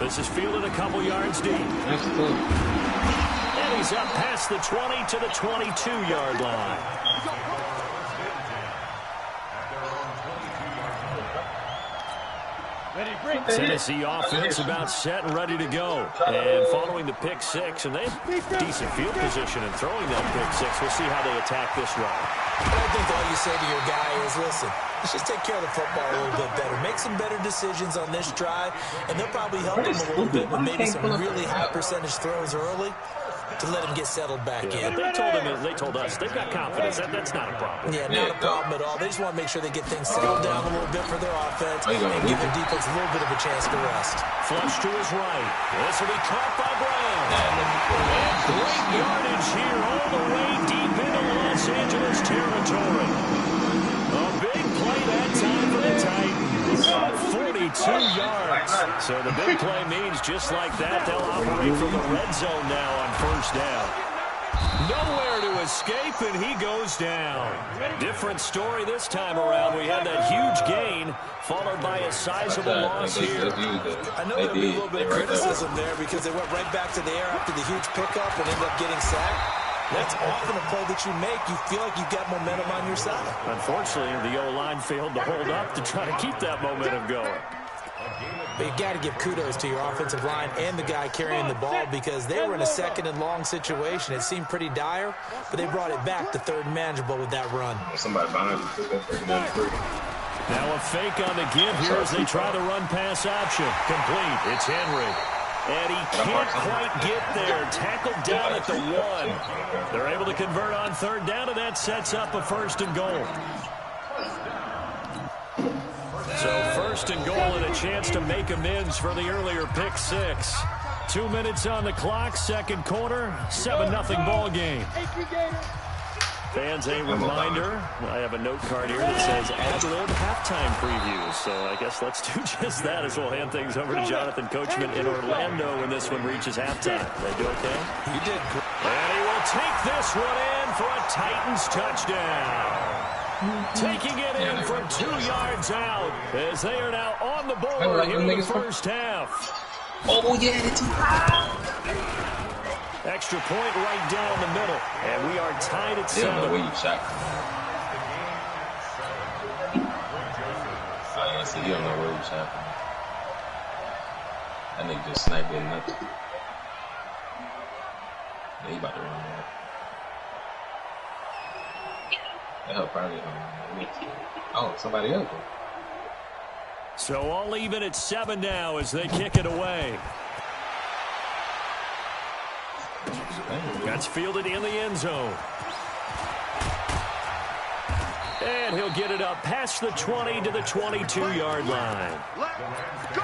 This is fielded a couple yards deep. And he's up past the 20 to the 22-yard line. Tennessee offense about set and ready to go. And following the pick six, and they have decent field position in throwing that pick six. We'll see how they attack this run. I think all you say to your guy is, listen, let's just take care of the football a little bit better. Make some better decisions on this drive, and they'll probably help him a little bit with maybe some really high percentage throws early to let him get settled back in. They told us they've got confidence. That's not a problem. Yeah, not a problem at all. They just want to make sure they get things settled down a little bit for their offense and give the defense a little bit of a chance to rest. Flush to his right. This will be caught by Brown. And great yardage here all the way deep into Los Angeles territory. A big play that time for the Titans. 42 yards. So the big play means just like that, they'll operate from the red zone now on first down. Nowhere to escape, and he goes down. Different story this time around. We had that huge gain, followed by a sizable loss here. I know there'll be a little bit of criticism there because they went right back to the air after the huge pickup and ended up getting sacked. That's often a play that you make. You feel like you've got momentum on your side. Unfortunately, the O-line failed to hold up to try to keep that momentum going. But you got to give kudos to your offensive line and the guy carrying the ball because they were in a second and long situation. It seemed pretty dire, but they brought it back to third and manageable with that run. Somebody behind you. Now a fake on the give here as they try the run pass option. Complete. It's Henry. And he can't quite get there. Tackled down at the 1. They're able to convert on third down, and that sets up a first and goal. So first and goal and a chance to make amends for the earlier pick six. 2 minutes on the clock, second quarter, 7-0 ball game. Fans, a reminder, I have a note card here that says ad-lib halftime previews. So I guess let's do just that as we'll hand things over to Jonathan Coachman in Orlando when this one reaches halftime. They do okay? You did great. And he will take this one in for a Titans touchdown. Taking it in from 2 yards out as they are now on the board here in the first half. Oh, yeah, it's Extra point right down the middle. And we are tied at 7. The way you shot. You don't know where you shot. That nigga just sniped it nuts. Yeah, he about to run that. The hell probably oh, somebody else. So all even at 7 now as they kick it away. That's fielded in the end zone. And he'll get it up past the 20 to the 22-yard line. Let's go!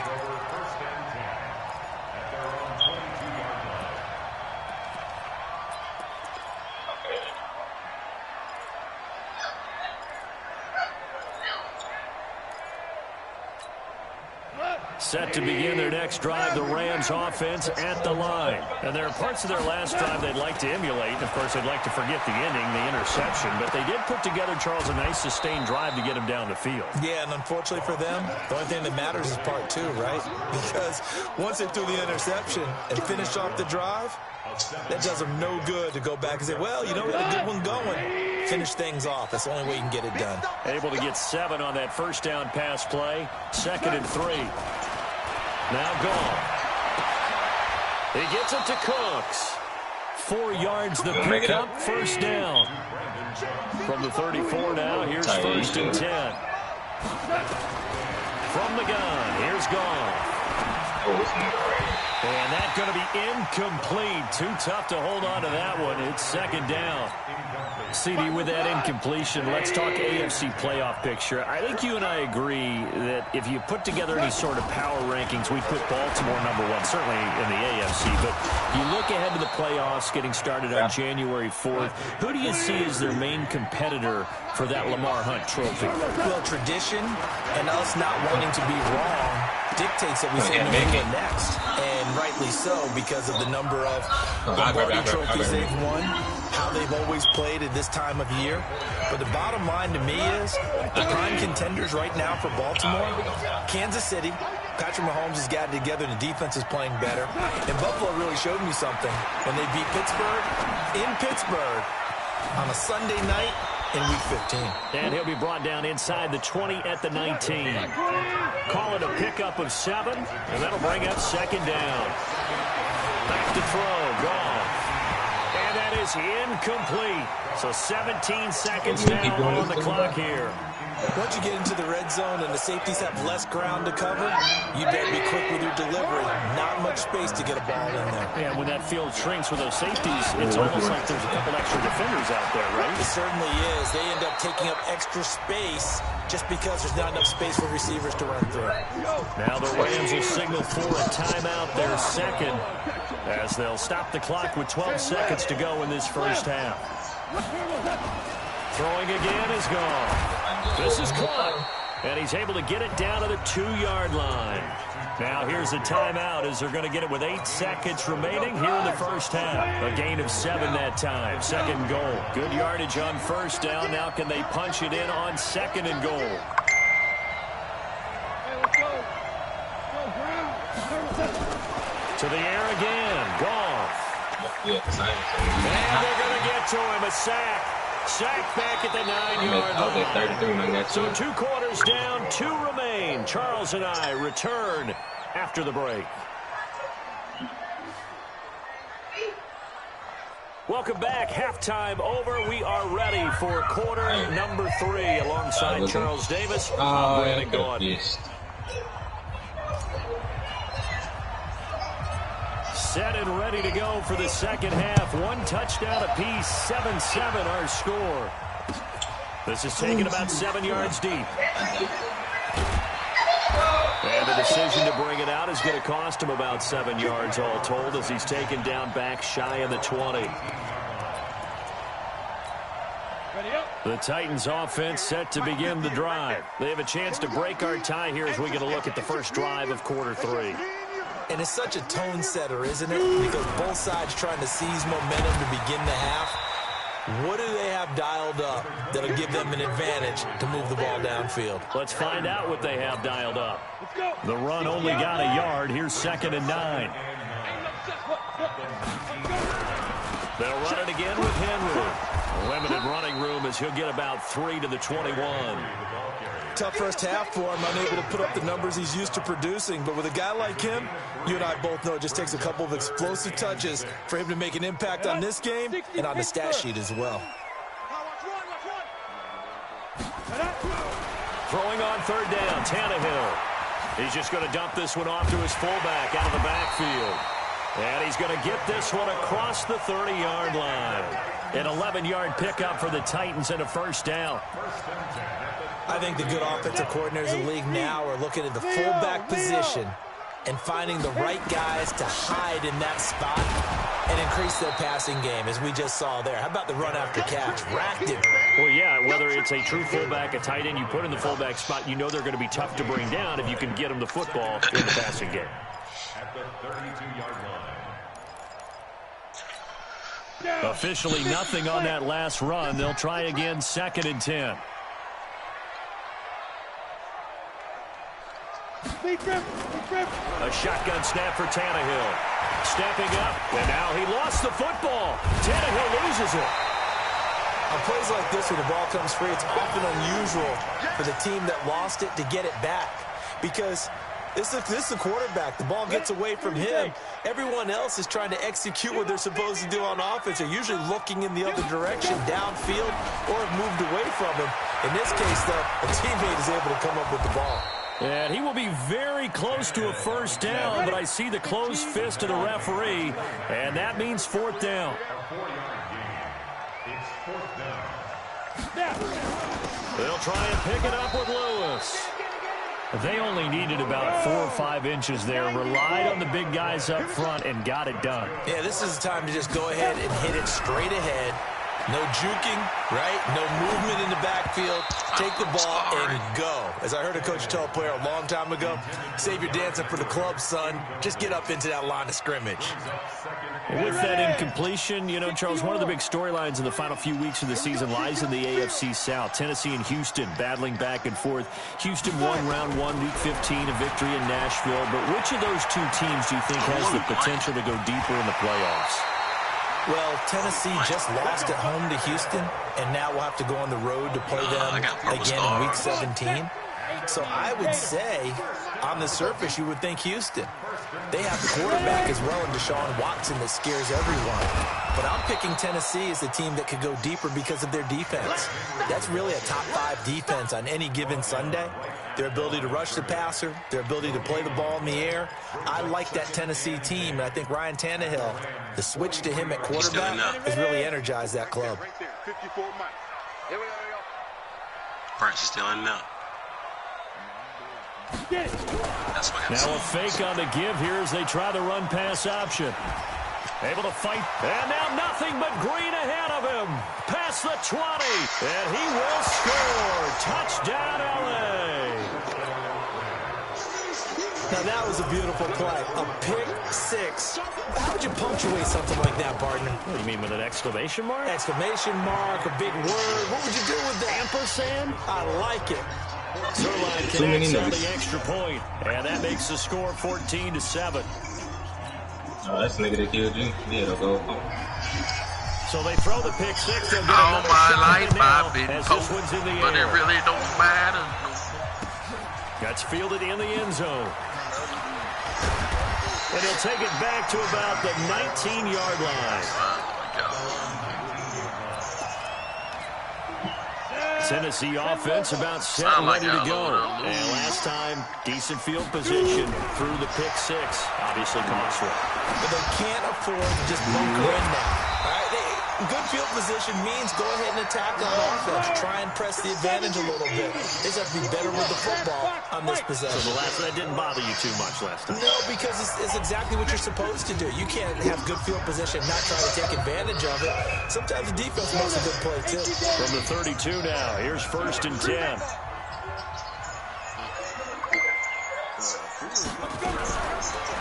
Set to begin their next drive, the Rams offense at the line. And there are parts of their last drive they'd like to emulate. And, of course, they'd like to forget the ending, the interception. But they did put together, Charles, a nice sustained drive to get him down the field. Yeah, and unfortunately for them, the only thing that matters is part 2, right? Because once they threw the interception and finished off the drive, that does them no good to go back and say, well, you know, we had a good one going. Finish things off. That's the only way you can get it done. Able to get 7 on that first down pass play. 2nd and 3. Now gone. He gets it to Cooks. 4 yards the pickup, first down. From the 34 now, here's 1st and 10. From the gun, here's Goff. And that's going to be incomplete. Too tough to hold on to that one. It's 2nd down. CD, with that incompletion, let's talk AFC playoff picture. I think you and I agree that if you put together any sort of power rankings, we put Baltimore number 1, certainly in the AFC. But you look ahead to the playoffs getting started on January 4th. Who do you see as their main competitor for that Lamar Hunt trophy? Well, tradition and us not wanting to be wrong dictates that we say New England next. And rightly so because of the number of Lombardi trophies they've won, how they've always played at this time of year. But the bottom line to me is the prime contenders right now for Baltimore, Kansas City. Patrick Mahomes has gotten together and the defense is playing better. And Buffalo really showed me something when they beat Pittsburgh in Pittsburgh on a Sunday night in Week 15. And he'll be brought down inside the 20 at the 19. Call it a pickup of 7, and that'll bring up second down. Back to throw, Goff. And that is incomplete. So 17 seconds down on the clock here. Once you get into the red zone and the safeties have less ground to cover, you better be quick with your delivery. Not much space to get a ball in there. Yeah, when that field shrinks with those safeties, it's almost like there's a couple extra defenders out there, right? It certainly is. They end up taking up extra space just because there's not enough space for receivers to run through. Now the Rams will signal for a timeout, their second, as they'll stop the clock with 12 seconds to go in this first half. Throwing again is gone. This is caught, and he's able to get it down to the 2-yard line. Now here's a timeout as they're going to get it with 8 seconds remaining here in the first half. A gain of 7 that time. Second goal. Good yardage on first down. Now can they punch it in on second and goal? To the air again. Goff. And they're going to get to him. A sack. Sack back at the 9-yard line. So 2 quarters down, 2 remain. Charles and I return after the break. Welcome back. Halftime over. We are ready for quarter number 3 alongside Charles Davis. I'm Brandon Gaudin. Set and ready to go for the second half. 1 touchdown apiece, 7-7 our score. This is taken about 7 yards deep. And the decision to bring it out is going to cost him about 7 yards all told as he's taken down back shy of the 20. The Titans offense set to begin the drive. They have a chance to break our tie here as we get a look at the first drive of quarter 3. And it's such a tone setter, isn't it? Because both sides trying to seize momentum to begin the half. What do they have dialed up that'll give them an advantage to move the ball downfield? Let's find out what they have dialed up. The run only got a yard. Here's 2nd and 9. They'll run it again with Henry. Limited running room as he'll get about 3 to the 21. Tough first half for him, unable to put up the numbers he's used to producing. But with a guy like him, you and I both know it just takes a couple of explosive touches for him to make an impact on this game and on the stat sheet as well. Throwing on 3rd down, Tannehill. He's just going to dump this one off to his fullback out of the backfield. And he's going to get this one across the 30-yard line. An 11-yard pickup for the Titans and a first down. I think the good offensive coordinators in the league now are looking at the fullback position and finding the right guys to hide in that spot and increase their passing game, as we just saw there. How about the run after catch? Racked it. Well, yeah, whether it's a true fullback, a tight end, you put in the fullback spot, you know they're going to be tough to bring down if you can get them the football in the passing game. At the 32-yard line. Officially nothing on that last run. They'll try again, 2nd and 10. A shotgun snap for Tannehill. Stepping up, and now he lost the football. Tannehill loses it. On plays like this where the ball comes free, it's often unusual for the team that lost it to get it back. Because this is the quarterback. The ball gets away from him. Everyone else is trying to execute what they're supposed to do on offense. They're usually looking in the other direction, downfield, or have moved away from him. In this case, though, a teammate is able to come up with the ball. And he will be very close to a first down, but I see the closed fist of the referee, and that means 4th down. They'll try and pick it up with Lewis. They only needed about 4 or 5 inches there, relied on the big guys up front, and got it done. Yeah, this is the time to just go ahead and hit it straight ahead No juking, right? No movement in the backfield. Take the ball and go. As I heard a coach tell a player a long time ago, save your dancing for the club, son. Just get up into that line of scrimmage. With that incompletion, you know, Charles, one of the big storylines in the final few weeks of the season lies in the AFC South. Tennessee and Houston battling back and forth. Houston won round 1, week 15, a victory in Nashville. But which of those two teams do you think has the potential to go deeper in the playoffs? Well, Tennessee just lost at home to Houston, and now we'll have to go on the road to play them again in Week 17. So I would say, on the surface, you would think Houston. They have the quarterback as well in Deshaun Watson that scares everyone. But I'm picking Tennessee as a team that could go deeper because of their defense. That's really a top 5 defense on any given Sunday. Their ability to rush the passer, their ability to play the ball in the air. I like that Tennessee team, and I think Ryan Tannehill, the switch to him at quarterback, has really energized that club. Prince is still in now. Now a fake on the give here as they try the run-pass option. Able to fight, and now nothing but green ahead of him. Past the 20, and he will score. Touchdown, L.A. Now that was a beautiful play. A pick 6. How would you punctuate something like that, partner? What do you mean, with an exclamation mark? Exclamation mark, a big word. What would you do with that? Ampersand? I like it. Zerline connects on the extra point, and that makes the score 14-7. Oh, that's the nigga that killed you. Yeah, they'll go. So they throw the pick 6. They'll get All another my shot life now I've been as told, this one's in the but air. it really don't matter. That's fielded in the end zone. And he'll take it back to about the 19-yard line. Tennessee offense about set and ready to go. And last time, decent field position through the pick 6. Obviously commensurate. But they can't afford to just bunker in now. All right, good field position means go ahead and attack on offense. Try and press the advantage a little bit. They just have to be better with the football on this possession. So that didn't bother you too much last time? No, because it's exactly what you're supposed to do. You can't have good field position and not try to take advantage of it. Sometimes the defense makes a good play, too. From the 32 now, here's 1st and 10.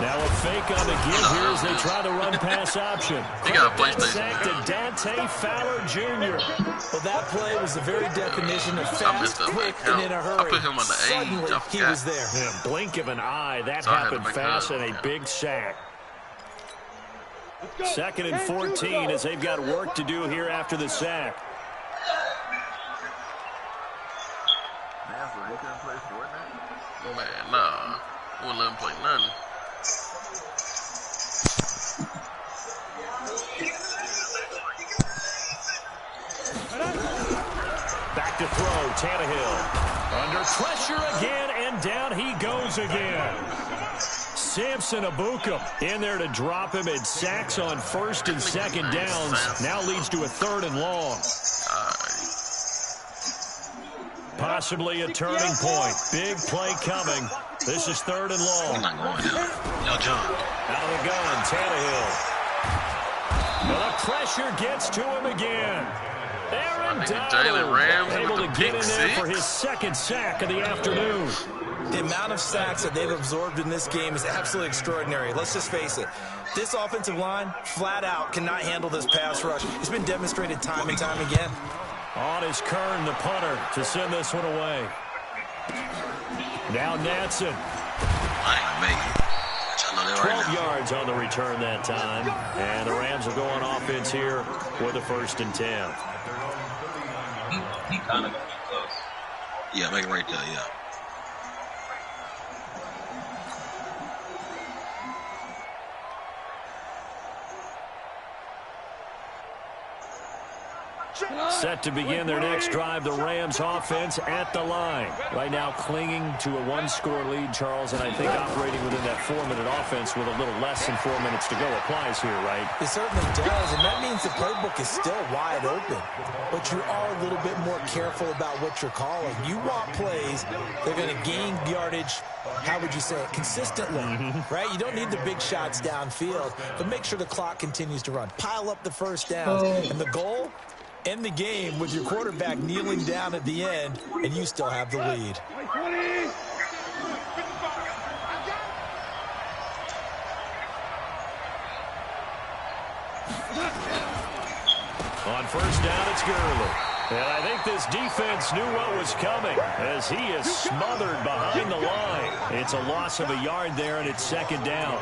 Now a fake on the give here as they try the run-pass option. He got a PlayStation. Sack to Dante Fowler Jr. Well, that play was the very definition of fast, quick, and in a hurry. I put him on the Suddenly, age. he was there. In a blink of an eye, that So happened fast and a big sack. 2nd and 14 as they've got work to do here after the sack. Man, nah. Won't let him play nothing. Back to throw, Tannehill. Under pressure again, and down he goes again. Samson Abukum in there to drop him, and sacks on 1st and 2nd downs. Now leads to a 3rd and long. Possibly a turning point. Big play coming. This is 3rd and long. I'm not going down. Yo, John. Out of the gun, Tannehill. But the pressure gets to him again. Aaron Donald able to get in there for his 2nd sack of the afternoon. The amount of sacks that they've absorbed in this game is absolutely extraordinary. Let's just face it. This offensive line, flat out, cannot handle this pass rush. It's been demonstrated time and time again. On is Kern, the punter, to send this one away. Now Natson. 12 yards on the return that time. And the Rams will go on offense here with a 1st and 10. He kind of close. Yeah, make it right there, yeah. Set to begin their next drive, the Rams offense at the line. Right now clinging to a 1-score lead, Charles, and I think operating within that 4-minute offense with a little less than 4 minutes to go applies here, right? It certainly does, and that means the playbook is still wide open. But you are a little bit more careful about what you're calling. You want plays that are going to gain yardage, how would you say it, consistently, right? You don't need the big shots downfield, but make sure the clock continues to run. Pile up the 1st down, and the goal end the game with your quarterback kneeling down at the end, and you still have the lead. On first down, it's Gurley. And I think this defense knew what was coming as he is smothered behind the line. It's a loss of a yard there, and it's second down.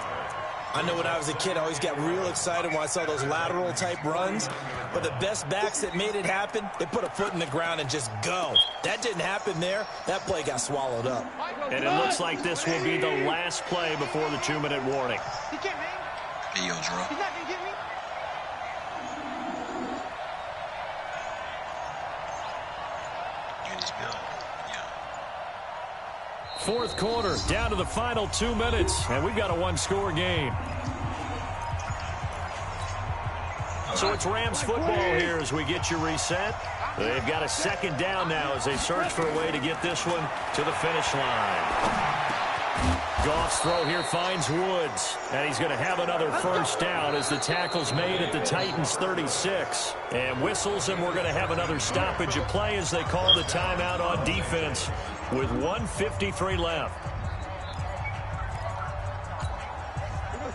I know when I was a kid, I always got real excited when I saw those lateral-type runs. But the best backs that made it happen, they put a foot in the ground and just go. That didn't happen there. That play got swallowed up. And it looks like this will be the last play before the 2-minute warning. Hey, yo, Drew. Fourth quarter, down to the final 2 minutes, and we've got a one-score game. So it's Rams football here as we get you reset. They've got a second down now as they search for a way to get this one to the finish line. Goff's throw here finds Woods, and he's going to have another first down as the tackle's made at the Titans' 36. And whistles, and we're going to have another stoppage of play as they call the timeout on defense with 1:53 left.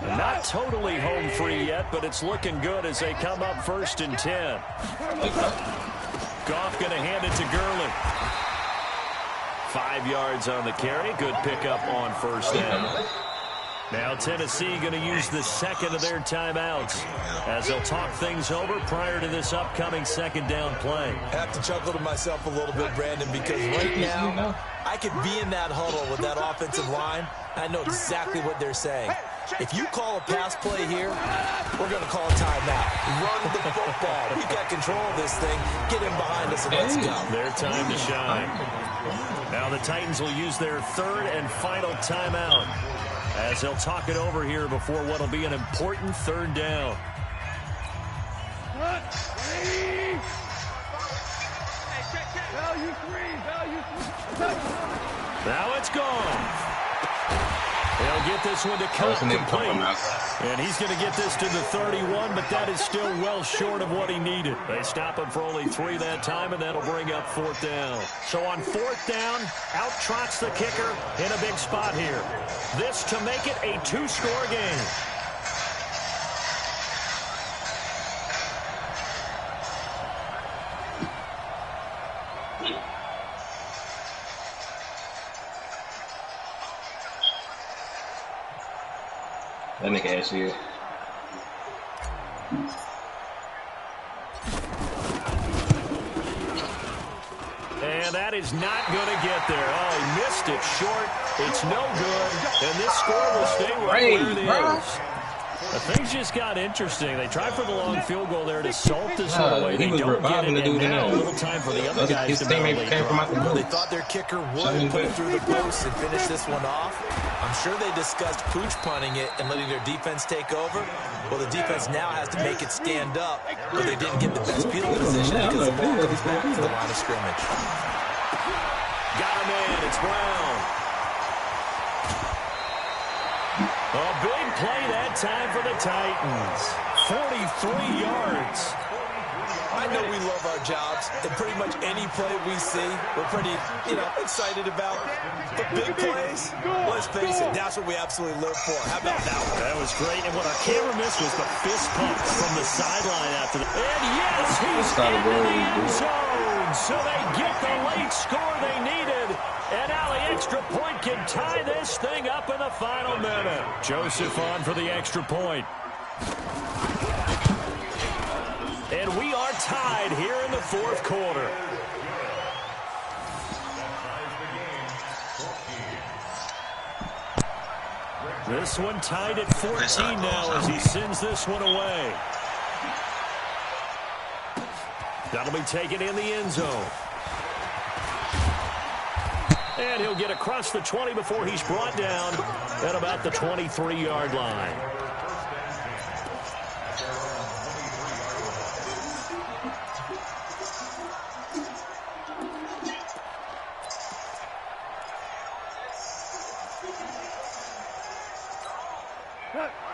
Not totally home free yet, but it's looking good as they come up 1st and 10. Goff going to hand it to Gurley. 5 yards on the carry. Good pickup on first down. Now Tennessee going to use the second of their timeouts as they'll talk things over prior to this upcoming second down play. I have to chuckle to myself a little bit, Brandon, because right now I could be in that huddle with that offensive line. I know exactly what they're saying. If you call a pass play here, we're going to call a timeout. Run the football. We got control of this thing. Get in behind us and let's go. Their time to shine. Now the Titans will use their third and final timeout as they'll talk it over here before what will be an important third down. Now it's gone. They'll get this one to cut complete. And he's going to get this to the 31, but that is still well short of what he needed. They stop him for only 3 that time, and that'll bring up 4th down. So on 4th down, out trots the kicker in a big spot here. This to make it a 2-score game. That nigga ass here. And that is not going to get there. Oh, he missed it short. It's no good. And this score will stay right where it is. Things just got interesting. They tried for the long field goal there to salt this one away. They don't get it, and now a little time for the other guys to make a They thought their kicker would put it through the post and finish this one off. I'm sure they discussed pooch punting it and letting their defense take over. Well, the defense now has to make it stand up, but they didn't get the best field position because the ball comes back to the line of scrimmage. Got him in. It's Brown. A big play that time for the Titans. 43 yards. I know we love our jobs, and pretty much any play we see, we're pretty, excited about. But big plays, let's face it, that's what we absolutely live for. How about that one? That was great, and what our camera missed was the fist pump from the sideline after that. And yes, he's in the end zone, so they get the late score they needed. And now the extra point can tie this thing up in the final minute. Joseph on for the extra point. And we are tied here in the 4th quarter. This one tied at 14 now as he sends this one away. That'll be taken in the end zone. And he'll get across the 20 before he's brought down at about the 23-yard line.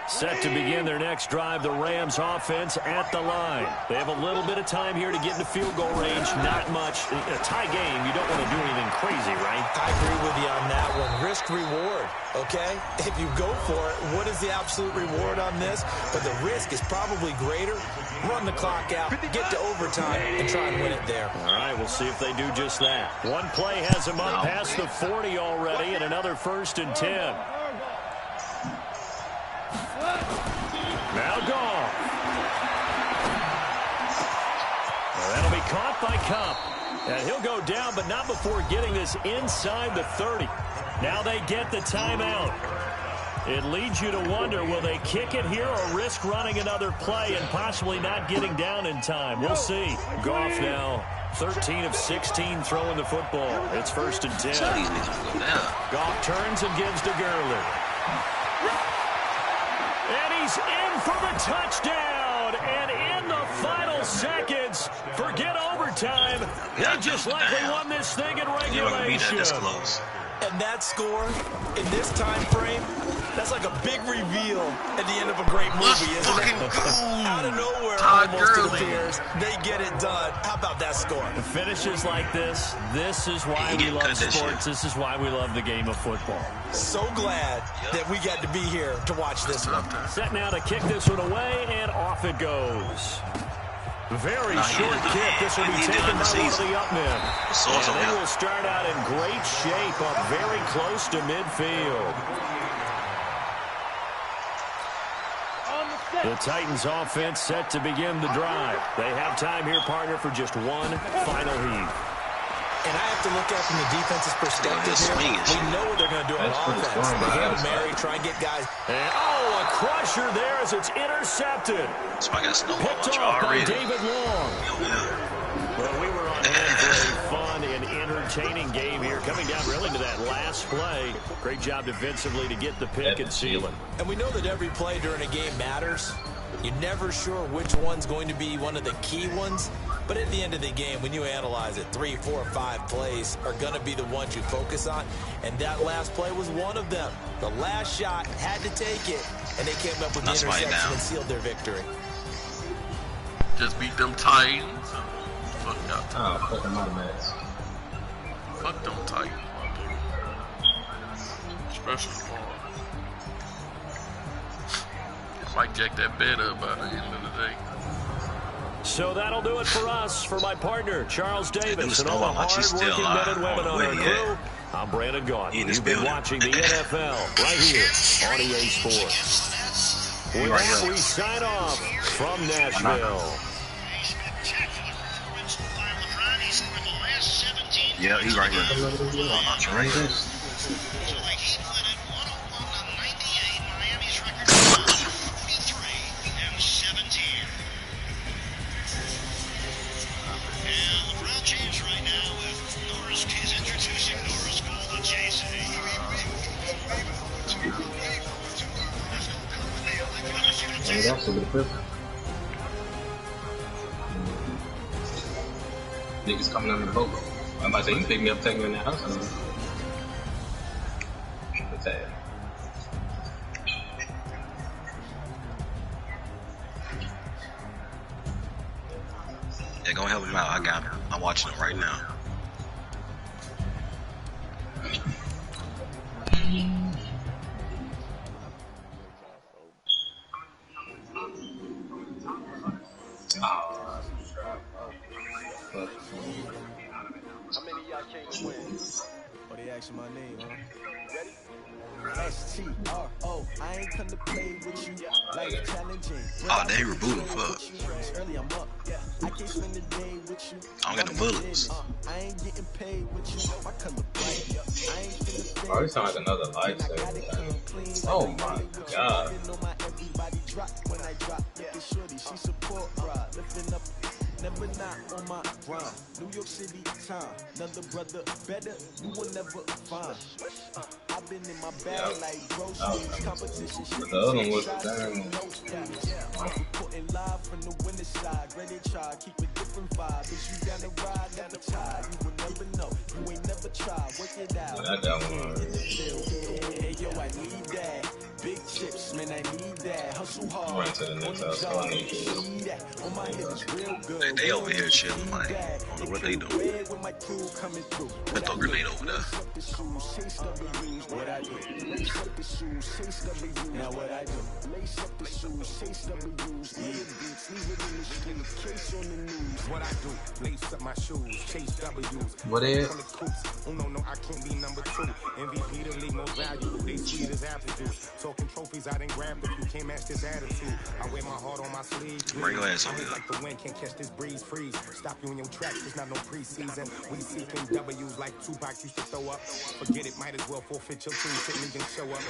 Set to begin their next drive, the Rams offense at the line. They have a little bit of time here to get into field goal range. Not much. In a tie game, you don't want to do anything crazy, right? I agree with you on that one. Risk-reward, okay? If you go for it, what is the absolute reward on this? But the risk is probably greater. Run the clock out, get to overtime, and try and win it there. All right, we'll see if they do just that. One play has them up past the 40 already, and another 1st and 10. Now Goff. Well, that'll be caught by Cup. And he'll go down, but not before getting this inside the 30. Now they get the timeout. It leads you to wonder, will they kick it here or risk running another play and possibly not getting down in time? We'll see. Goff now 13 of 16 throwing the football. It's 1st and 10. Goff turns and gives to Gurley. And he's in for the touchdown. And in the final seconds, forget overtime. They just likely won this thing in regulation. And that score, in this time frame, that's like a big reveal at the end of a great movie, isn't it? Out of nowhere, almost it appears, they get it done. How about that score? The finishes like this is why we love sports. This is why we love the game of football. So glad that we got to be here to watch this one. Set now to kick this one away, and off it goes. Very short kick. This will be taken by one of the up men. And they will start out in great shape up very close to midfield. The Titans offense set to begin the drive. They have time here, partner, for just one final heave. And I have to look at from the defense's perspective here. We know what they're going to do on offense. The Hail Mary, try and get guys. And, a crusher there as it's intercepted. Picked off by David Long. Well, we were on hand for a fun and entertaining game here. Coming down really to that last play. Great job defensively to get the pick and seal it. And we know that every play during a game matters. You're never sure which one's going to be one of the key ones. But at the end of the game, when you analyze it, 3, 4, 5 plays are going to be the ones you focus on. And that last play was one of them. The last shot had to take it, and they came up with the interception and sealed their victory. Just beat them Titans. Fuck up. Oh, fuck them automatics. Fuck them Titans. Special ball. Might jack that bet up by the end of the day. So that'll do it for us. For my partner, Charles Davis, and all the hard-working men and women on our crew, I'm Brandon Gaughan. You've been watching the NFL right here on EA Sports. With that, we sign off from Nashville. Yeah, he's right here. That's a good flip. Niggas coming under the boat. I'm about to say, you pick me up, take me in the house. What's that? Yeah, go help him out. I got him. I'm watching him right now. My name, huh? Ready? S-T-R-O. I ain't come to play with you. Like challenging. Oh, they reboot him. Fuck. Early I'm up. I can't spend the day with you. I don't got no bullets. I ain't getting paid with you. My color bright. I ain't finna Oh, it sounds like another lifesaver. Oh my god. When I drop, shorty, she support ride. Lifting up. Never not on my grind. New York City time. Another brother better. You will never find. I've been in my bag like groceries. Competition. The other one was damn. Putting live from the winter side. Ready to try. Keep a different vibe. If you down the ride, down the tide. You will never know. You ain't never tried. Work it out. I got one. Hey, yo, I need that. Big chips, man, I need hustle hard. Right to the next house. They over here chilling, like, I don't know what they doing. Put the grenade over there. Now what I do, lace up the shoes, chase W's, case on the news. What I do, lace up my shoes, chase W's. What is? Oh no, I can't be number 2. MVP the league, most valuable. They sweet as apple juice. Talking trophies, I didn't grab them. You can't match this attitude. I wear my heart on my sleeve. Bring your ass over here. Like the wind can't catch this breeze, freeze. Stop you in your tracks, there's not no preseason. We seeking W's like Tupac used to throw up. Forget it, might as well forfeit your team. Couldn't even show up.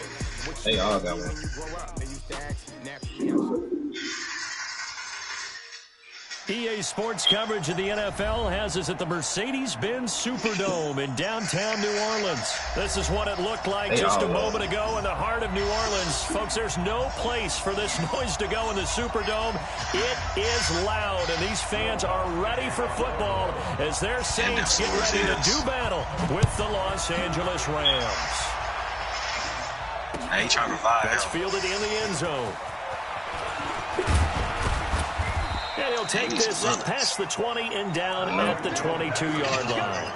They all got one. When you grow up, they used to ask naturally. EA Sports coverage of the NFL has us at the Mercedes-Benz Superdome in downtown New Orleans. This is what it looked like just a moment ago in the heart of New Orleans. Folks, there's no place for this noise to go in the Superdome. It is loud, and these fans are ready for football as their Saints get ready to do battle with the Los Angeles Rams. Hey, he trying to revive That's him. fielded in the end zone. And he'll take this up past the 20 and down at the 22-yard line.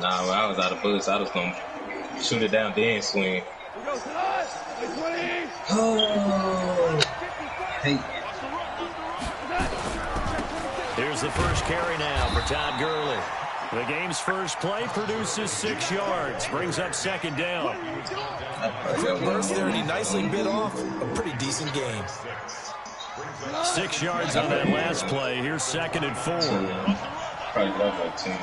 Nah, when I was out of bullets, I was going to shoot it down, then swing. Oh, hey. Here's the first carry now for Todd Gurley. The game's first play produces 6 yards, brings up second down. Quick burst there, and he nicely bit off a pretty decent game. 6 yards on that last play. Here's second and 4. Probably love that team.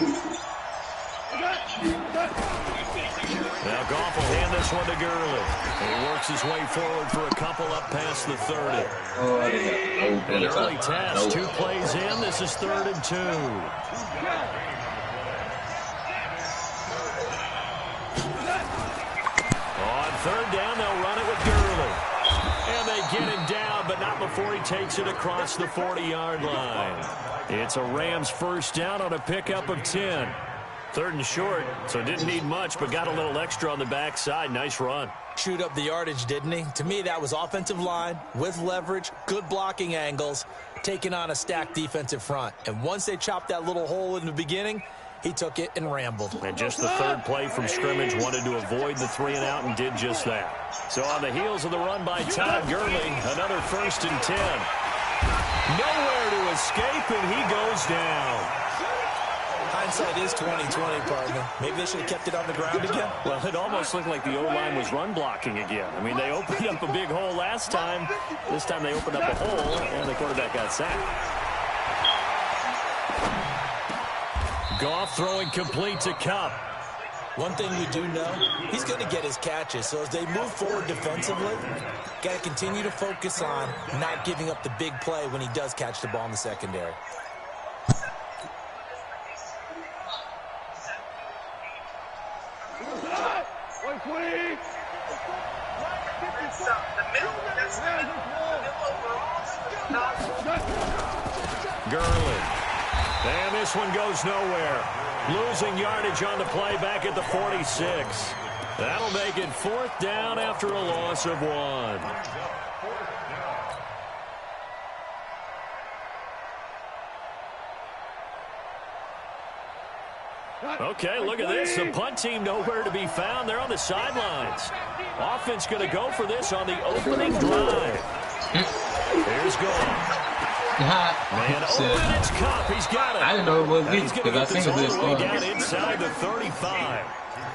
Now Goff will hand this one to Gurley. He works his way forward for a couple up past the 30. An early test, 2 plays in. This is 3rd and 2. On 3rd down, they'll run it with Gurley. And they get him down, but not before he takes it across the 40-yard line. It's a Rams first down on a pickup of 10. 3rd and short, so didn't need much, but got a little extra on the backside. Nice run. Chewed up the yardage, didn't he? To me, that was offensive line with leverage, good blocking angles, taking on a stacked defensive front. And once they chopped that little hole in the beginning, he took it and rambled. And just the 3rd play from scrimmage, wanted to avoid the 3 and out and did just that. So on the heels of the run by Todd Gurley, another 1st and 10. Nowhere to escape, and he goes down. Hindsight is 20/20, partner. Maybe they should have kept it on the ground again. Well, it almost looked like the O-line was run blocking again. I mean, they opened up a big hole last time. This time they opened up a hole, and the quarterback got sacked. Goff throwing complete to Kupp. One thing we do know, he's going to get his catches. So as they move forward defensively, got to continue to focus on not giving up the big play when he does catch the ball in the secondary. Gurley. And this one goes nowhere. Losing yardage on the play back at the 46. That'll make it 4th down after a loss of 1. Okay, look at this. The punt team nowhere to be found. They're on the sidelines. Offense going to go for this on the opening drive. Here's Goff. Man, open, it's Kupp. He's got it. I didn't know it was He's going to get this all the way down score. inside the 35.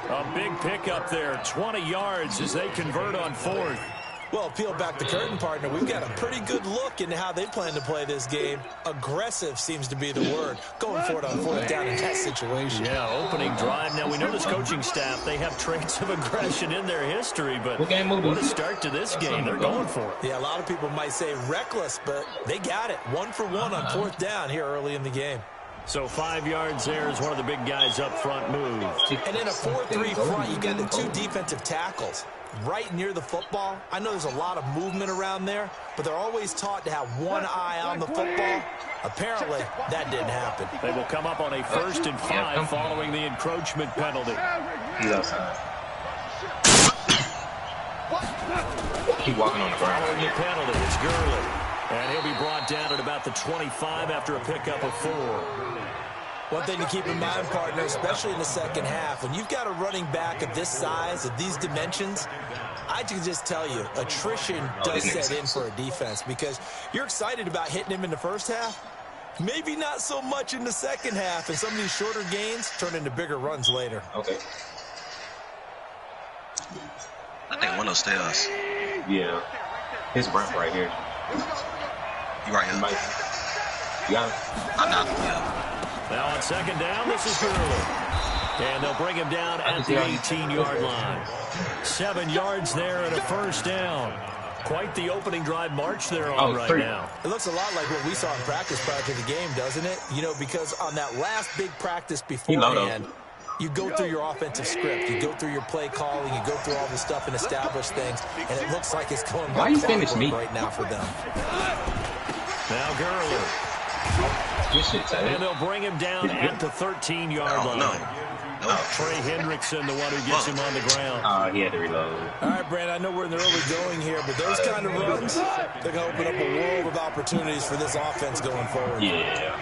A big pickup there, 20 yards as they convert on 4th. Well, peel back the curtain, partner. We've got a pretty good look into how they plan to play this game. Aggressive seems to be the word. Going for it on 4th down in that situation. Yeah, opening drive. Now, we know this coaching staff, they have traits of aggression in their history, but what a start to this game. They're going for it. Yeah, a lot of people might say reckless, but they got it. 1 for 1 on 4th down here early in the game. So 5 yards there as one of the big guys up front moves. And in a 4-3 front, you got the 2 defensive tackles. right near the football. I know there's a lot of movement around there, but they're always taught to have one eye on the football. Apparently, that didn't happen. They will come up on a 1st and 5 following the encroachment penalty. He's outside. Keep walking on the ground. Following the penalty, it's Gurley. And he'll be brought down at about the 25 after a pickup of 4. One thing to keep in mind, partner, especially in the second half, when you've got a running back of this size, of these dimensions, I can just tell you, attrition does set in for a defense because you're excited about hitting him in the first half. Maybe not so much in the second half, and some of these shorter gains turn into bigger runs later. Okay. I think one upstairs. Yeah. His ramp right here. You right here. You got him? I'm not. Yeah. Now on 2nd down, this is Gurley. And they'll bring him down at the 18-yard line. 7 yards there and a 1st down. Quite the opening drive march they're on right now. It looks a lot like what we saw in practice prior to the game, doesn't it? You know, because on that last big practice beforehand, you go through your offensive script. You go through your play calling. You go through all the stuff and establish things. And it looks like it's going right now for them. Now Gurley. And they'll bring him down at the 13-yard line. Trey Hendrickson, the one who gets him on the ground. He had to reload. All right, Brand, I know we're in the early going here, but those kind of runs, they're going to open up a world of opportunities for this offense going forward. Yeah,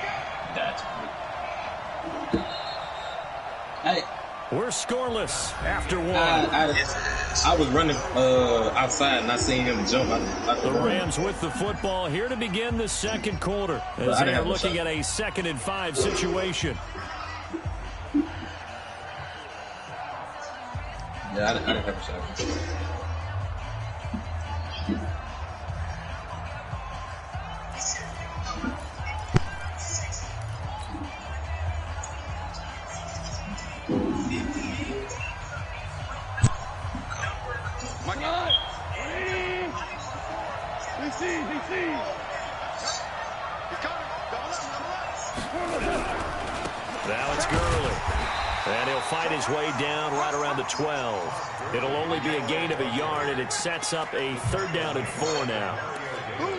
that's Hey. We're scoreless after 1. I was running outside and I seen him jump out the Rams with the football here to begin the 2nd quarter as they are looking at a 2nd and 5 situation. Yeah, I didn't have a shot. Now it's Gurley. And he'll fight his way down right around the 12. It'll only be a gain of a yard, and it sets up a 3rd down and 4 now.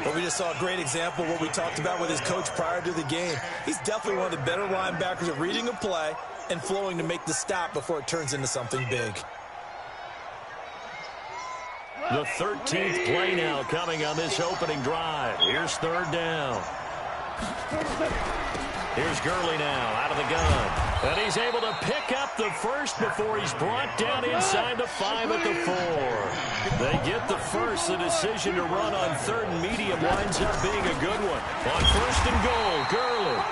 Well, we just saw a great example of what we talked about with his coach prior to the game. He's definitely one of the better linebackers at reading a play and flowing to make the stop before it turns into something big. The 13th play now coming on this opening drive. Here's 3rd down. Here's Gurley now out of the gun. And he's able to pick up the 1st before he's brought down inside the 5 at the 4. They get the 1st. The decision to run on 3rd and medium winds up being a good one. On 1st and goal, Gurley.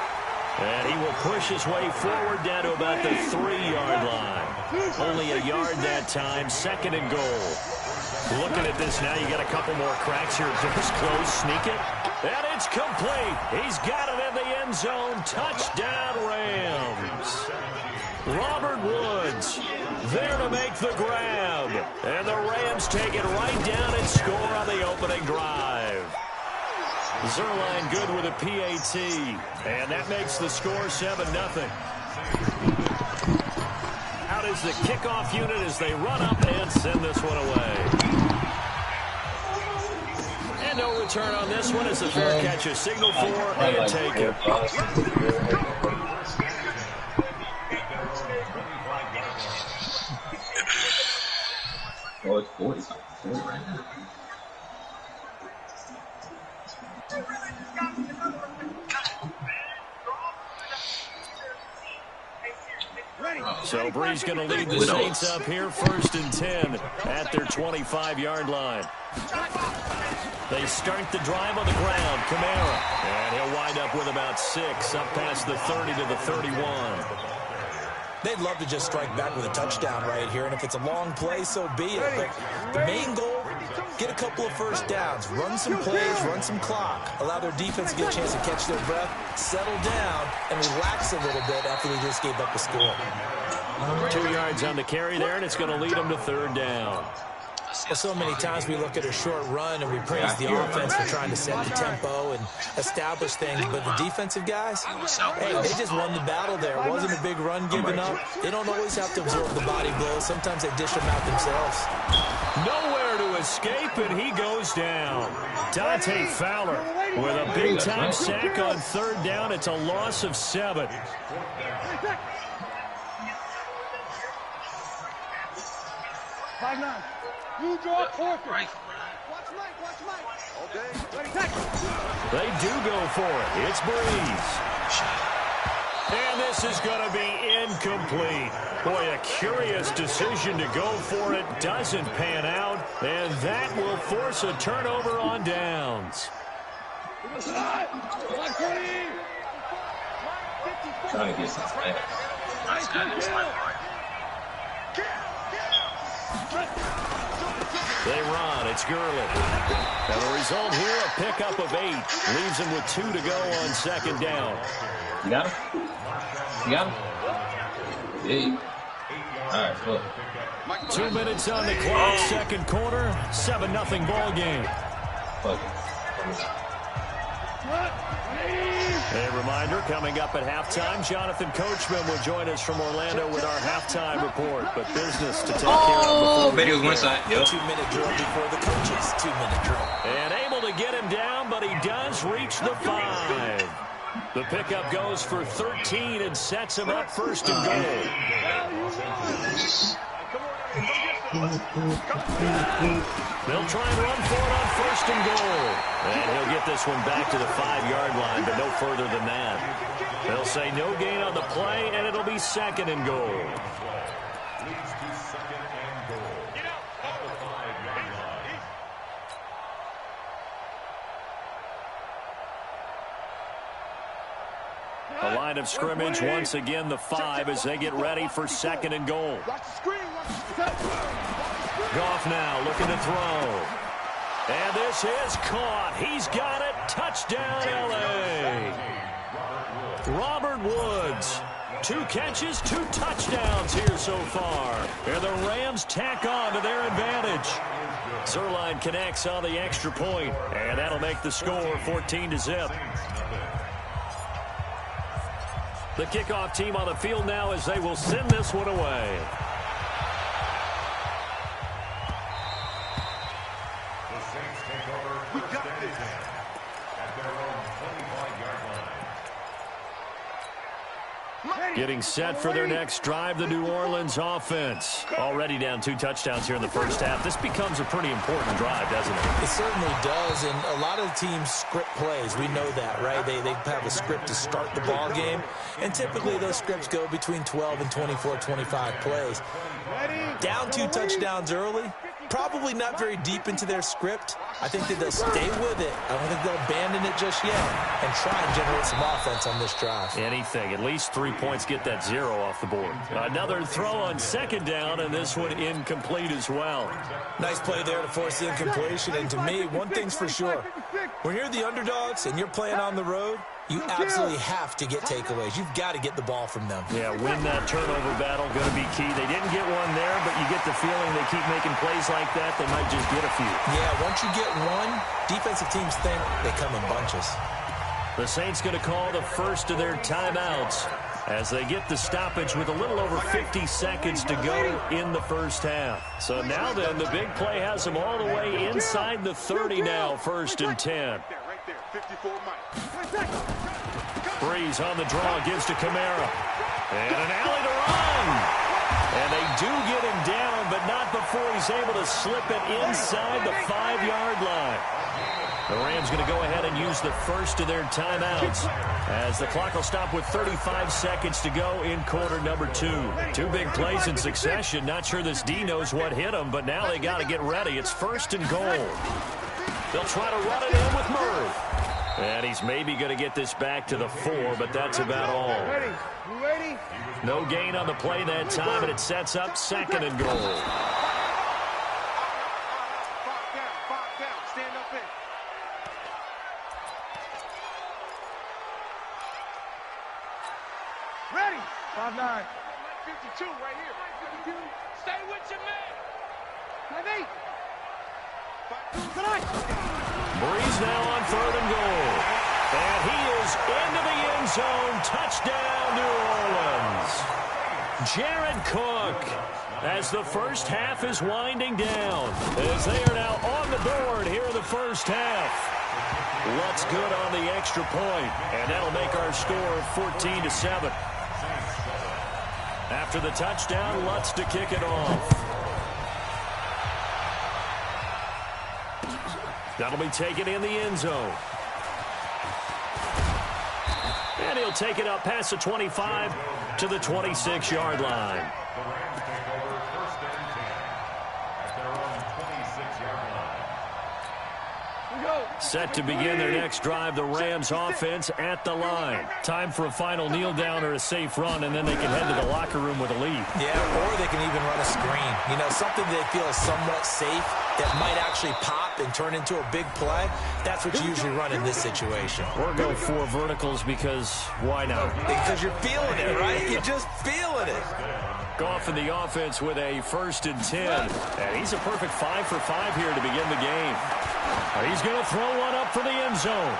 And he will push his way forward down to about the 3-yard line. Only a yard that time, 2nd and goal. Looking at this now, you got a couple more cracks here. Just close, sneak it. And it's complete. He's got it in the end zone. Touchdown, Rams. Robert Woods there to make the grab. And the Rams take it right down and score on the opening drive. Zerline good with a PAT. And that makes the score 7-0. Out is the kickoff unit as they run up and send this one away. And no return on this one as the fair catch is signaled for and taken. Oh, it's 40 right now. So Bree's going to lead the Saints up here 1st and 10 at their 25-yard line. They start the drive on the ground. Kamara. And he'll wind up with about 6 up past the 30 to the 31. They'd love to just strike back with a touchdown right here, and if it's a long play, so be it. But the main goal, get a couple of 1st downs, run some plays, run some clock, allow their defense to get a chance to catch their breath, settle down, and relax a little bit after they just gave up a score. 2 yards on the carry there, and it's going to lead them to 3rd down. Well, so many times we look at a short run and we praise the offense for trying to set the tempo and establish things, but the defensive guys, hey, they just won the battle there. It wasn't a big run given up. They don't always have to absorb the body blows. Sometimes they dish them out themselves. Nowhere to escape, and he goes down. Dante Fowler with a big-time sack on third down. It's a loss of 7. You draw Corker. Right. Watch Mike. Okay. They do go for it. It's Breeze. And this is going to be incomplete. Boy, a curious decision to go for it. Doesn't pan out. And that will force a turnover on downs. Trying to get some fast. Nice guy. That's not right. They run. It's Gurley. And the result here, a pickup of 8. Leaves him with 2 to go on second down. You got him? You got him? Yeah. All right, look. 2 minutes on the clock, second quarter, 7-0 ball game. Fuck. A reminder, coming up at halftime, Jonathan Coachman will join us from Orlando with our halftime report. But business to take care of before bet he was one side. Yep. 2-minute drill before the coaches. 2-minute drill. And able to get him down, but he does reach the 5. The pickup goes for 13 and sets him up first and goal. They'll try and run for it on first and goal. And he'll get this one back to the 5-yard line, but no further than that. They'll say no gain on the play, and it'll be second and goal. A line of scrimmage, once again the 5 as they get ready for second and goal. Goff now looking to throw. And this is caught. He's got it. Touchdown, L.A. Robert Woods. 2 catches, 2 touchdowns here so far. And the Rams tack on to their advantage. Zerline connects on the extra point, and that'll make the score 14-0. The kickoff team on the field now as they will send this one away. The Saints take over. We got this at their own 25-yard line. Getting set for their next drive, the New Orleans offense. Already down 2 touchdowns here in the first half. This becomes a pretty important drive, doesn't it? It certainly does, and a lot of the teams script plays. We know that, right? They have a script to start the ball game, and typically those scripts go between 12 and 24, 25 plays. Down 2 touchdowns early, probably not very deep into their script. I think that they'll stay with it. I don't think they'll abandon it just yet and try and generate some offense on this drive. Anything. At least 3 points, get that 0 off the board. Another throw on second down, and this one incomplete as well. Nice play there to force the incompletion. And to me, one thing's for sure. When you're the underdogs and you're playing on the road, you absolutely have to get takeaways. You've got to get the ball from them. Yeah, win that turnover battle, going to be key. They didn't get one there, but you get the feeling they keep making plays like that, they might just get a few. Yeah, once you get one, defensive teams think they come in bunches. The Saints going to call the first of their timeouts as they get the stoppage with a little over 50 seconds to go in the first half. So now then, the big play has them all the way inside the 30 now, 1st and 10. Breeze on the draw, gives to Kamara. And an alley to run. And they do get him down, but not before he's able to slip it inside the 5-yard line. The Rams going to go ahead and use the first of their timeouts as the clock will stop with 35 seconds to go in quarter number 2. 2 big plays in succession. Not sure this D knows what hit them, but now they got to get ready. It's 1st and goal. They'll try to run it in with Murray. And he's maybe going to get this back to the 4, but that's about all. No gain on the play that time, and it sets up 2nd and goal. Ready. 5-9. 52 right here. 52. Stay with your man. 5-8. Breeze now on 3rd and goal. And he is into the end zone. Touchdown, New Orleans. Jared Cook, as the first half is winding down, as they are now on the board here in the first half. Lutz good on the extra point, and that'll make our score 14-7. After the touchdown, Lutz to kick it off. That'll be taken in the end zone. And he'll take it up past the 25 to the 26-yard line. The Rams take over first and 10 at their own 26-yard line. Set to begin their next drive, the Rams offense at the line. Time for a final kneel down or a safe run, and then they can head to the locker room with a lead. Yeah, or they can even run a screen. You know, something they feel is somewhat safe that might actually pop and turn into a big play. That's what you usually run in this situation. We're going 4 verticals because why not? Because you're feeling it, right? You're just feeling it. Goff in the offense with a 1st and 10. And he's a perfect 5 for 5 here to begin the game. He's going to throw one up for the end zone.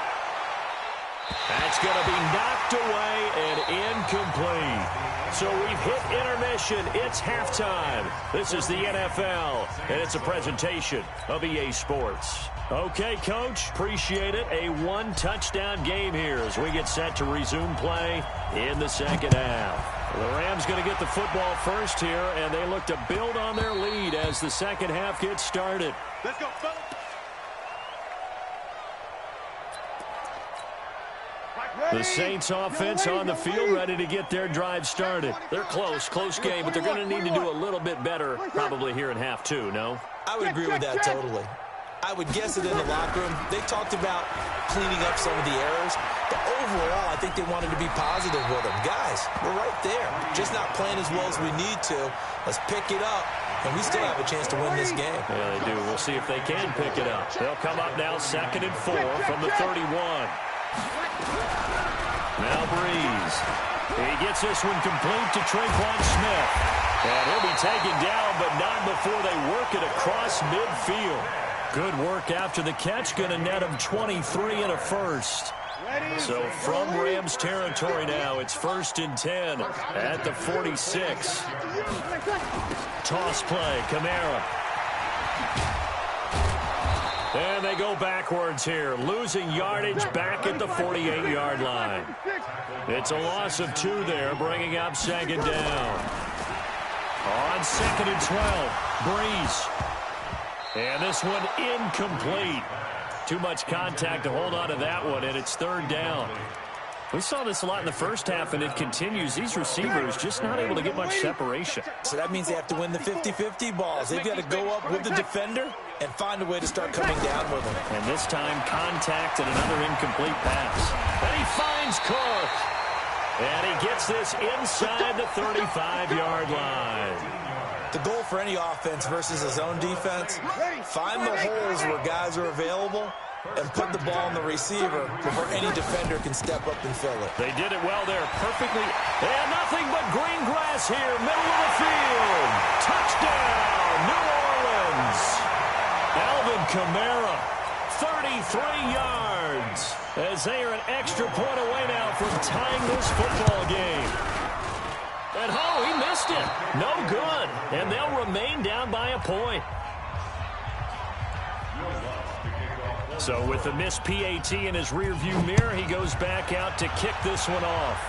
That's going to be knocked away and incomplete. So we've hit intermission. It's halftime. This is the NFL, and it's a presentation of EA Sports. Okay, Coach, appreciate it. A 1-touchdown game here as we get set to resume play in the second half. The Rams going to get the football first here, and they look to build on their lead as the second half gets started. Let's go, fellas. The Saints offense on the field ready to get their drive started. They're close game, but they're going to need to do a little bit better probably here in half 2, no? I would agree with that totally. I would guess it in the locker room. They talked about cleaning up some of the errors, but overall, I think they wanted to be positive with them. Guys, we're right there. Just not playing as well as we need to. Let's pick it up, and we still have a chance to win this game. Yeah, they do. We'll see if they can pick it up. They'll come up now 2nd and 4 from the 31. Now Breeze. He gets this one complete to Traquan Smith. And he'll be taken down, but not before they work it across midfield. Good work after the catch. Going to net him 23 and a first. So from Rams territory now, it's 1st and 10 at the 46. Toss play, Kamara. And they go backwards here, losing yardage back at the 48-yard line. It's a loss of 2 there, bringing up 2nd down. On 2nd and 12, Breeze. And this one incomplete. Too much contact to hold on to that one, and it's 3rd down. We saw this a lot in the first half, and it continues. These receivers just not able to get much separation. So that means they have to win the 50-50 balls. They've got to go up with the defender and find a way to start coming down with them. And this time, contact and another incomplete pass. And he finds Cook. And he gets this inside the 35-yard line. The goal for any offense versus a zone defense, find the holes where guys are available and put the ball on the receiver before any defender can step up and fill it. They did it well there, perfectly. And nothing but green grass here, middle of the field. Touchdown, New Orleans. Alvin Kamara, 33 yards, as they are an extra point away now from tying this football game. And he missed it. No good. And they'll remain down by a point. So with the missed PAT in his rearview mirror, he goes back out to kick this one off.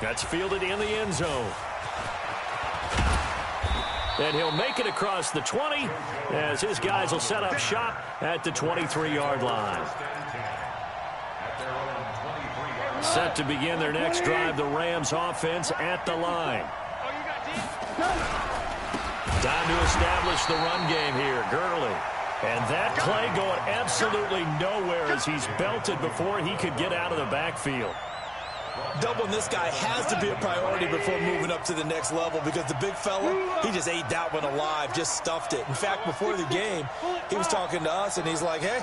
That's fielded in the end zone. And he'll make it across the 20 as his guys will set up shop at the 23-yard line. Set to begin their next drive, the Rams offense at the line. Time to establish the run game here, Gurley. And that play going absolutely nowhere as he's belted before he could get out of the backfield. Doubling this guy has to be a priority before moving up to the next level because the big fella, he just ate that one alive, just stuffed it. In fact, before the game, he was talking to us, and he's like, hey,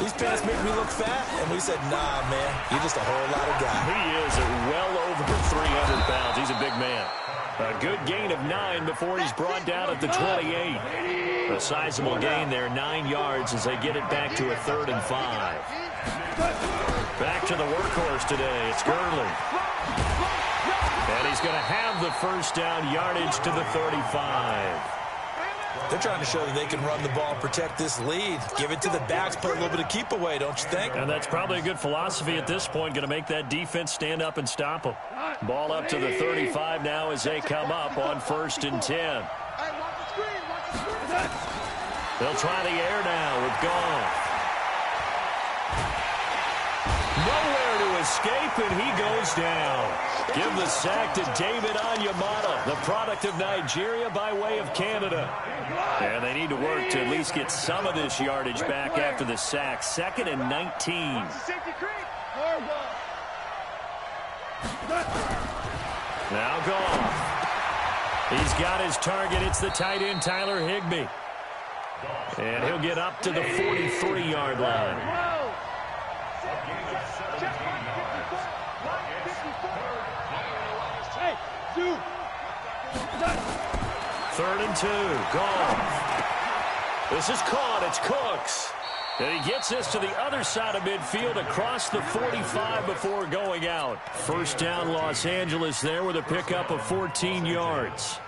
these pants make me look fat. And we said, nah, man, you're just a whole lot of guy. He is well over 300 pounds. He's a big man. A good gain of 9 before he's brought down at the 28. A sizable gain there, 9 yards as they get it back to a 3rd and 5. Back to the workhorse today. It's Gurley. And he's going to have the first down, yardage to the 35. They're trying to show that they can run the ball, protect this lead, give it to the backs, play a little bit of keep away, don't you think? And that's probably a good philosophy at this point, going to make that defense stand up and stop them. Ball up to the 35 now as they come up on 1st and 10. They'll try the air now with Goff. Nowhere to escape, and he goes down. Give the sack to David Onyemata, the product of Nigeria by way of Canada. And they need to work to at least get some of this yardage back after the sack. 2nd and 19. Now Goff. He's got his target. It's the tight end, Tyler Higbee. And he'll get up to the 43-yard line. 3rd and 2. Goff. This is caught. It's Cooks. And he gets this to the other side of midfield across the 45 before going out. First down, Los Angeles there with a pickup of 14 yards.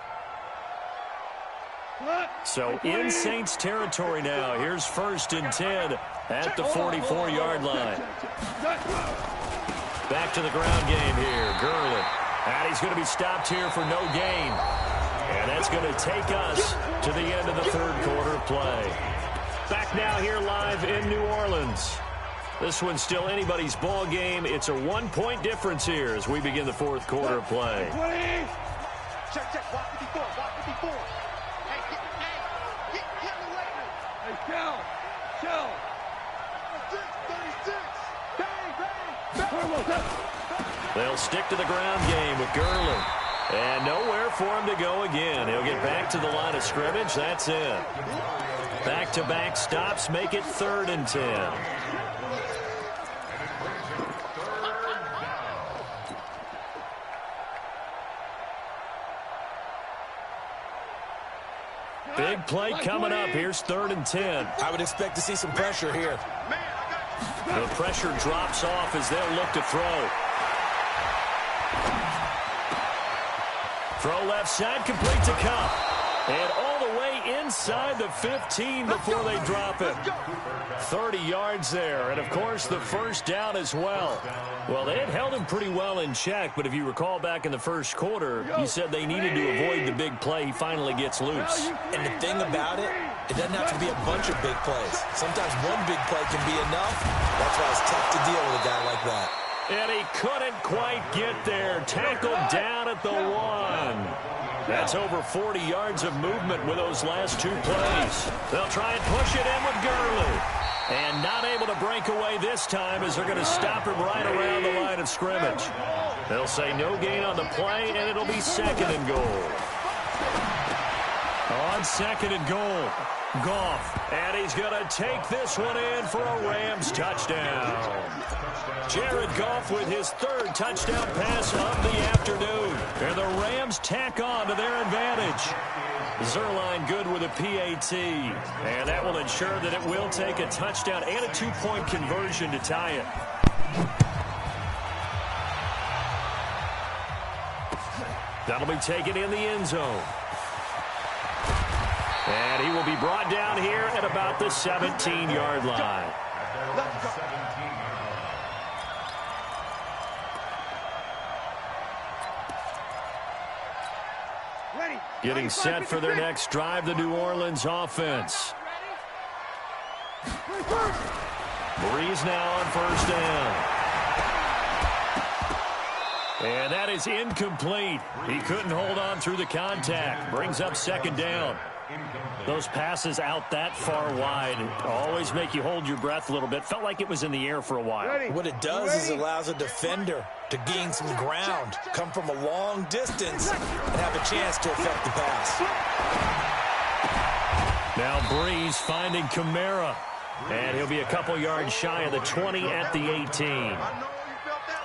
So in Saints territory now. Here's 1st and 10 at the 44-yard line. Back to the ground game here. Gurley. And he's going to be stopped here for no gain. And that's going to take us to the end of the 3rd quarter of play. Back now here live in New Orleans. This one's still anybody's ball game. It's a 1-point difference here as we begin the 4th quarter of play. Check, walk 54, walk 54. Hey, get me later. Hey, Kel. 36. Bang. They'll stick to the ground game with Gurley. And nowhere for him to go again. He'll get back to the line of scrimmage. That's it. Back-to-back stops make it 3rd and 10. Big play coming up. Here's 3rd and 10. I would expect to see some pressure here. The pressure drops off as they'll look to throw. Throw left side, complete to Cup. And all the way inside the 15 before they drop it. 30 yards there. And, of course, the first down as well. Well, they had held him pretty well in check, but if you recall back in the 1st quarter, you said they needed to avoid the big play. He finally gets loose. And the thing about it doesn't have to be a bunch of big plays. Sometimes one big play can be enough. That's why it's tough to deal with a guy like that. And he couldn't quite get there. Tackled down at the 1. That's over 40 yards of movement with those last 2 plays. They'll try and push it in with Gurley. And not able to break away this time as they're going to stop him right around the line of scrimmage. They'll say no gain on the play, and it'll be 2nd and goal. On 2nd and goal, Goff. And he's going to take this one in for a Rams touchdown. Jared Goff with his 3rd touchdown pass of the afternoon. And the Rams tack on to their advantage. Zerline good with a PAT. And that will ensure that it will take a touchdown and a 2-point conversion to tie it. That'll be taken in the end zone. And he will be brought down here at about the 17-yard line. Getting set for their next drive, the New Orleans offense. Breeze now on 1st down. And that is incomplete. He couldn't hold on through the contact. Brings up 2nd down. Those passes out that far wide always make you hold your breath a little bit. Felt like it was in the air for a while. What it does is it allows a defender to gain some ground, come from a long distance, and have a chance to affect the pass. Now Breeze finding Kamara. And he'll be a couple yards shy of the 20 at the 18.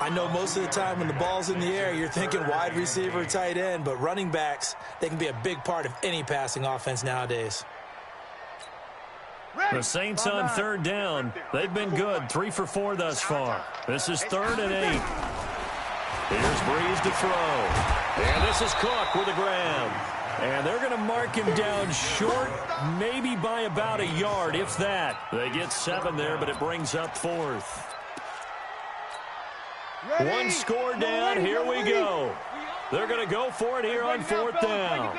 I know most of the time when the ball's in the air, you're thinking wide receiver, tight end, but running backs, they can be a big part of any passing offense nowadays. The Saints on third down. They've been good, 3 for 4 thus far. This is 3rd and 8. Here's Breeze to throw. And this is Cook with a grab. And they're going to mark him down short, maybe by about a yard, if that. They get 7 there, but it brings up 4th. One score down. Here we go. They're going to go for it here on 4th down.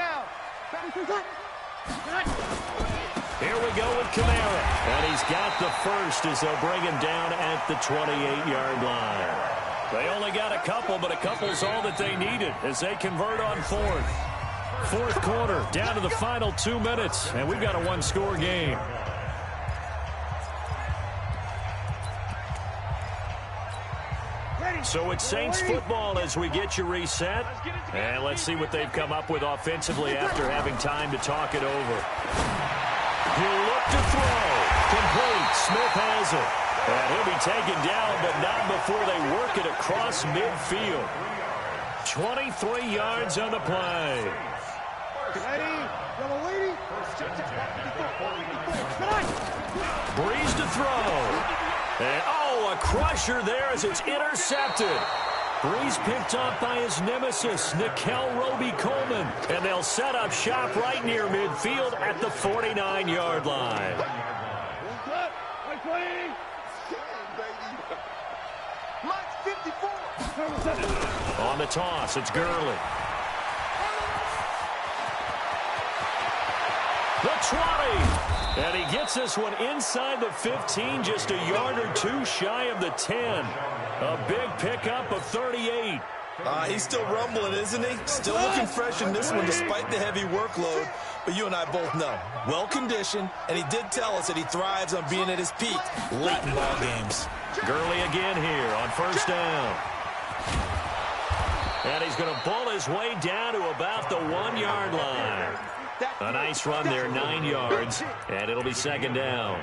Here we go with Kamara. And he's got the first as they'll bring him down at the 28-yard line. They only got a couple, but a couple's all that they needed as they convert on 4th. 4th quarter, down to the final 2 minutes, and we've got a one-score game. So it's Saints football as we get you reset. And let's see what they've come up with offensively after having time to talk it over. He'll look to throw. Complete. Smith has it. And he'll be taken down, but not before they work it across midfield. 23 yards on the play. Breeze to throw. And, a crusher there as it's intercepted. Breeze picked off by his nemesis, Nickel Roby-Coleman. And they'll set up shop right near midfield at the 49-yard line. On the toss, it's Gurley. The 20. And he gets this one inside the 15, just a yard or 2 shy of the 10. A big pickup of 38. He's still rumbling, isn't he? Still looking fresh in this one despite the heavy workload. But you and I both know, well-conditioned, and he did tell us that he thrives on being at his peak late in ball games. Gurley again here on 1st down. And he's going to pull his way down to about the 1-yard line. A nice run there, 9 yards, and it'll be 2nd down.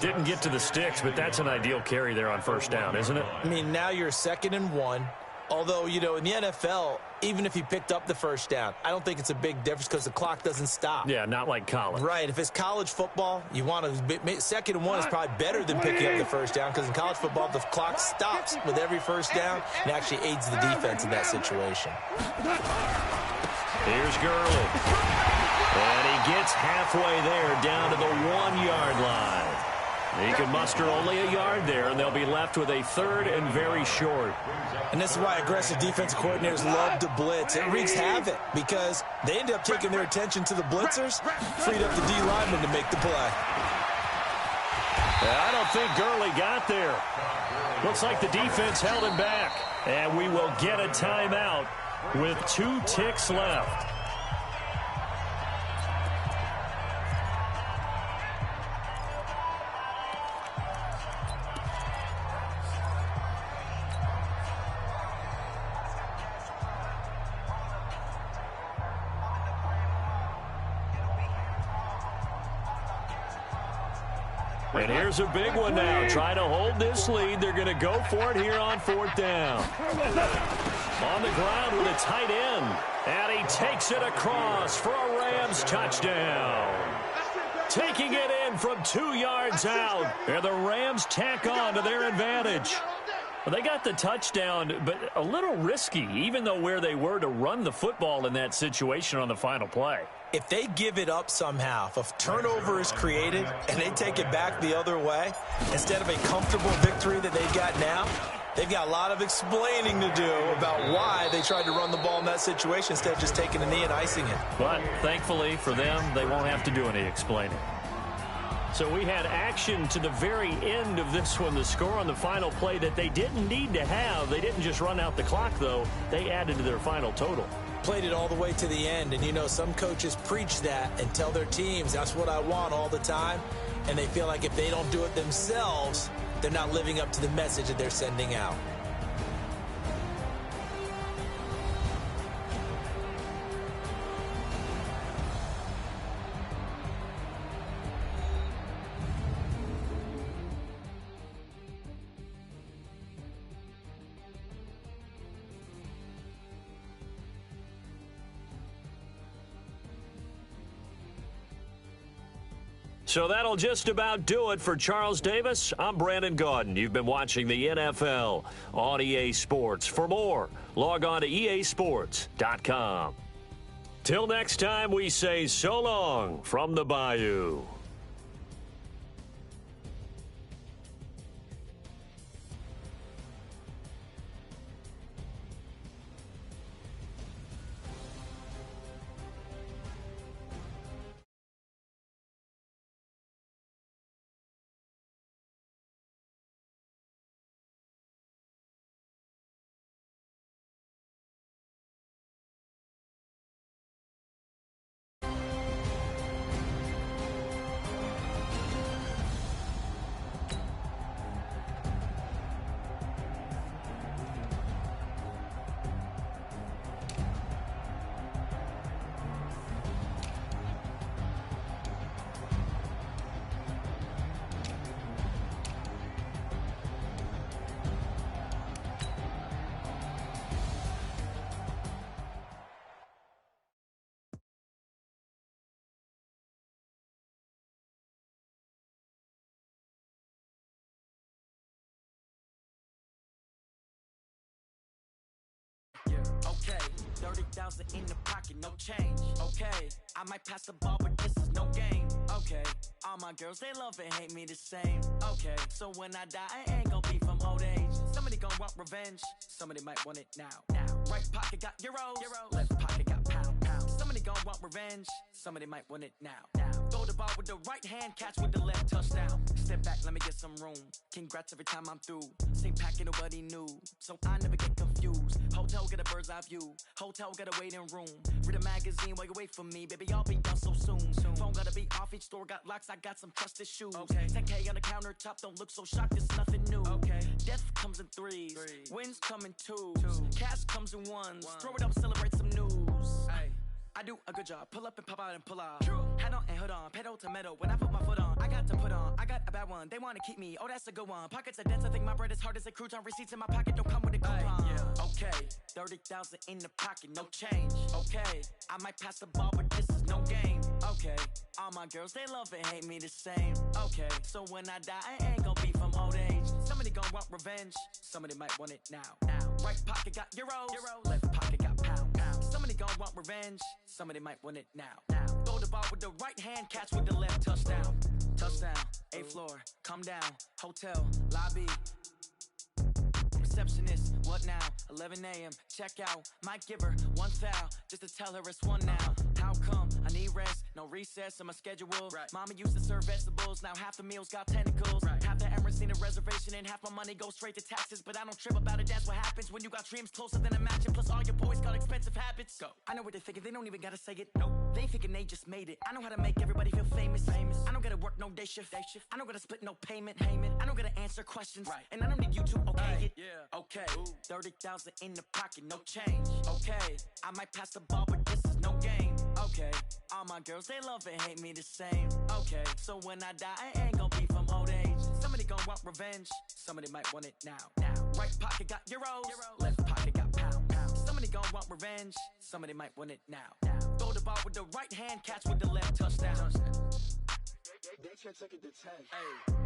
Didn't get to the sticks, but that's an ideal carry there on 1st down, isn't it? I mean, now you're 2nd and 1. Although, you know, in the NFL, even if he picked up the 1st down, I don't think it's a big difference because the clock doesn't stop. Yeah, not like college. Right. If it's college football, you want to 2nd and 1 is probably better than picking up the 1st down because in college football, the clock stops with every 1st down and actually aids the defense in that situation. Here's Gurley. And he gets halfway there down to the 1-yard line. He can muster only a yard there, and they'll be left with a 3rd and very short. And this is why aggressive defensive coordinators love to blitz. It wreaks havoc because they end up taking their attention to the blitzers, freed up the D lineman to make the play. I don't think Gurley got there. Looks like the defense held him back. And we will get a timeout with 2 ticks left. And here's a big one now. Trying to hold this lead. They're going to go for it here on 4th down. On the ground with a tight end. And he takes it across for a Rams touchdown. Taking it in from 2 yards out. And the Rams tack on to their advantage. Well, they got the touchdown, but a little risky, even though where they were to run the football in that situation on the final play. If they give it up somehow, if a turnover is created and they take it back the other way, instead of a comfortable victory that they've got now, they've got a lot of explaining to do about why they tried to run the ball in that situation instead of just taking a knee and icing it. But thankfully for them, they won't have to do any explaining. So we had action to the very end of this one, the score on the final play that they didn't need to have. They didn't just run out the clock, though. They added to their final total. Played it all the way to the end, and you know, some coaches preach that and tell their teams, that's what I want all the time, and they feel like if they don't do it themselves, they're not living up to the message that they're sending out. So that'll just about do it for Charles Davis. I'm Brandon Gaudin. You've been watching the NFL on EA Sports. For more, log on to easports.com. Till next time, we say so long from the Bayou. Okay, 30,000 in the pocket, no change. Okay, I might pass the ball, but this is no game. Okay, all my girls, they love and hate me the same. Okay, so when I die, I ain't gon' be from old age. Somebody gon' want revenge, somebody might want it now. Right pocket got euros, left pocket got pounds. Somebody gon' want revenge, somebody might want it now. Throw the ball with the right hand, catch with the left, touchdown. Step back, let me get some room. Congrats every time I'm through. Same packet, nobody knew, so I never get confused. Hotel get a bird's eye view. Hotel got a waiting room. Read a magazine while you wait for me, baby. I'll be done so soon. Phone gotta be off. Each store got locks. I got some trusted shoes. Okay. 10K on the countertop. Don't look so shocked. It's nothing new. Okay. Death comes in threes. Wins come in twos. Cash comes in ones. Throw it up, celebrate some news. Ay. I do a good job. Pull up and pop out and pull out. Head on and hood on. Pedal to metal. When I put my foot on, I got to put on. I got a bad one. They want to keep me. Oh, that's a good one. Pockets are dense. I think my bread is hard as a crouton. Receipts in my pocket don't come with a coupon. Yeah. Okay. 30,000 in the pocket. No change. Okay. I might pass the ball, but this is no game. Okay. All my girls, they love and hate me the same. Okay. So when I die, I ain't gonna be from old age. Somebody gonna want revenge. Somebody might want it now. Right pocket got euros. Left pocket got pounds. Somebody gonna want revenge. Somebody might want it now. Throw the ball with the right hand, catch with the left, touchdown. Touchdown, 8th floor, come down, hotel, lobby. Receptionist, what now? 11 a.m., check out. Might give her one foul, just to tell her it's one now. How come? I need rest, no recess in my schedule. Right. Mama used to serve vegetables, now half the meals got tentacles. Right. Half the Emirates need a reservation and half my money goes straight to taxes. But I don't trip about it, that's what happens when you got dreams closer than a match. And plus all your boys got expensive habits. Go. I know what they're thinking, they don't even gotta say it. Nope. They thinking they just made it. I know how to make everybody feel famous. I don't gotta work no day shift. I don't gotta split no payment. I don't gotta answer questions. Right. And I don't need you to okay it. Yeah. Okay. 30,000 in the pocket, no change. Okay. I might pass the ball, but this is no game. Okay. All my girls, they love and hate me the same. Okay. So when I die, I ain't gonna be from old age. Somebody gonna want revenge. Somebody might want it now. Right pocket got euros. Left pocket got pounds. Somebody gonna want revenge. Somebody might want it now. Throw the ball with the right hand, catch with the left, touchdown. They can't take it to 10. Hey.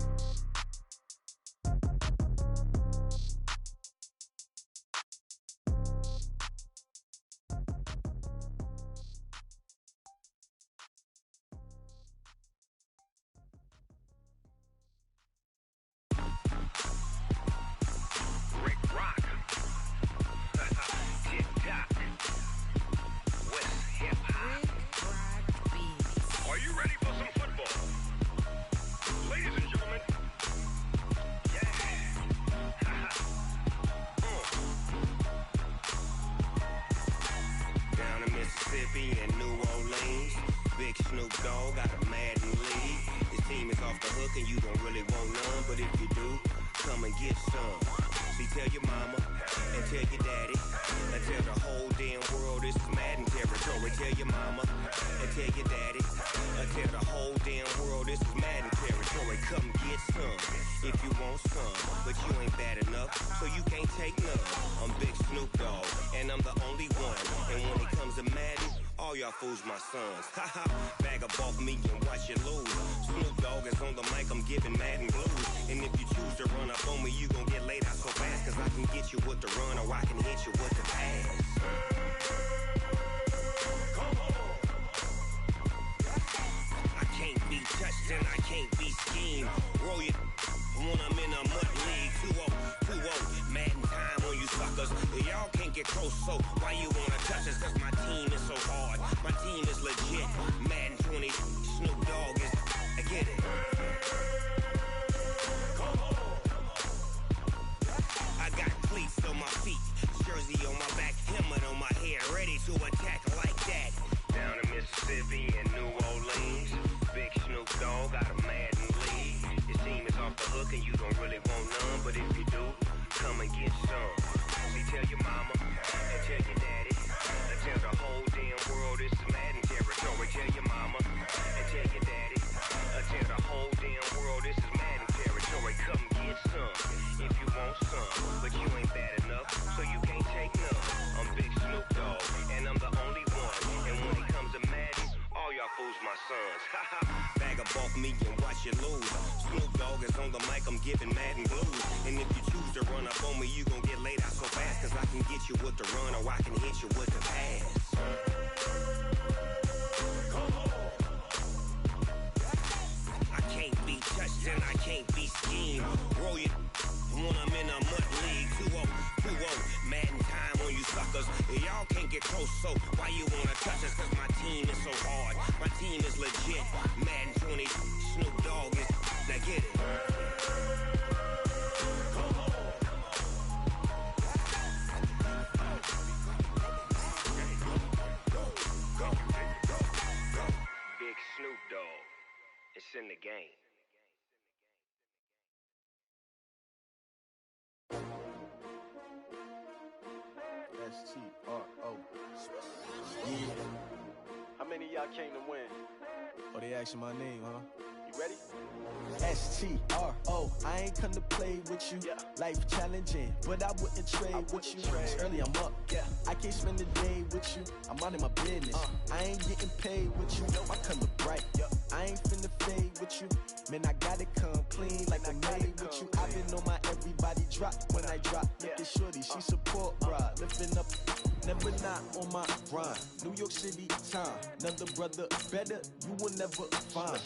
And New Orleans, Big Snoop Dogg got a Madden league. His team is off the hook and you don't really want none, but if you do, come and get some. See, tell your mama and tell your daddy and tell the whole damn world this is Madden territory. Tell your mama and tell your daddy and tell the whole damn world this is Madden territory. Come get some if you want some, but you ain't bad enough, so you can't take none. I'm Big Snoop Dogg and I'm the only one, and when it comes to Madden, all All y'all fools my sons. Haha, bag up off me and watch you lose. Snoop Dogg is on the mic, I'm giving Madden blues. And if you choose to run up on me, you gon' get laid out so fast. Cause I can get you with the run or I can hit you with the pass. I can't be touched and I can't be schemed. Roll you when I'm in a mud league. 2-0, Madden time on you suckers. Y'all can't get close, so why you wanna touch us? Cause my team is so hard. My team is legit. Madden 20, Snoop Dogg is, I get it. I got cleats on my feet, jersey on my back, helmet on my head, ready to attack like that. Down in Mississippi and New Orleans, big Snoop Dogg got a Madden league. Your team is off the hook and you don't really want none, but if you do, come and get some. See, tell your mama and tell your daddy, and tell the whole damn world this is Madden territory. Tell your mama and tell your daddy, and tell the whole damn world this is Madden territory. Come get some if you want some, but you ain't bad enough, so you can't take none. I'm big Snoop Dogg, and I'm the only one. And when it comes to Madden, all y'all fools my sons. Haha, bag up off me and watch you lose. Snoop Dogg is on the mic, I'm giving Madden blues. And if you choose to run up on me, you gon' get laid out so fast. Cause I can get you with the run or I can hit you with the pass. I can't be touched and I can't be schemed. Roll you when I'm in a mud league. 2-0, Madden time on you suckers. Y'all can't get close, so why you wanna touch us? Cause my team is so hard. My team is legit. Madden 20, Snoop Dogg is, now get it. Big Snoop Dogg, it's in the game. S-T-R-O. Yeah. How many of y'all came to win? Oh, they asking my name, huh? You ready? S-T-R-O. I ain't come to play with you. Life challenging, but I wouldn't trade with you. It's early, I'm up. I can't spend the day with you. I'm out in my business. I ain't getting paid with you. I color bright. I ain't finna fade with you. Man, I gotta come clean like I made with you. I've been on my everybody drop when I drop. Look at shorty, she support, bruh. Lifting up, never not on my grind. New York City time, another brother better, you will never find.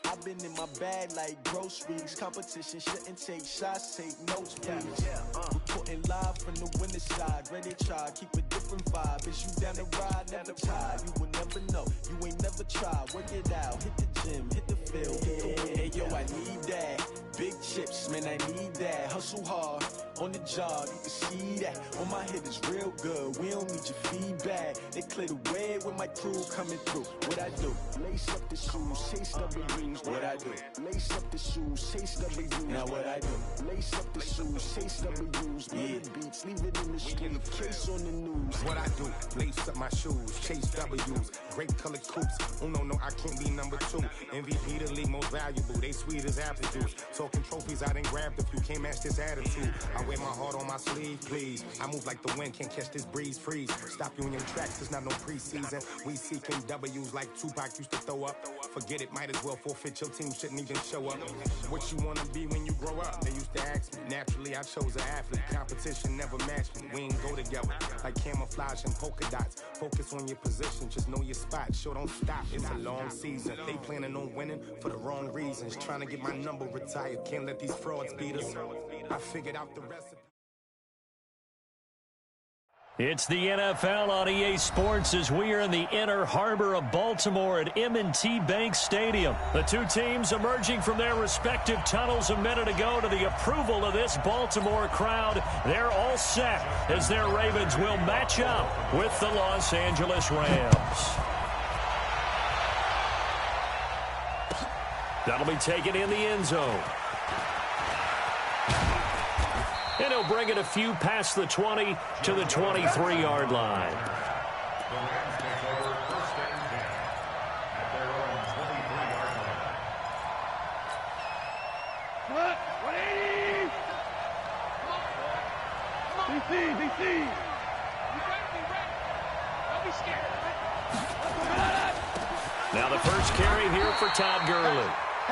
I've been in my bag like groceries. Competition shouldn't take shots, take notes, please. Reporting live from the winning side. Ready to try, keep a different vibe. Is you down the ride, never tired. You will never know, you ain't never tried. Work it out, hit the gym, hit the field, hit the win. Hey yo, I need that. Big chips, man, I need that. Hustle hard, on the job, you can see that. On my head is real good, we don't need your feedback. They clear the way with my crew coming through. What I do? Lace up the shoes, chase W's. What I do? Lace up the shoes, chase W's. Now what I do? Lace up the shoes, chase W's. Yeah, beats, leave it in the street, case on the news. What I do? Lace up my shoes, chase W's. Great colored coops. Oh no, I can't be number 2. MVP the league most valuable. They sweet as apple juice. Talking trophies, I done grabbed a few. Can't match this attitude. I wear my heart on my sleeve, please. I move like the wind, can't catch this breeze, freeze. Stop you in your tracks, there's not no preseason. We seeking W's like Tupac used to throw up. Forget it, might as well forfeit. Your team shouldn't even show up. What you wanna be when you grow up? They used to ask me. Naturally, I chose an athlete. Competition never matched me. We ain't go together like camouflage and polka dots. Focus on your position, just know your spot. Show don't stop, it's a long season. They planning on winning for the wrong reasons. Trying to get my number retired. Can't let these frauds beat us. I figured out the recipe. It's the NFL on EA Sports as we are in the inner harbor of Baltimore at M&T Bank Stadium. The two teams emerging from their respective tunnels a minute ago to the approval of this Baltimore crowd. They're all set as their Ravens will match up with the Los Angeles Rams. That'll be taken in the end zone. And he'll bring it a few past the 20 to the 23-yard line. The Rams take over first and 10 at their own 23-yard line. What? 180! DC! You ready? Be ready. Don't be scared. Now the first carry here for Todd Gurley.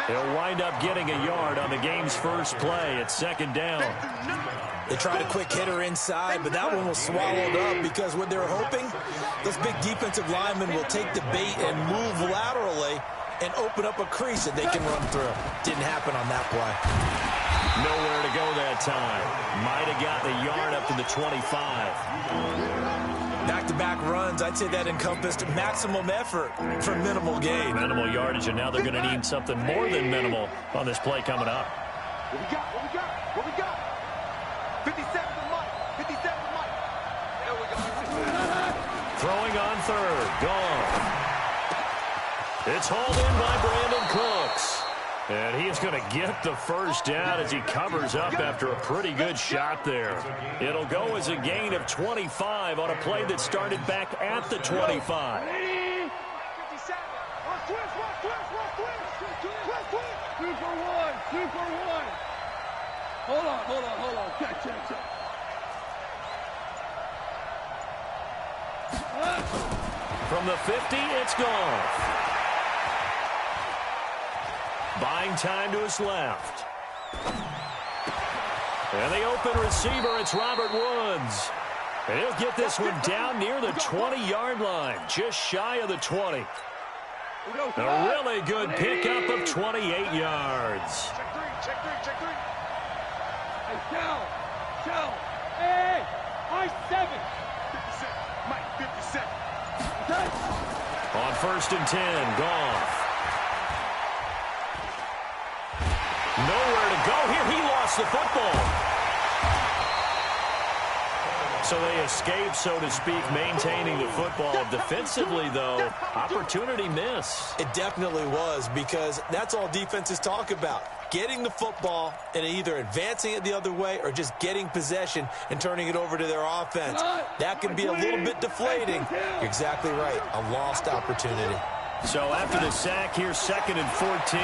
He'll wind up getting a yard on the game's first play at second down. They tried a quick hitter inside, but that one was swallowed up because what they're hoping, this big defensive lineman will take the bait and move laterally and open up a crease that they can run through. Didn't happen on that play. Nowhere to go that time. Might have gotten a yard up to the 25. Back-to-back runs, I'd say that encompassed maximum effort for minimal gain. Minimal yardage, and now they're going to need something more than minimal on this play coming up. What we got? What we got? What we got? 57 to Mike. 57 to Mike. There we go. Throwing on third. Gone. It's hauled in by Brandon Cooks. And he's going to get the first down as he covers up after a pretty good shot there. It'll go as a gain of 25 on a play that started back at the 25. 57. Twist. 2 for 1. 2 for 1. Hold on. Check. From the 50, it's gone. Buying time to his left. And the open receiver, it's Robert Woods. And he'll get this one down near the 20-yard line, just shy of the 20. A really good pickup of 28 yards. Check three. Hey, Shell. Hey, I-7. 57. Mike, 57. On first and 10, Goff. Nowhere to go here. He lost the football. So they escape, so to speak, maintaining the football. Defensively, though, opportunity miss. It definitely was, because that's all defenses talk about. Getting the football and either advancing it the other way or just getting possession and turning it over to their offense. That can be a little bit deflating. You're exactly right. A lost opportunity. So after the sack, here's second and 14.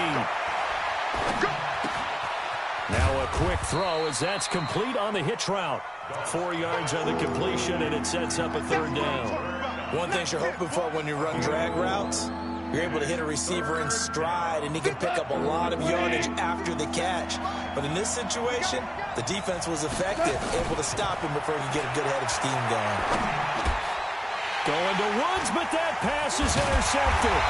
Now a quick throw as that's complete on the hitch route. 4 yards on the completion, and it sets up a third down. One thing you're hoping for when you run drag routes, you're able to hit a receiver in stride, and he can pick up a lot of yardage after the catch. But in this situation, the defense was effective, able to stop him before he could get a good head of steam going. Going to Woods, but that pass is intercepted.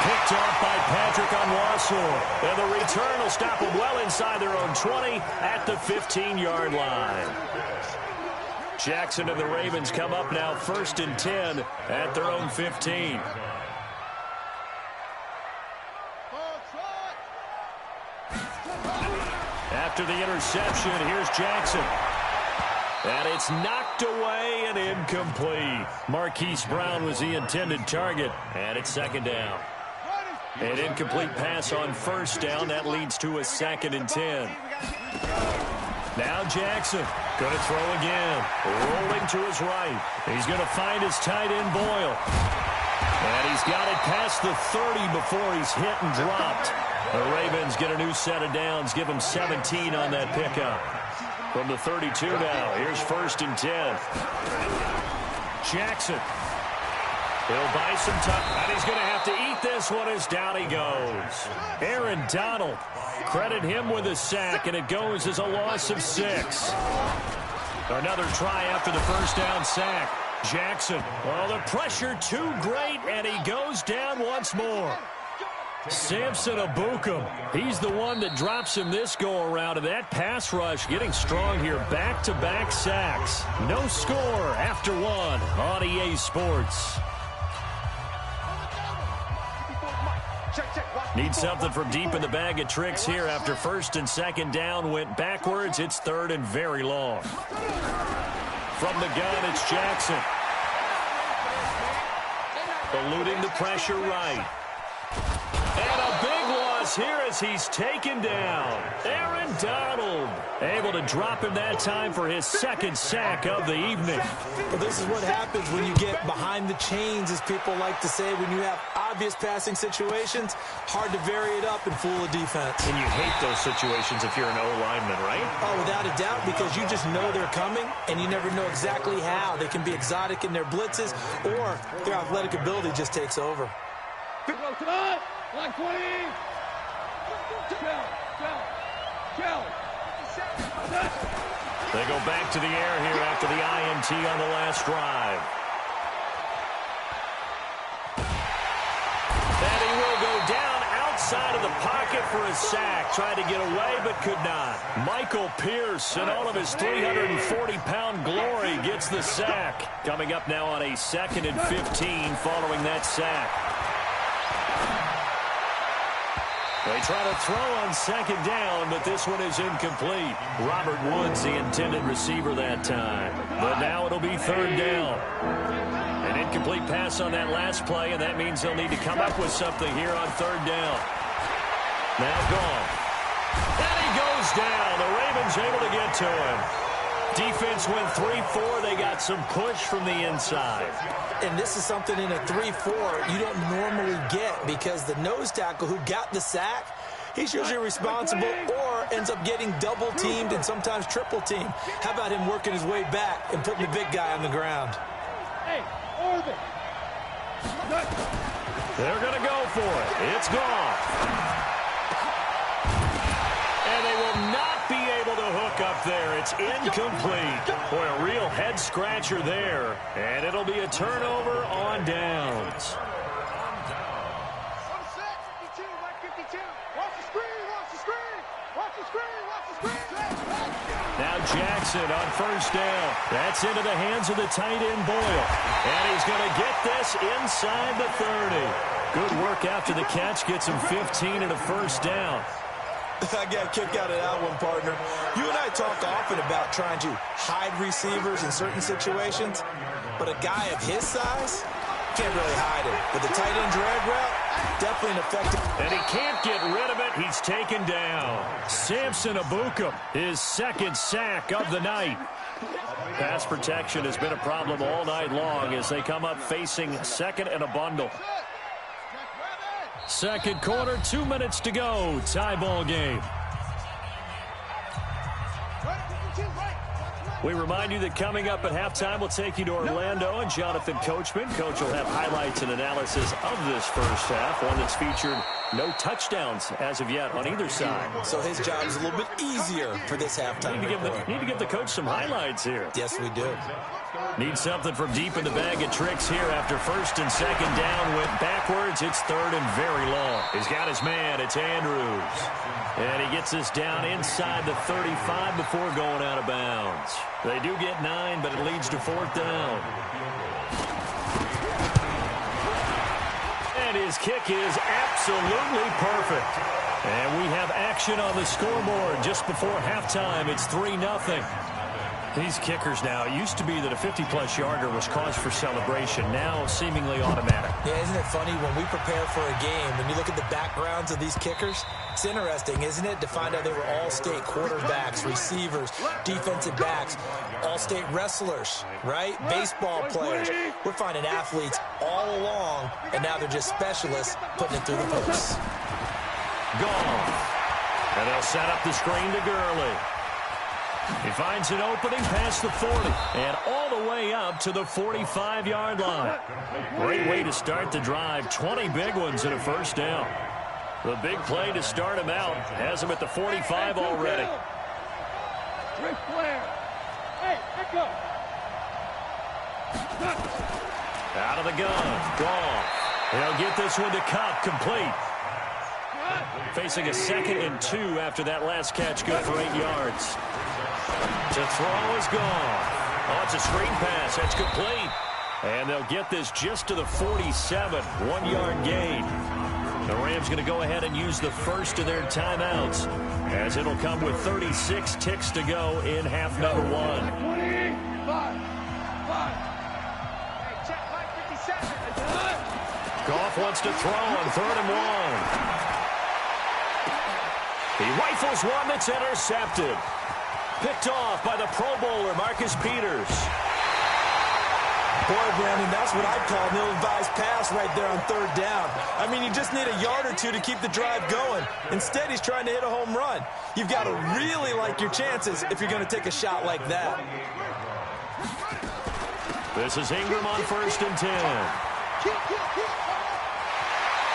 Picked off by Patrick Onwuasor. And the return will stop them well inside their own 20 at the 15-yard line. Jackson and the Ravens come up now first and 10 at their own 15. After the interception, here's Jackson. And it's knocked away and incomplete. Marquise Brown was the intended target, and it's second down. An incomplete pass on first down. That leads to a second and 10. Now Jackson going to throw again. Rolling to his right. He's going to find his tight end Boyle. And he's got it past the 30 before he's hit and dropped. The Ravens get a new set of downs. Give them 17 on that pickup. From the 32 now, here's first and 10. Jackson. He'll buy some time, and he's going to have to eat this one as down he goes. Aaron Donald, credit him with a sack, and it goes as a loss of 6. Another try after the first down sack. Jackson, well, the pressure too great, and he goes down once more. Samson Abukum, he's the one that drops him this go-around, and that pass rush getting strong here. Back-to-back sacks. No score after one on EA Sports. Need something from deep in the bag of tricks here after first and second down went backwards. It's third and very long. From the gun, it's Jackson. Eluding the pressure right. And a big loss falls here as he's taken down. Aaron Donald able to drop him that time for his second sack of the evening. Well, this is what happens when you get behind the chains, as people like to say. When you have obvious passing situations, hard to vary it up and fool a defense. And you hate those situations if you're an O-lineman, right? Oh, without a doubt, because you just know they're coming, and you never know exactly how. They can be exotic in their blitzes, or their athletic ability just takes over. Like 20. They go back to the air here after the INT on the last drive. And he will go down outside of the pocket for a sack. Tried to get away, but could not. Michael Pierce, in all of his 340-pound glory, gets the sack. Coming up now on a 2nd and 15 following that sack. They try to throw on 2nd down, but this one is incomplete. Robert Woods, the intended receiver that time. But now it'll be 3rd down. An incomplete pass on that last play, and that means they'll need to come up with something here on 3rd down. Now gone. And he goes down. The Ravens able to get to him. Defense went 3-4. They got some push from the inside. And this is something in a 3-4 you don't normally get, because the nose tackle who got the sack, he's usually responsible or ends up getting double-teamed and sometimes triple-teamed. How about him working his way back and putting the big guy on the ground? Hey, Orbit. They're going to go for it. It's gone. And they will not be able to hook up there. It's incomplete. Boy, a real head-scratcher there. And it'll be a turnover on downs. Now Jackson on 1st down. That's into the hands of the tight end, Boyle. And he's going to get this inside the 30. Good work after the catch. Gets him 15 and a 1st down. I got a kick out of that one, partner. You and I talk often about trying to hide receivers in certain situations, but a guy of his size can't really hide it. But the tight end drag route, definitely an effective. And he can't get rid of it. He's taken down. Samson Abuka, his 2nd sack of the night. Pass protection has been a problem all night long as they come up facing 2nd and a bundle. 2nd quarter, 2 minutes to go. Tie ball game. We remind you that coming up at halftime, we'll take you to Orlando and Jonathan Coachman. Coach will have highlights and analysis of this first half, one that's featured no touchdowns as of yet on either side. So his job is a little bit easier for this halftime. Need to give the coach some highlights here. Yes, we do. Need something from deep in the bag of tricks here after 1st and 2nd down. Went backwards. It's 3rd and very long. He's got his man. It's Andrews. And he gets this down inside the 35 before going out of bounds. They do get 9, but it leads to 4th down. And his kick is absolutely perfect. And we have action on the scoreboard just before halftime. It's 3-0. These kickers now, it used to be that a 50-plus yarder was cause for celebration. Now seemingly automatic. Yeah, isn't it funny when we prepare for a game, when you look at the backgrounds of these kickers, it's interesting, isn't it, to find out they were all-state quarterbacks, receivers, defensive backs, all-state wrestlers, right? Baseball players. We're finding athletes all along, and now they're just specialists putting it through the posts. Gone. And they'll set up the screen to Gurley. He finds an opening past the 40 and all the way up to the 45-yard line. Great way to start the drive. 20 big ones in a 1st down. The big play to start him out has him at the 45 already. Out of the gun. Gone. He'll get this one to Cup, complete. Facing a 2nd and 2 after that last catch, good for 8 yards. To throw is gone. Oh, it's a screen pass. That's complete. And they'll get this just to the 47. 1-yard gain. The Rams going to go ahead and use the first of their timeouts, as it'll come with 36 ticks to go in half number 1. Goff wants to throw on 3rd and 1. He rifles one that's intercepted. Picked off by the Pro Bowler, Marcus Peters. Boy, Brandon, that's what I'd call an ill-advised pass right there on third down. I mean, you just need a yard or two to keep the drive going. Instead, he's trying to hit a home run. You've got to really like your chances if you're going to take a shot like that. This is Ingram on 1st and 10.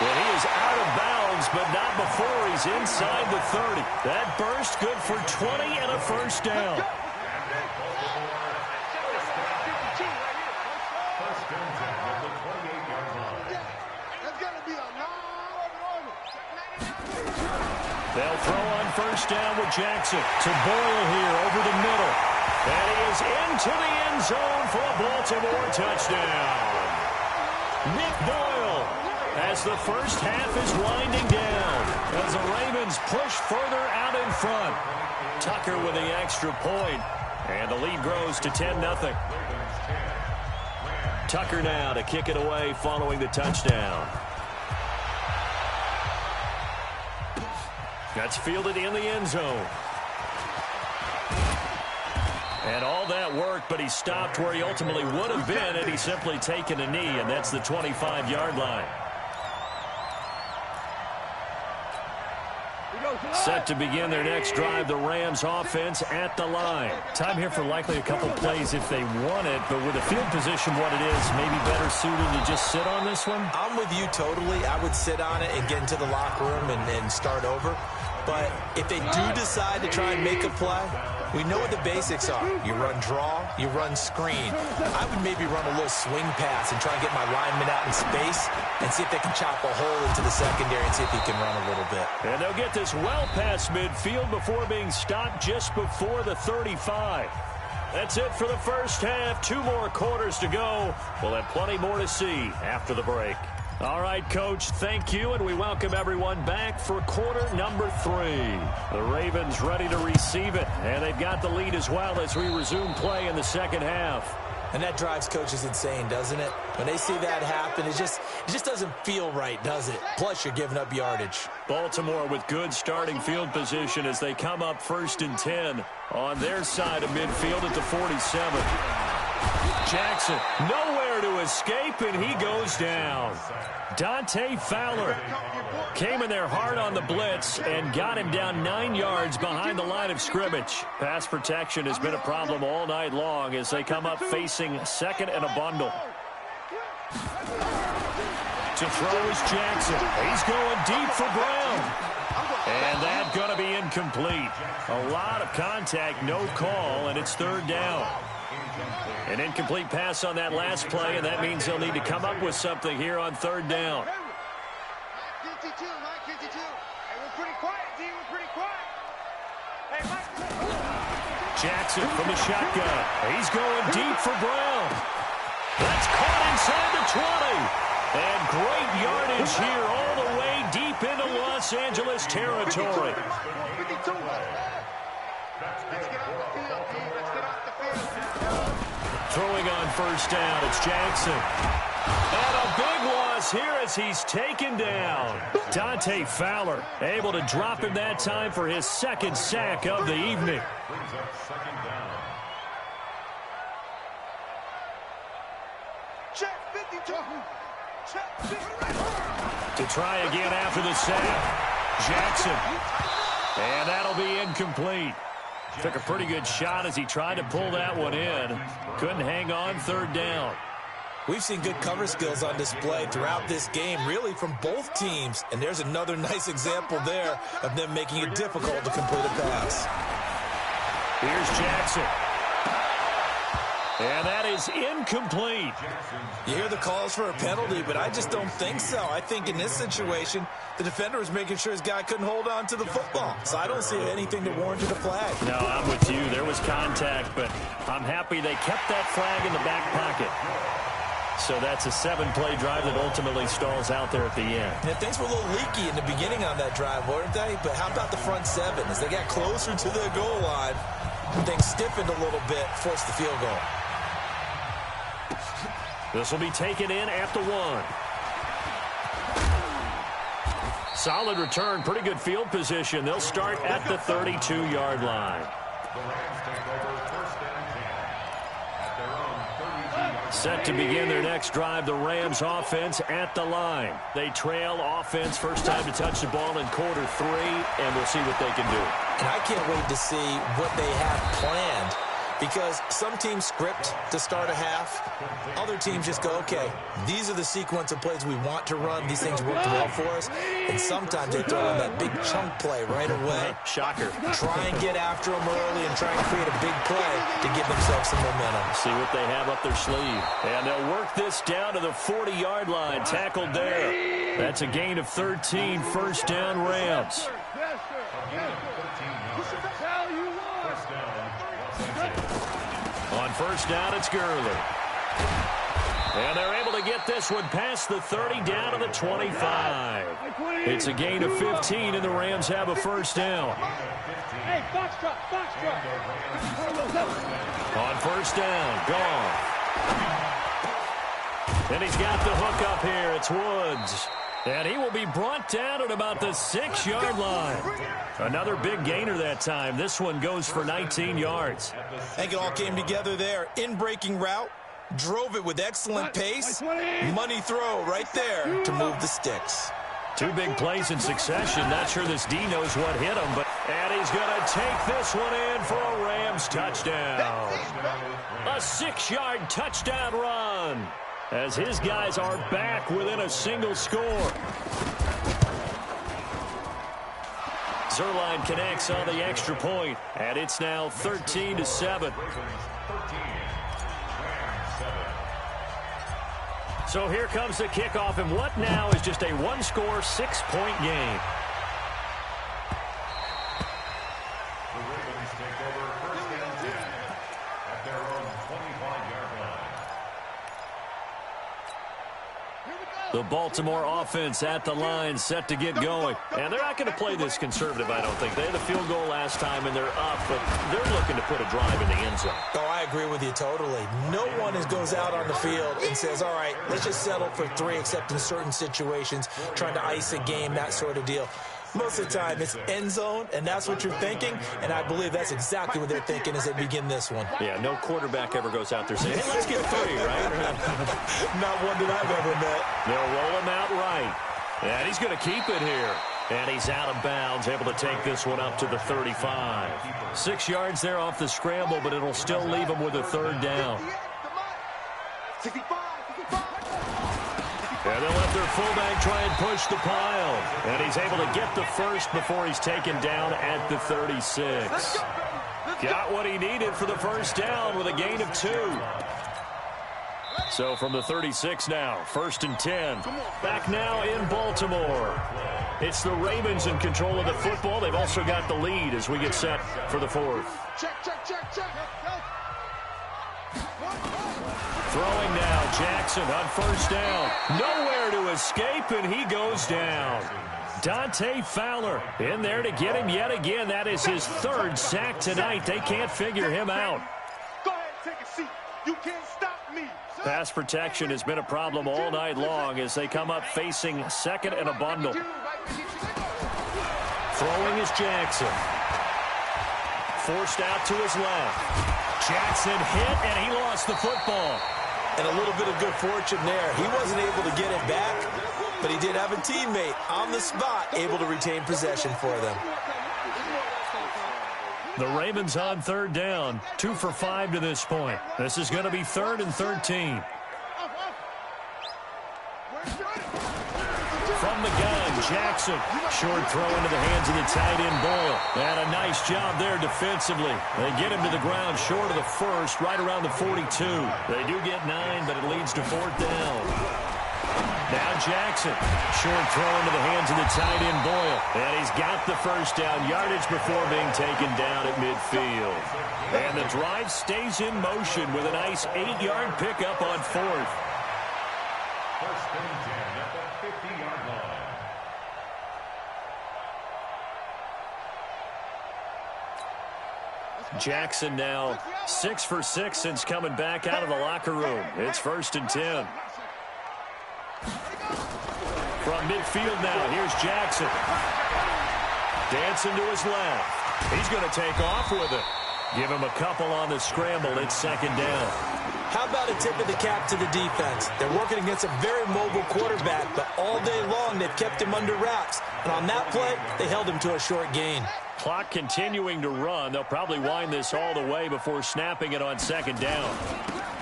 Well, he is out of bounds, but not before he's inside the 30. That burst good for 20 and a first down. They'll throw on 1st down with Jackson to Boyle here over the middle. And he is into the end zone for a Baltimore touchdown. Nick Boyle as the first half is winding down as the Ravens push further out in front. Tucker with the extra point, and the lead grows to 10-0. Tucker now to kick it away following the touchdown. That's fielded in the end zone. And all that work, but he stopped where he ultimately would have been had he simply taken a knee, and that's the 25-yard line. Set to begin their next drive, the Rams offense at the line. Time here for likely a couple plays if they want it, but with the field position what it is, maybe better suited to just sit on this one? I'm with you totally. I would sit on it and get into the locker room and start over. But if they do decide to try and make a play, we know what the basics are. You run draw, you run screen. I would maybe run a little swing pass and try and get my lineman out in space and see if they can chop a hole into the secondary and see if he can run a little bit. And they'll get this well past midfield before being stopped just before the 35. That's it for the first half. 2 more quarters to go. We'll have plenty more to see after the break. All right, Coach, thank you, and we welcome everyone back for quarter number 3. The Ravens ready to receive it, and they've got the lead as well as we resume play in the second half. And that drives coaches insane, doesn't it? When they see that happen, it just doesn't feel right, does it? Plus, you're giving up yardage. Baltimore with good starting field position as they come up 1st and 10 on their side of midfield at the 47. Jackson nowhere to escape, and he goes down. Dante Fowler came in there hard on the blitz and got him down 9 yards behind the line of scrimmage. Pass protection has been a problem all night long as they come up facing second and a bundle. To throw is Jackson. He's going deep for Brown. And that's going to be incomplete. A lot of contact, no call, and it's 3rd down. An incomplete pass on that last play, and that means they'll need to come up with something here on 3rd down. Jackson from the shotgun. He's going deep for Brown. That's caught inside the 20. And great yardage here all the way deep into Los Angeles territory. Throwing on 1st down, it's Jackson. And a big loss here as he's taken down. Dante Fowler able to drop him that time for his 2nd sack of the evening. To try again after the sack, Jackson. And that'll be incomplete. Took a pretty good shot as he tried to pull that one in. Couldn't hang on 3rd down. We've seen good cover skills on display throughout this game, really from both teams. And there's another nice example there of them making it difficult to complete a pass. Here's Jackson. And that is incomplete. You hear the calls for a penalty, but I just don't think so. I think in this situation, the defender was making sure his guy couldn't hold on to the football. So I don't see anything that warranted a flag. No, I'm with you. There was contact, but I'm happy they kept that flag in the back pocket. So that's a 7-play drive that ultimately stalls out there at the end. Yeah, things were a little leaky in the beginning on that drive, weren't they? But how about the front 7? As they got closer to their goal line, things stiffened a little bit, forced the field goal. This will be taken in at the 1. solid return, pretty good field position. They'll start at the 32-yard line. The Rams take over first and 10 at their own 32-yard line. Set to begin their next drive, the Rams offense at the line. They trail offense, first time to touch the ball in quarter 3, and we'll see what they can do. And I can't wait to see what they have planned, because some teams script to start a half. Other teams just go, okay, these are the sequence of plays we want to run. These things worked well for us. And sometimes they throw in that big chunk play right away. Shocker. Try and get after them early and try and create a big play to give themselves some momentum. See what they have up their sleeve. And they'll work this down to the 40-yard line. Tackled there. That's a gain of 13. First down, Rams. On first down, it's Gurley. And they're able to get this one past the 30 down to the 25. It's a gain of 15, and the Rams have a first down. Hey, box drop. On first down, gone. And he's got the hook up here. It's Woods. And he will be brought down at about the 6-yard line. Another big gainer that time. This one goes for 19 yards. I think it all came together there. In-breaking route, drove it with excellent pace. Money throw right there to move the sticks. 2 big plays in succession. Not sure this D knows what hit him, and he's going to take this one in for a Rams touchdown. A 6-yard touchdown run, as his guys are back within a single score. Zerline connects on the extra point, and it's now 13-7. So here comes the kickoff, and what now is just a one-score, 6-point game. The Ravens take over first and 10 at their own 25-yard line. The Baltimore offense at the line, set to get going. And they're not going to play this conservative, I don't think. They had the field goal last time, and they're up, but they're looking to put a drive in the end zone. Oh, I agree with you totally. No one goes out on the field and says, all right, let's just settle for 3, except in certain situations, trying to ice a game, that sort of deal. Most of the time, it's end zone, and that's what you're thinking, and I believe that's exactly what they're thinking as they begin this one. Yeah, no quarterback ever goes out there saying, hey, let's get 3, right? Not one that I've ever met. They'll roll him out right. And he's going to keep it here. And he's out of bounds, able to take this one up to the 35. 6 yards there off the scramble, but it'll still leave him with a third down. And they'll let their fullback try and push the pile. And he's able to get the first before he's taken down at the 36. Got what he needed for the first down with a gain of 2. So from the 36 now, first and 10. Back now in Baltimore. It's the Ravens in control of the football. They've also got the lead as we get set for the 4th. Check. Throwing now, Jackson on first down. Nowhere to escape, and he goes down. Dante Fowler in there to get him yet again. That is his 3rd sack tonight. They can't figure him out. Go ahead, take a seat. You can't stop me. Pass protection has been a problem all night long as they come up facing second and a bundle. Throwing is Jackson. Forced out to his left. Jackson hit, and he lost the football. And a little bit of good fortune there. He wasn't able to get it back, but he did have a teammate on the spot able to retain possession for them. The Ravens on third down, 2 for 5 to this point. This is going to be 3rd and 13. From the gun, Jackson. Short throw into the hands of the tight end, Boyle. And a nice job there defensively. They get him to the ground short of the first, right around the 42. They do get 9, but it leads to 4th down. Now Jackson. Short throw into the hands of the tight end, Boyle. And he's got the first down, yardage before being taken down at midfield. And the drive stays in motion with a nice 8-yard pickup on 4th. First and 10 at the 50-yard line. Jackson now 6 for 6 since coming back out of the locker room. It's 1st and 10. From midfield now, here's Jackson. Dancing to his left. He's going to take off with it. Give him a couple on the scramble. It's second down. How about a tip of the cap to the defense? They're working against a very mobile quarterback, but all day long they've kept him under wraps. And on that play, they held him to a short gain. Clock continuing to run. They'll probably wind this all the way before snapping it on second down.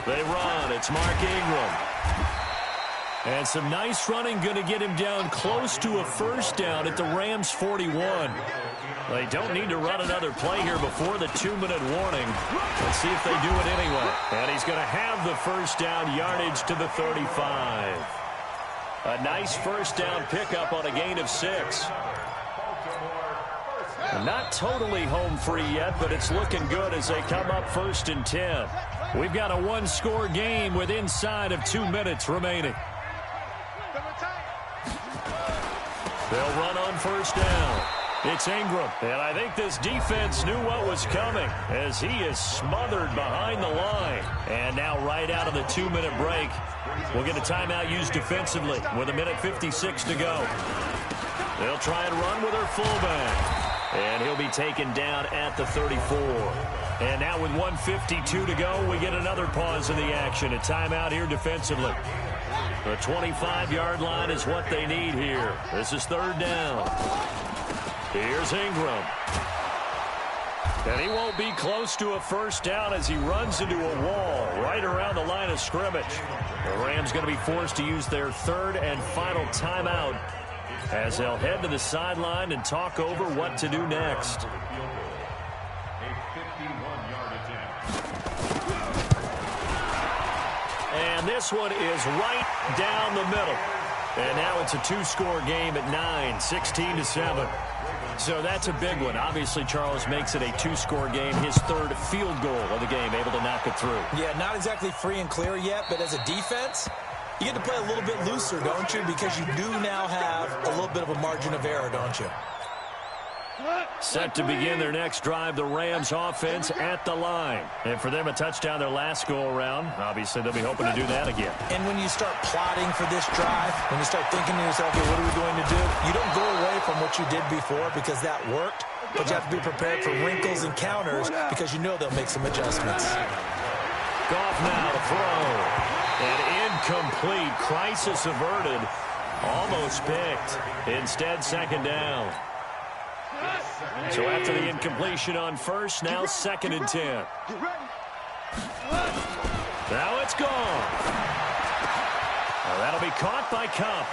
They run. It's Mark Ingram. And some nice running going to get him down close to a first down at the Rams' 41. They don't need to run another play here before the 2-minute warning. Let's see if they do it anyway. And he's going to have the first down, yardage to the 35. A nice first down pickup on a gain of 6. Not totally home free yet, but it's looking good as they come up 1st and 10. We've got a one-score game with inside of 2 minutes remaining. They'll run on first down. It's Ingram, and I think this defense knew what was coming as he is smothered behind the line. And now right out of the 2-minute break, we'll get a timeout used defensively with 1:56 to go. They'll try and run with their fullback, and he'll be taken down at the 34. And now with 1:52 to go, we get another pause in the action. A timeout here defensively. The 25-yard line is what they need here. This is third down. Here's Ingram. And he won't be close to a first down as he runs into a wall right around the line of scrimmage. The Rams going to be forced to use their third and final timeout as they'll head to the sideline and talk over what to do next. And this one is right down the middle. And now it's a 2-score game at 9, 16-7. So that's a big one. Obviously, Charles makes it a 2-score game. His third field goal of the game, able to knock it through. Yeah, not exactly free and clear yet, but as a defense, you get to play a little bit looser, don't you? Because you do now have a little bit of a margin of error, don't you? Set to begin their next drive, the Rams offense at the line. And for them, a touchdown their last go-around. Obviously, they'll be hoping to do that again. And when you start plotting for this drive, when you start thinking to yourself, okay, what are we going to do? You don't go away from what you did before because that worked, but you have to be prepared for wrinkles and counters because you know they'll make some adjustments. Goff now to throw. And incomplete. Crisis averted. Almost picked. Instead, second down. So after the incompletion on first, now 2nd and 10. Now it's gone. Well, that'll be caught by Kupp.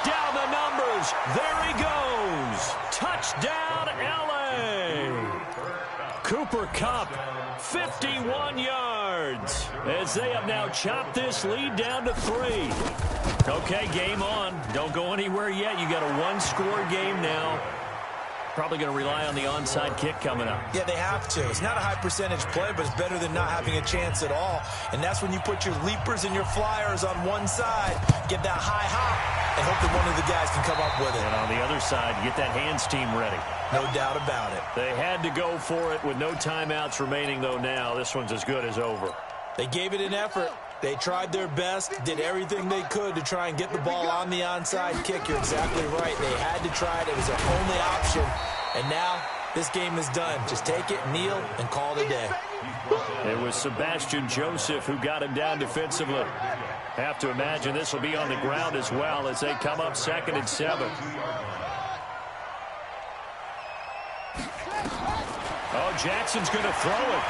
Down the numbers. There he goes. Touchdown, L.A. Cooper Kupp, 51 yards. As they have now chopped this lead down to 3. Okay, game on. Don't go anywhere yet. You got a 1-score game now. Probably going to rely on the onside kick coming up. Yeah, they have to. It's not a high percentage play, but it's better than not having a chance at all. And that's when you put your leapers and your flyers on one side, get that high hop, and hope that one of the guys can come up with it. And on the other side, get that hands team ready. No doubt about it. They had to go for it with no timeouts remaining, though, now. This one's as good as over. They gave it an effort. They tried their best, did everything they could to try and get the ball on the onside kick. You're exactly right. They had to try it. It was their only option. And now this game is done. Just take it, kneel, and call it a day. It was Sebastian Joseph who got him down defensively. Have to imagine this will be on the ground as well as they come up 2nd and 7. Oh, Jackson's going to throw it.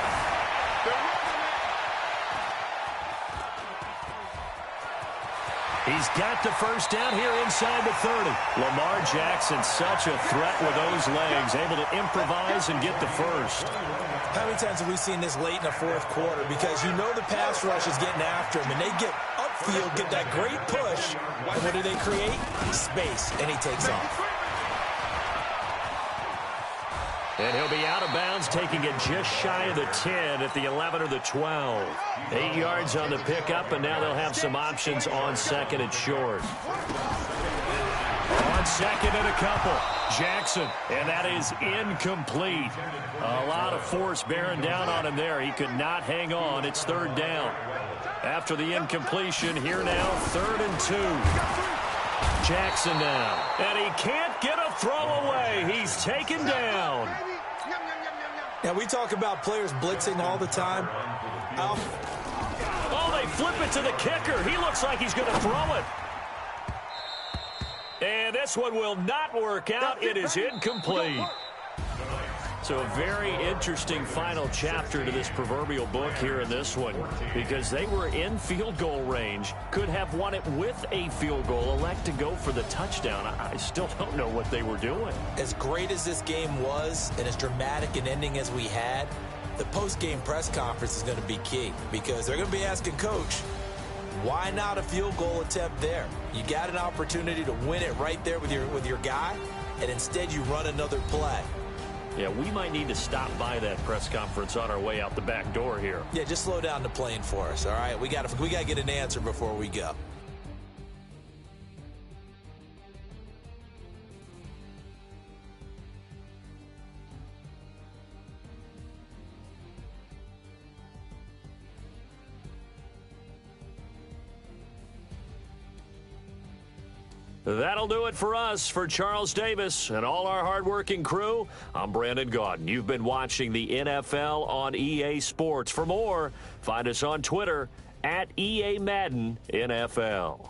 He's got the first down here inside the 30. Lamar Jackson, such a threat with those legs, able to improvise and get the first. How many times have we seen this late in the fourth quarter? Because you know the pass rush is getting after him, and they get upfield, get that great push, and what do they create? Space, and he takes off. And he'll be out of bounds, taking it just shy of the 10 at the 11 or the 12. 8 yards on the pickup, and now they'll have some options on 2nd and short. On 2nd and a couple, Jackson, and that is incomplete. A lot of force bearing down on him there. He could not hang on. It's 3rd down. After the incompletion, here now, 3rd and 2. Jackson now. And he can't get a throw away. He's taken down. Now, we talk about players blitzing all the time. Oh, they flip it to the kicker. He looks like he's going to throw it. And this one will not work out. It is incomplete. So a very interesting final chapter to this proverbial book here in this one, because they were in field goal range, could have won it with a field goal, elect to go for the touchdown. I still don't know what they were doing. As great as this game was and as dramatic an ending as we had, the post-game press conference is going to be key, because they're going to be asking Coach, why not a field goal attempt there? You got an opportunity to win it right there with your guy, and instead you run another play. Yeah, we might need to stop by that press conference on our way out the back door here. Yeah, just slow down the plane for us, all right? We got to get an answer before we go. That'll do it for us. For Charles Davis and all our hardworking crew, I'm Brandon Gaudin. You've been watching the NFL on EA Sports. For more, find us on Twitter at EA Madden NFL.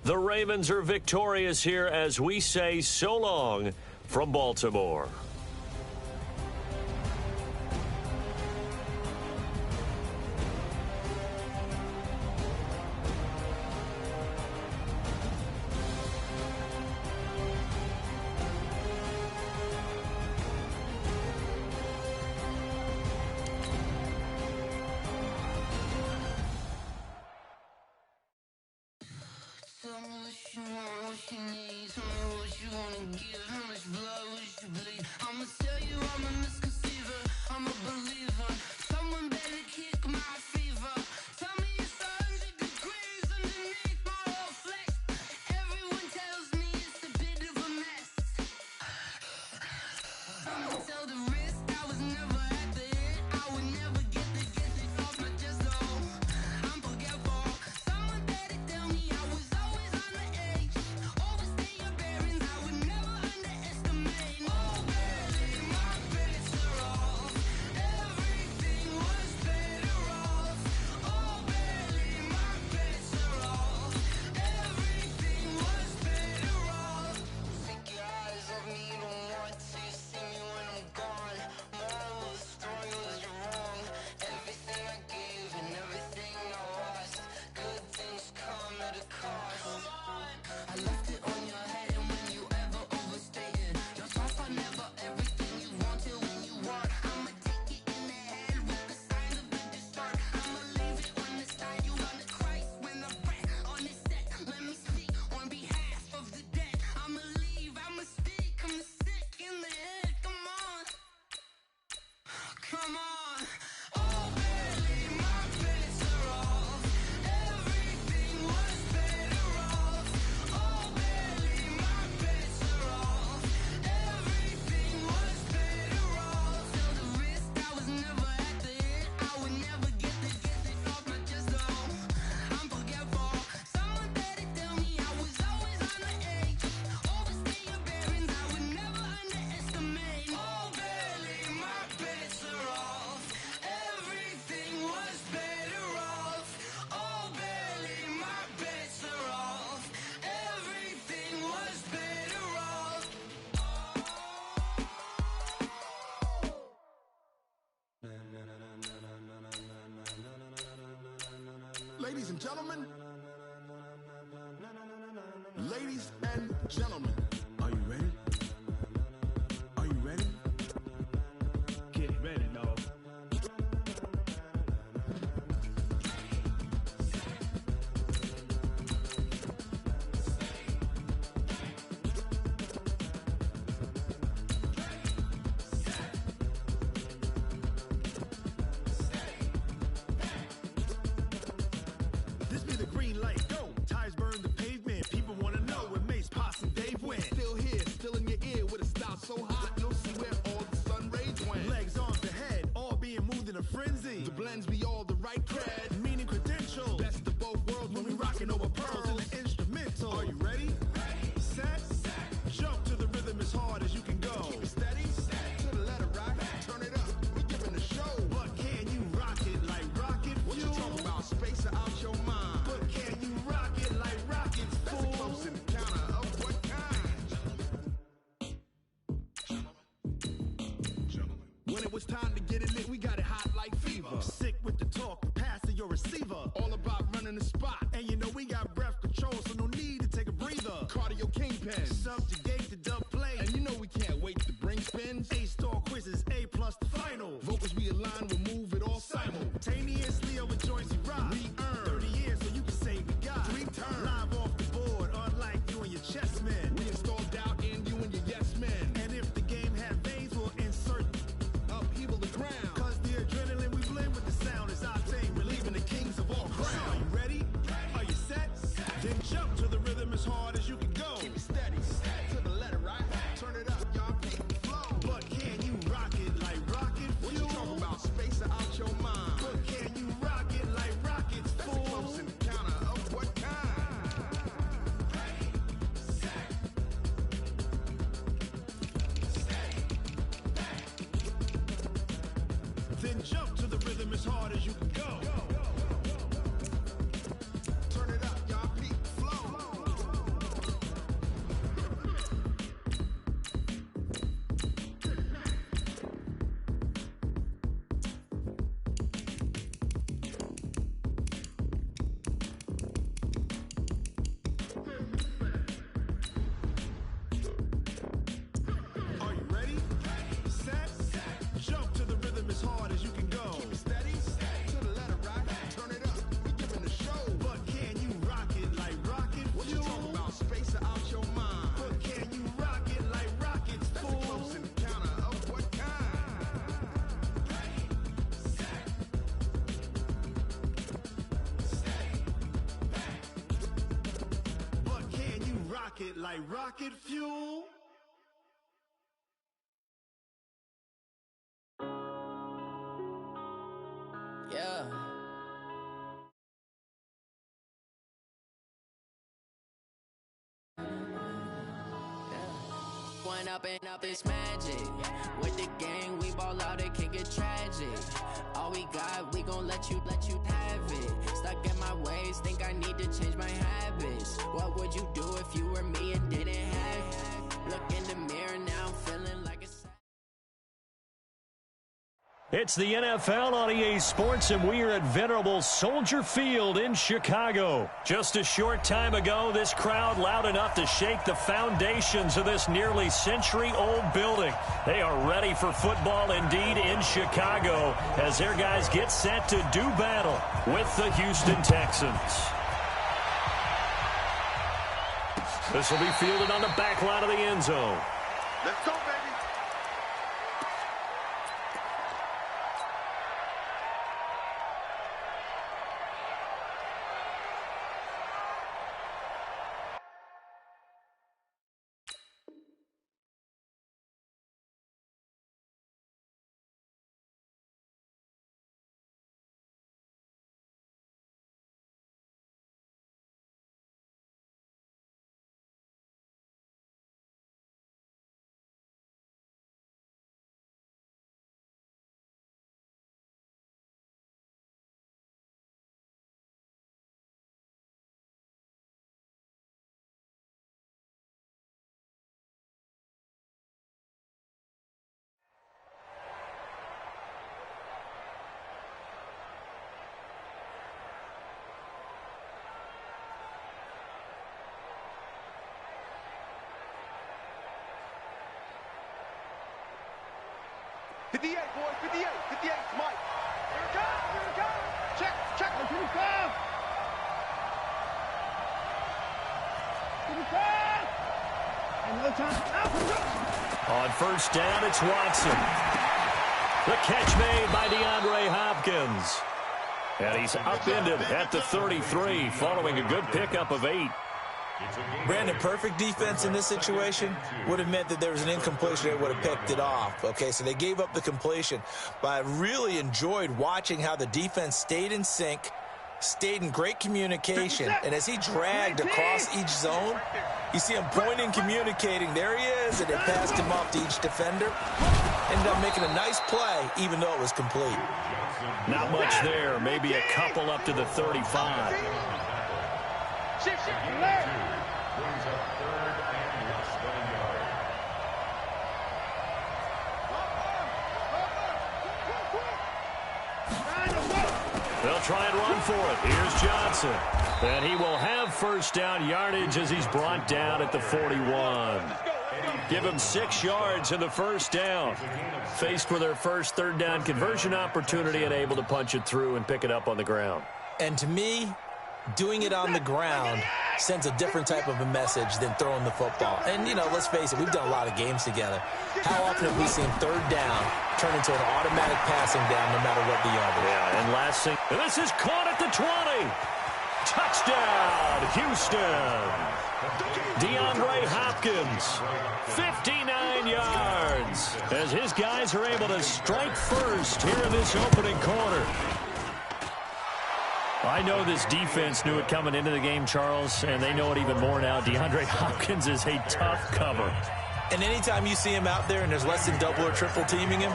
The Ravens are victorious here as we say so long from Baltimore. Ladies and gentlemen, ladies and gentlemen, are you ready? Are you ready? Get ready, dog. This be the green light, go. Tires burn the pavement. People wanna know where Mace, Pops, and Dave went. Still here, still in your ear with a style so hot, you'll see where all the sun rays went. Legs on the head, all being moved in a frenzy. The blends be all the right cred, meaning credentials. Knocking over pearls in the instrumental. Are you ready? Set. Jump to the rhythm as hard as you can go. Keep it steady. To the letter, right? Turn it up. We giving the show. But can you rock it like rocket fuel? What you talking about? Space out your mind. But can you rock it like rockets, fool? That's a close encounter of what kind? When it was time to get it lit, we got it hot like fever. Sick with the talk, pass to your receiver. All about running the spot. And you know we got breath control, so no need to take a breather. Cardio kingpin, subjugate the dub play. And you know we can't wait to bring spins. A-star quizzes, A+ the final. Vocals we align, we'll move it all simultaneously over joints we rock. We earn 30 years so you can say we got 3 turns. Live off the board, unlike you and your chess men. We installed doubt in you and your yes men. And if the game had veins, we'll insert upheaval the ground. Cause the adrenaline we blend with the sound is octane, relieving the kings of all crowns. Are you ready? Are you set? Then jump to the rhythm as hard as you can go. Keep it steady, to the letter, right? Turn it up, y'all, keep the flow. But can you rock it like rocket fuel? What you talking about? Space out your mind. But can you rock it like rockets, fool? That's a close encounter of what kind? Then jump to the rhythm as hard as you can go. Turn it up, y'all, keep the flow. Are you ready? Set. Jump to the rhythm as hard as you can go. Keep it steady. To the letter, right? Turn it up. We giving the show. But can you rock it like rocket fuel? What you talking about? Space out your mind. But can you rock it like rockets, fool? That's a close encounter of what kind? But can you rock it like rocket fuel? Yeah. One up and up is magic. With the gang, we ball out, it can get tragic. All we got, we gon' let you have it. Stuck in my ways, think I need to change my habits. What would you do if you were me and didn't have it? Look in the mirror now, I'm feeling like a... It's the NFL on EA Sports, and we are at venerable Soldier Field in Chicago. Just a short time ago, this crowd loud enough to shake the foundations of this nearly century-old building. They are ready for football indeed in Chicago as their guys get set to do battle with the Houston Texans. This will be fielded on the back line of the end zone. Let's go, baby. #58, boys, 58, 58, Mike. Here it comes. Check. Here it comes. Another time. On first down, it's Watson. The catch made by DeAndre Hopkins. And he's upended at the 33 following a good pickup of 8. Brandon, perfect defense in this situation would have meant that there was an incompletion. They would have picked it off. Okay, so they gave up the completion. But I really enjoyed watching how the defense stayed in sync, stayed in great communication, and as he dragged across each zone, you see him pointing, communicating. There he is, and it passed him off to each defender. Ended up making a nice play, even though it was complete. Not much there. Maybe a couple up to the 35. They'll try and run for it. Here's Johnson. And he will have first down yardage as he's brought down at the 41. Give him 6 yards in the first down. Faced with their first third down conversion opportunity and able to punch it through and pick it up on the ground. And to me, doing it on the ground sends a different type of a message than throwing the football. And, you know, let's face it, we've done a lot of games together. How often have we seen third down turn into an automatic passing down no matter what the yardage? Yeah, and last thing, and this is caught at the 20. Touchdown, Houston. DeAndre Hopkins, 59 yards, as his guys are able to strike first here in this opening quarter. I know this defense knew it coming into the game, Charles, and they know it even more now. DeAndre Hopkins is a tough cover. And anytime you see him out there and there's less than double or triple teaming him,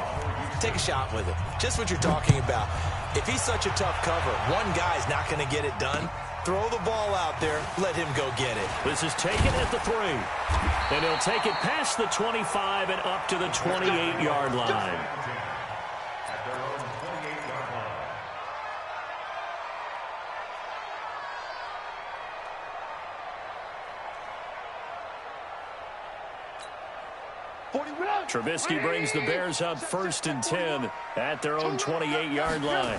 take a shot with him. Just what you're talking about. If he's such a tough cover, one guy's not going to get it done. Throw the ball out there. Let him go get it. This is taken at the 3. And he'll take it past the 25 and up to the 28-yard line. Trubisky brings the Bears up 1st and 10 at their own 28-yard line.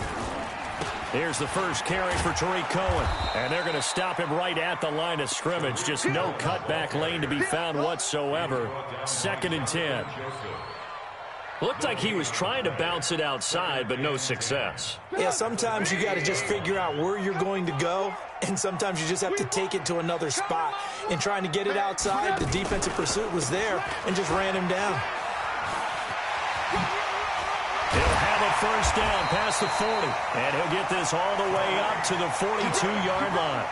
Here's the first carry for Tariq Cohen. And they're going to stop him right at the line of scrimmage. Just no cutback lane to be found whatsoever. 2nd and 10. Looked like he was trying to bounce it outside, but no success. Yeah, sometimes you got to just figure out where you're going to go, and sometimes you just have to take it to another spot. In trying to get it outside, the defensive pursuit was there and just ran him down. He'll have a first down past the 40, and he'll get this all the way up to the 42-yard line.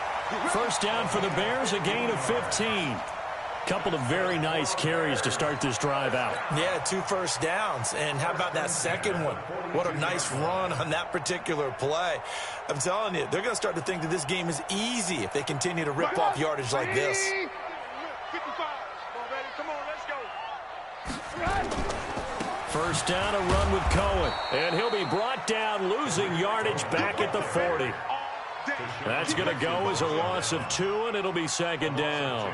First down for the Bears, a gain of 15. Couple of very nice carries to start this drive out. Yeah, 2 first downs. And how about that second one? What a nice run on that particular play. I'm telling you, they're going to start to think that this game is easy if they continue to rip off yardage like this. 55. Come on, let's go. First down, a run with Cohen. And he'll be brought down, losing yardage back at the 40. That's going to go as a loss of 2, and it'll be 2nd down.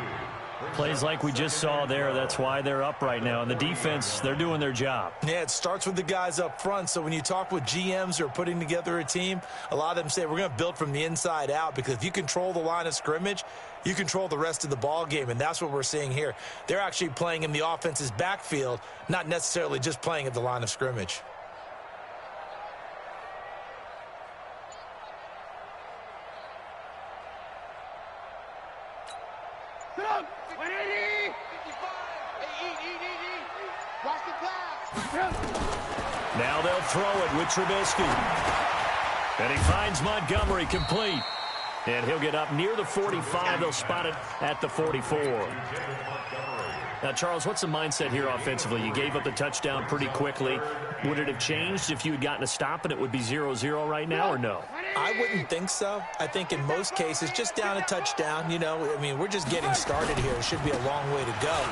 Plays like we just saw there. That's why they're up right now. And the defense, they're doing their job. Yeah, it starts with the guys up front. So when you talk with GMs who are putting together a team, a lot of them say we're going to build from the inside out, because if you control the line of scrimmage, you control the rest of the ball game. And that's what we're seeing here. They're actually playing in the offense's backfield, not necessarily just playing at the line of scrimmage. Now they'll throw it with Trubisky. And he finds Montgomery complete. And he'll get up near the 45. They'll spot it at the 44. Now, Charles, what's the mindset here offensively? You gave up the touchdown pretty quickly. Would it have changed if you had gotten a stop and it would be 0-0 right now, or no? I wouldn't think so. I think in most cases, just down a touchdown, you know, I mean, we're just getting started here. It should be a long way to go.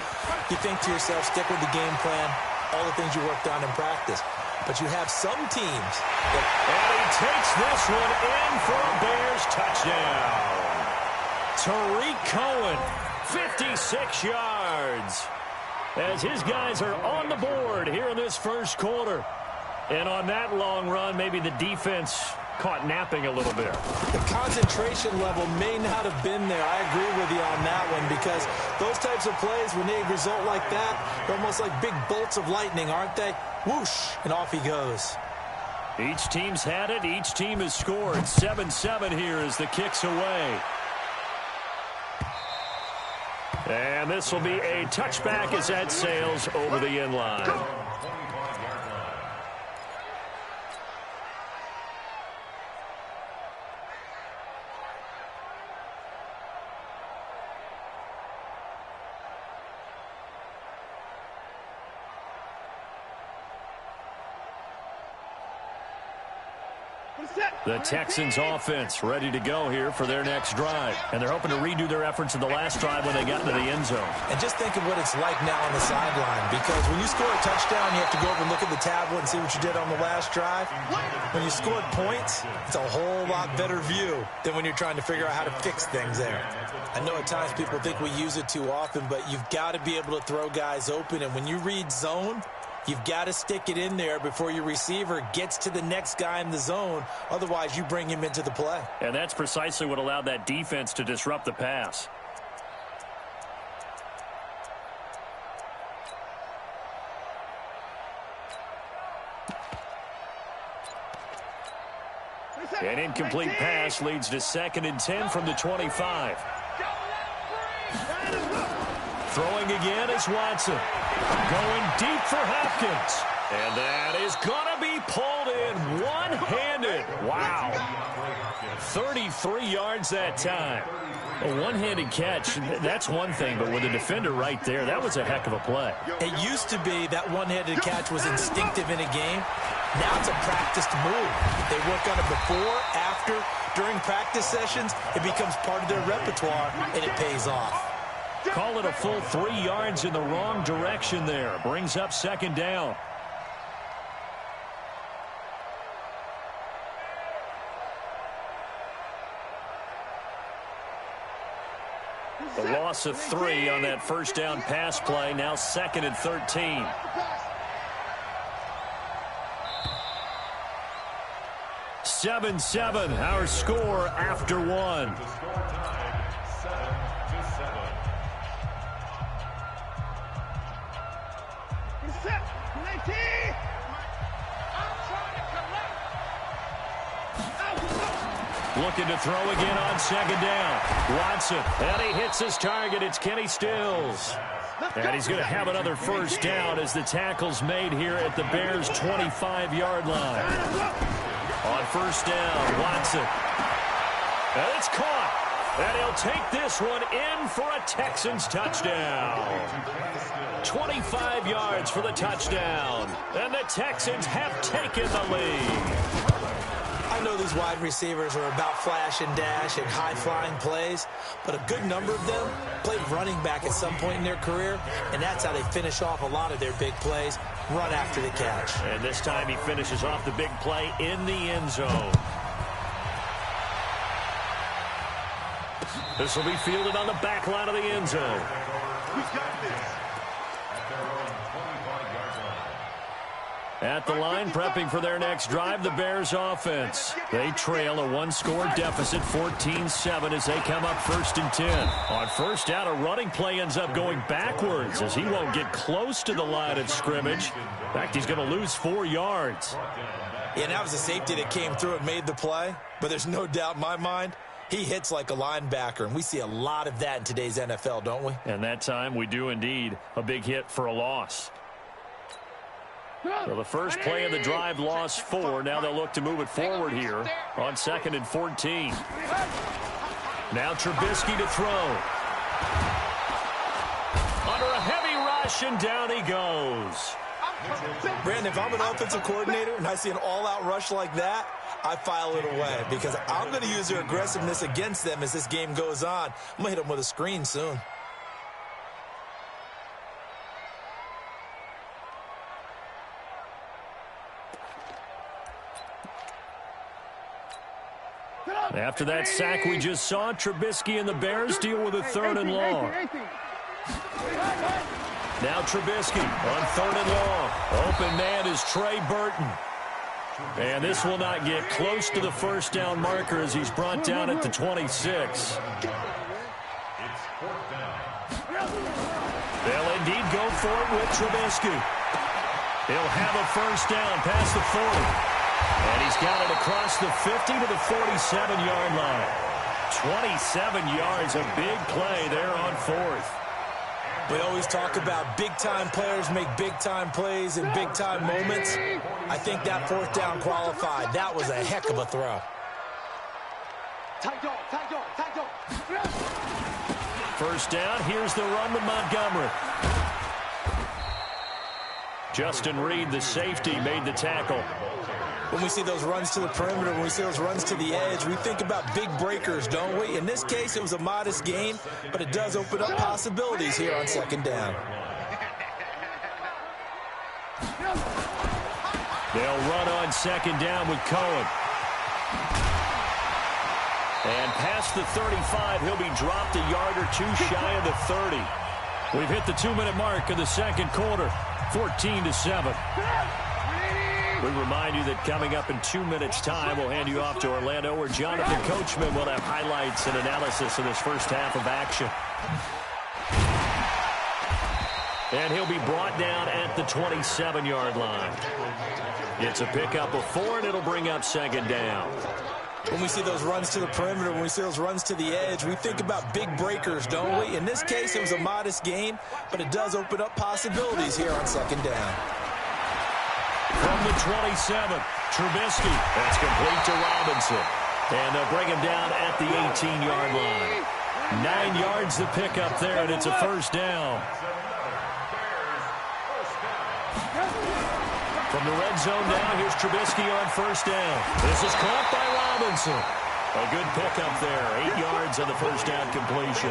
You think to yourself, stick with the game plan, all the things you worked on in practice. But you have some teams that... And he takes this one in for a Bears touchdown. Tariq Cohen, 56 yards. As his guys are on the board here in this first quarter. And on that long run, maybe the defense caught napping a little bit. The concentration level may not have been there. I agree with you on that one, because those types of plays, when they result like that, they're almost like big bolts of lightning, aren't they? Whoosh, and off he goes. Each team's had it. Each team has scored. 7-7 here as the kick's away. And this will be a touchback as that sails over the end line. The Texans offense ready to go here for their next drive. And they're hoping to redo their efforts in the last drive when they got into the end zone. And just think of what it's like now on the sideline, because when you score a touchdown, you have to go over and look at the tablet and see what you did on the last drive. When you scored points, it's a whole lot better view than when you're trying to figure out how to fix things there. I know at times people think we use it too often, but you've got to be able to throw guys open. And when you read zone, you've got to stick it in there before your receiver gets to the next guy in the zone. Otherwise, you bring him into the play. And that's precisely what allowed that defense to disrupt the pass. An incomplete pass leads to 2nd and 10 from the 25. Throwing again is Watson. Going deep for Hopkins. And that is going to be pulled in one-handed. Wow. 33 yards that time. A one-handed catch, that's one thing, but with a defender right there, that was a heck of a play. It used to be that one-handed catch was instinctive in a game. Now it's a practiced move. They work on it before, after, during practice sessions. It becomes part of their repertoire, and it pays off. Call it a full 3 yards in the wrong direction there. Brings up 2nd down. The loss of 3 on that first down pass play. Now 2nd and 13. Seven, our score after 1. Looking to throw again on 2nd down. Watson, and he hits his target. It's Kenny Stills. And he's going to have another first down as the tackle's made here at the Bears' 25-yard line. On first down, Watson. And it's caught. And he'll take this one in for a Texans touchdown. 25 yards for the touchdown. And the Texans have taken the lead. I know these wide receivers are about flash and dash and high-flying plays, but a good number of them played running back at some point in their career, and that's how they finish off a lot of their big plays, run after the catch. And this time he finishes off the big play in the end zone. This will be fielded on the back line of the end zone. At the line, prepping for their next drive, the Bears offense. They trail a one-score deficit, 14-7, as they come up 1st and 10. On first down, a running play ends up going backwards as he won't get close to the line of scrimmage. In fact, he's going to lose 4 yards. Yeah, that was a safety that came through and made the play, but there's no doubt in my mind he hits like a linebacker, and we see a lot of that in today's NFL, don't we? And that time we do indeed. A big hit for a loss. So the first play of the drive lost 4. Now they'll look to move it forward here on 2nd and 14. Now Trubisky to throw. Under a heavy rush, and down he goes. Brandon, if I'm an offensive coordinator and I see an all-out rush like that, I file it away because I'm going to use their aggressiveness against them as this game goes on. I'm going to hit them with a screen soon. After that sack we just saw, Trubisky and the Bears deal with a 3rd and long. Now Trubisky on 3rd and long. Open man is Trey Burton. And this will not get close to the first down marker as he's brought down at the 26. They'll indeed go for it with Trubisky. He'll have a first down past the 40. And he's got it across the 50 to the 47-yard line. 27 yards, a big play there on 4th. We always talk about big-time players make big-time plays in big-time moments. I think that 4th down qualified. That was a heck of a throw. First down, here's the run with Montgomery. Justin Reed, the safety, made the tackle. When we see those runs to the perimeter, when we see those runs to the edge, we think about big breakers, don't we? In this case, it was a modest gain, but it does open up possibilities here on second down. They'll run on second down with Cohen. And past the 35, he'll be dropped a yard or two shy of the 30. We've hit the 2-minute mark of the second quarter, 14-7. We remind you that coming up in 2 minutes' time, we'll hand you off to Orlando, where Jonathan Coachman will have highlights and analysis of this first half of action. And he'll be brought down at the 27-yard line. It's a pickup of 4, and it'll bring up second down. When we see those runs to the perimeter, when we see those runs to the edge, we think about big breakers, don't we? In this case, it was a modest gain, but it does open up possibilities here on second down. From the 27, Trubisky. That's complete to Robinson. And they'll bring him down at the 18-yard line. 9 yards to pick up there, and it's a first down. From the red zone now, here's Trubisky on first down. This is caught by Robinson. A good pickup there. 8 yards on the first down completion.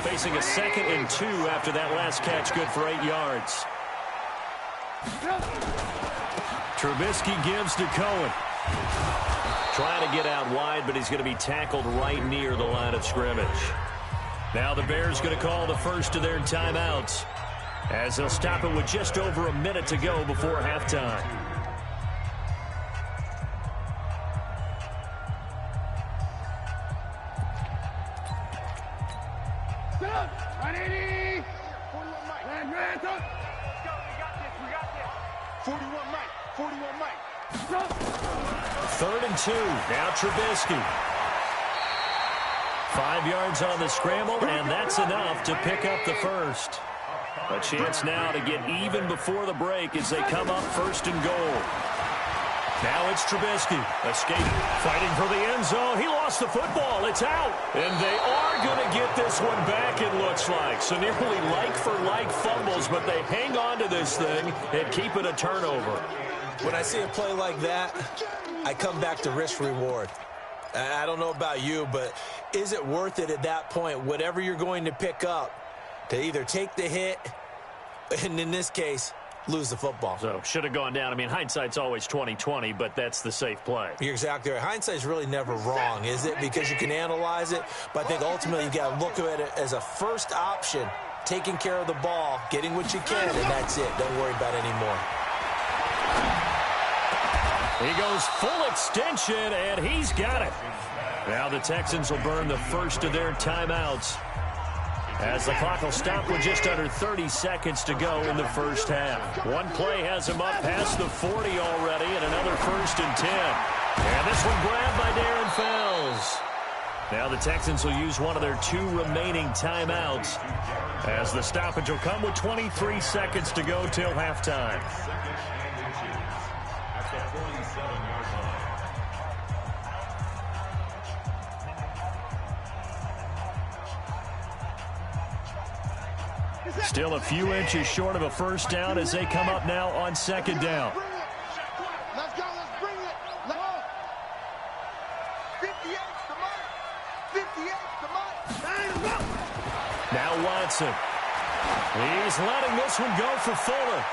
Facing a 2nd and 2 after that last catch, good for 8 yards. Trubisky gives to Cohen. Trying to get out wide, but he's going to be tackled right near the line of scrimmage. Now the Bears going to call the first of their timeouts, as they'll stop it with just over a minute to go before halftime. Third and 2. Now Trubisky. 5 yards on the scramble, and that's enough to pick up the first. A chance now to get even before the break as they come up first and goal. Now it's Trubisky. Escaping, fighting for the end zone. He lost the football. It's out. And they are going to get this one back, it looks like. So nearly like-for-like fumbles, but they hang on to this thing and keep it a turnover. When I see a play like that, I come back to risk-reward. I don't know about you, but is it worth it at that point, whatever you're going to pick up, to either take the hit and, in this case, lose the football? So, should have gone down. I mean, hindsight's always 20/20, but that's the safe play. You're exactly right. Hindsight's really never wrong, is it? Because you can analyze it, but I think ultimately you got to look at it as a first option, taking care of the ball, getting what you can, and that's it. Don't worry about it anymore. He goes full extension, and he's got it. Now the Texans will burn the first of their timeouts, as the clock will stop with just under 30 seconds to go in the first half. One play has him up past the 40 already, and another 1st and 10. And this one grabbed by Darren Fells. Now the Texans will use one of their 2 remaining timeouts, as the stoppage will come with 23 seconds to go till halftime. Still a few inches short of a first down as they come up now on second down. Let's go, let's bring it. Let's go. 58's the mark. 58's the mark. Now Watson. He's letting this one go for Fuller.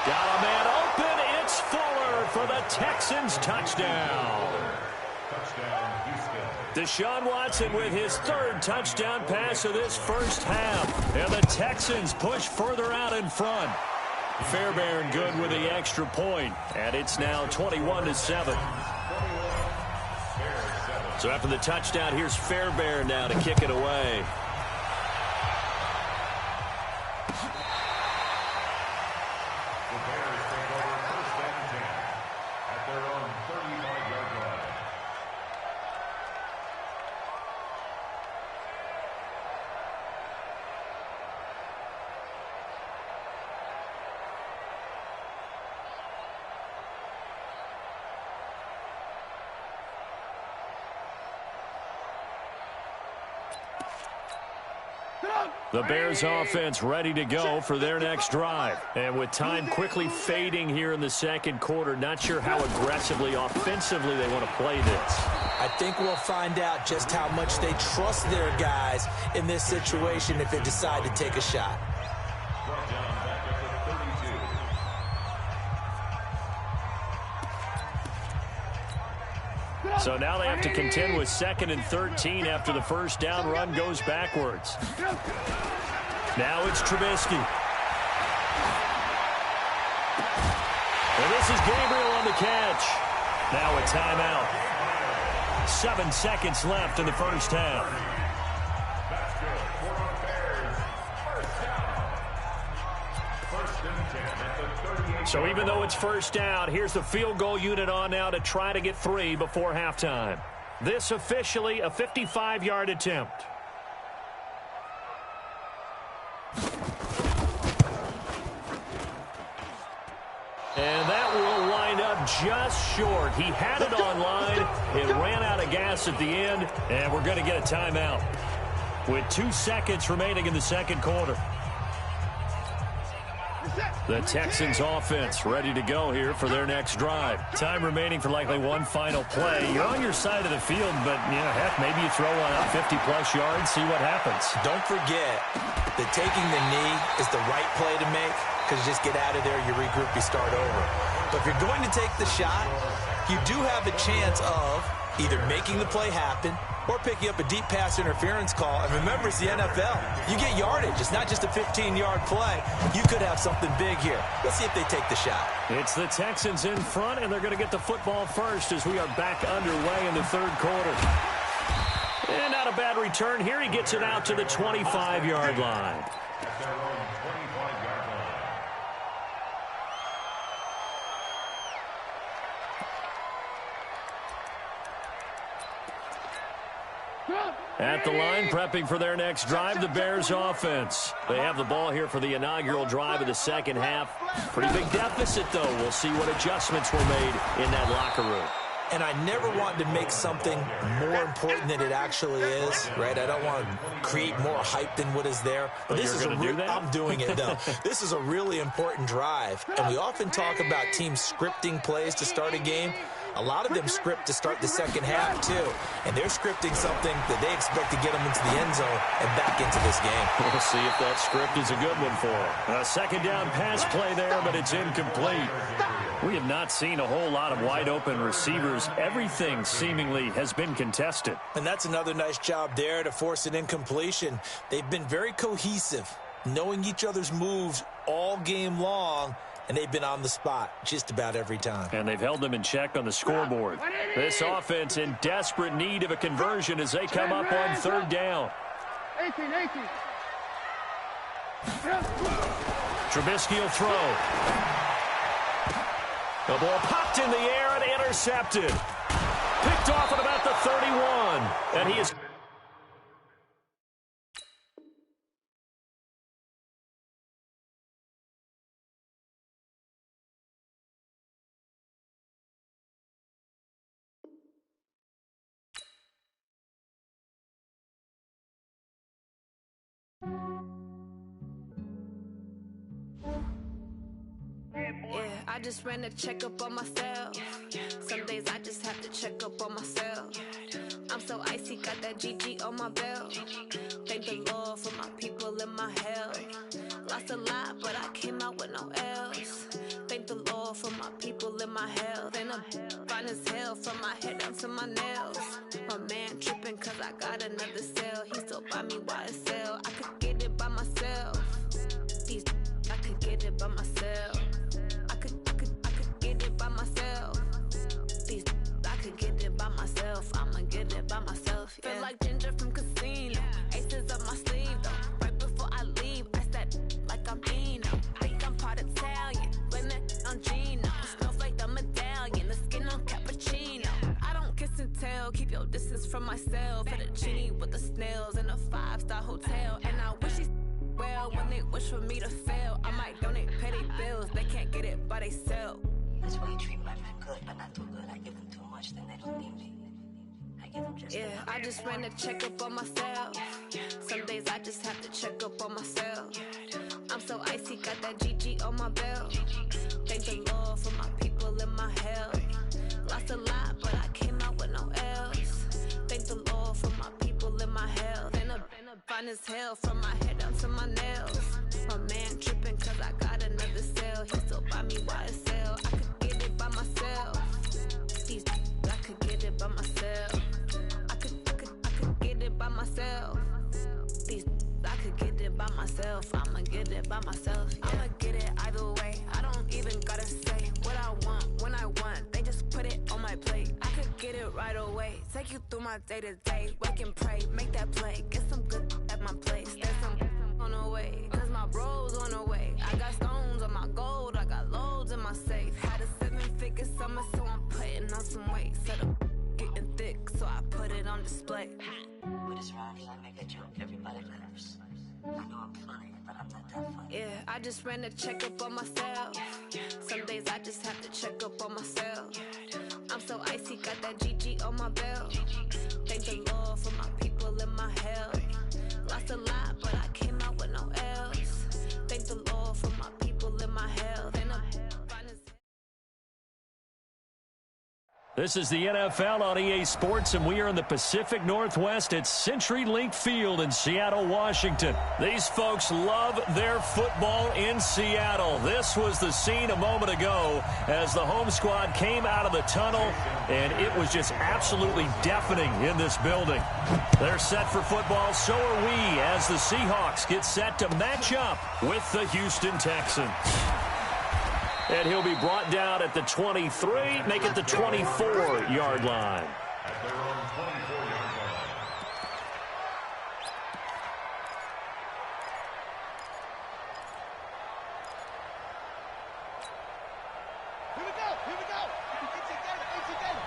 Got a man open. It's Fuller for the Texans touchdown. Deshaun Watson with his 3rd touchdown pass of this first half. And the Texans push further out in front. Fairbairn good with the extra point. And it's now 21-7. So after the touchdown, here's Fairbairn now to kick it away. The Bears offense ready to go for their next drive. And with time quickly fading here in the second quarter, not sure how aggressively, offensively they want to play this. I think we'll find out just how much they trust their guys in this situation if they decide to take a shot. So now they have to contend with 2nd and 13 after the first down run goes backwards. Now it's Trubisky. And this is Gabriel on the catch. Now a timeout. 7 seconds left in the first half. That's good for our Bears. First down. First and 10 at the 38. So even though it's first down, here's the field goal unit on now to try to get 3 before halftime. This officially a 55-yard attempt. And that will line up just short. He had it on line. It ran out of gas at the end, and we're going to get a timeout with 2 seconds remaining in the second quarter. The Texans offense ready to go here for their next drive. Time remaining for likely one final play. You're on your side of the field, but, you know, heck, maybe you throw one up 50-plus yards, see what happens. Don't forget that taking the knee is the right play to make, because you just get out of there, you regroup, you start over. But if you're going to take the shot, you do have a chance of either making the play happen or picking up a deep pass interference call. And remember, it's the NFL. You get yardage. It's not just a 15-yard play. You could have something big here. Let's see if they take the shot. It's the Texans in front, and they're going to get the football first as we are back underway in the third quarter. And not a bad return here. He gets it out to the 25-yard line. At the line, prepping for their next drive, the Bears offense. They have the ball here for the inaugural drive of the second half. Pretty big deficit, though. We'll see what adjustments were made in that locker room. And I never want to make something more important than it actually is, right? I don't want to create more hype than what is there. But this is I'm doing it, though. This is a really important drive. And we often talk about teams scripting plays to start a game. A lot of them script to start the second half, too. And they're scripting something that they expect to get them into the end zone and back into this game. We'll see if that script is a good one for them. A second down pass play there, but it's incomplete. We have not seen a whole lot of wide-open receivers. Everything seemingly has been contested. And that's another nice job there to force an incompletion. They've been very cohesive, knowing each other's moves all game long, and they've been on the spot just about every time. And they've held them in check on the scoreboard. This offense in desperate need of a conversion as they come up on third down. 18. Trubisky will throw. The ball popped in the air and intercepted. Picked off at about the 31. And he is... Yeah, I just ran a checkup on myself. Some days I just have to check up on myself. I'm so icy, got that GG on my belt. Thank the Lord for my people and my health. Lost a lot, but I came out with no else. Thank the Lord for my people and my health. And I'm fine as hell from my head down to my nails. My man tripping cause I got another cell. He still buy me YSL. I could get it by myself. These I could get it by myself. I could get it by myself. These I could get it by myself. I'ma get it by myself. Yeah. Feel like Ginger from Casino. Aces up my sleeve though. Right before I leave, I said like I'm Dino. Think I'm part Italian. Blame that on Gino. Snowflake the medallion. The skin on cappuccino. I don't kiss and tell. Keep your distance from myself. Fettuccine with the snails in a 5-star hotel. And I wish he's well when they wish for me to fail. I might donate petty bills. They can't get it by themselves. That's why you treat my men good, but not too good. I give them too much, then they don't need me. I Yeah, I just ran a checkup on myself. Some days I just have to check up on myself. I'm so icy, got that GG on my belt. Thank the Lord for my people and my health. Lost a lot, but I came out with no else. Thank the Lord for my people and my health. And a fine as hell from my head down to my nails. My man tripping cause I got another cell. He still buy me YSL. I could get it by myself. These I could get it by myself. I could get it by myself. These I could get it by myself. I'ma get it by myself. I'ma get it either way. I don't even gotta say what I want when I want. They just put it on my plate. I could get it right away. Take you through my day to day. Wake and pray, make that play. Get some good at my place. There's some on the way. Cause my bro's on the way. I got stones on my gold. I got loads in my safe. Had a 7-figure summer, so I'm putting on some weight. Set up getting thick, so I put it on display. With this rhyme, I make a joke, everybody laughs. I know I'm funny, but I'm not that funny. Yeah, I just ran a checkup on myself. Some days I just have to check up on myself. I'm so icy, got that GG on my belt. Thank the Lord for my people and my health. Lost a lot, but I came out with no else. Thank the Lord for my people and my health. And this is the NFL on EA Sports, and we are in the Pacific Northwest at CenturyLink Field in Seattle, Washington. These folks love their football in Seattle. This was the scene a moment ago as the home squad came out of the tunnel, and it was just absolutely deafening in this building. They're set for football, so are we, as the Seahawks get set to match up with the Houston Texans. And he'll be brought down at the 23, make it the 24-yard line. At their own 24-yard line. Here we go, here we go. It's together, it's together.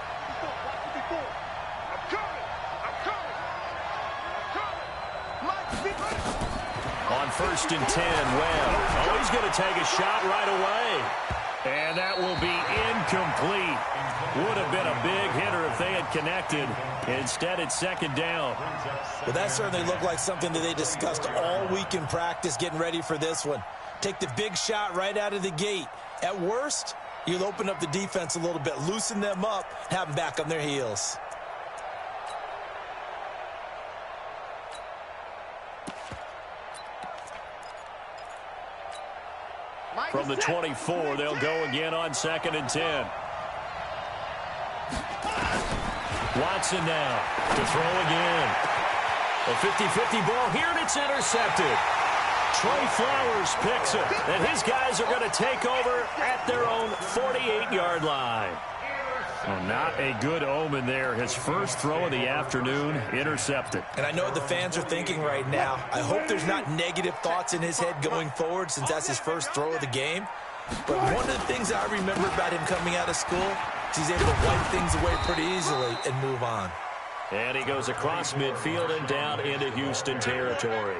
I'm coming, I'm coming, I'm coming. Mike, be ready. On 1st and 10, Webb. Oh, he's going to take a shot right away. And that will be incomplete. Would have been a big hitter if they had connected. Instead, it's 2nd down. Well, that certainly looked like something that they discussed all week in practice, getting ready for this one. Take the big shot right out of the gate. At worst, you'll open up the defense a little bit, loosen them up, have them back on their heels. From the 24, they'll go again on 2nd and 10. Watson now to throw again. A 50-50 ball here, and it's intercepted. Trey Flowers picks it, and his guys are going to take over at their own 48-yard line. Well, not a good omen there. His first throw of the afternoon, intercepted. And I know what the fans are thinking right now. I hope there's not negative thoughts in his head going forward since that's his first throw of the game. But one of the things I remember about him coming out of school is he's able to wipe things away pretty easily and move on. And he goes across midfield and down into Houston territory.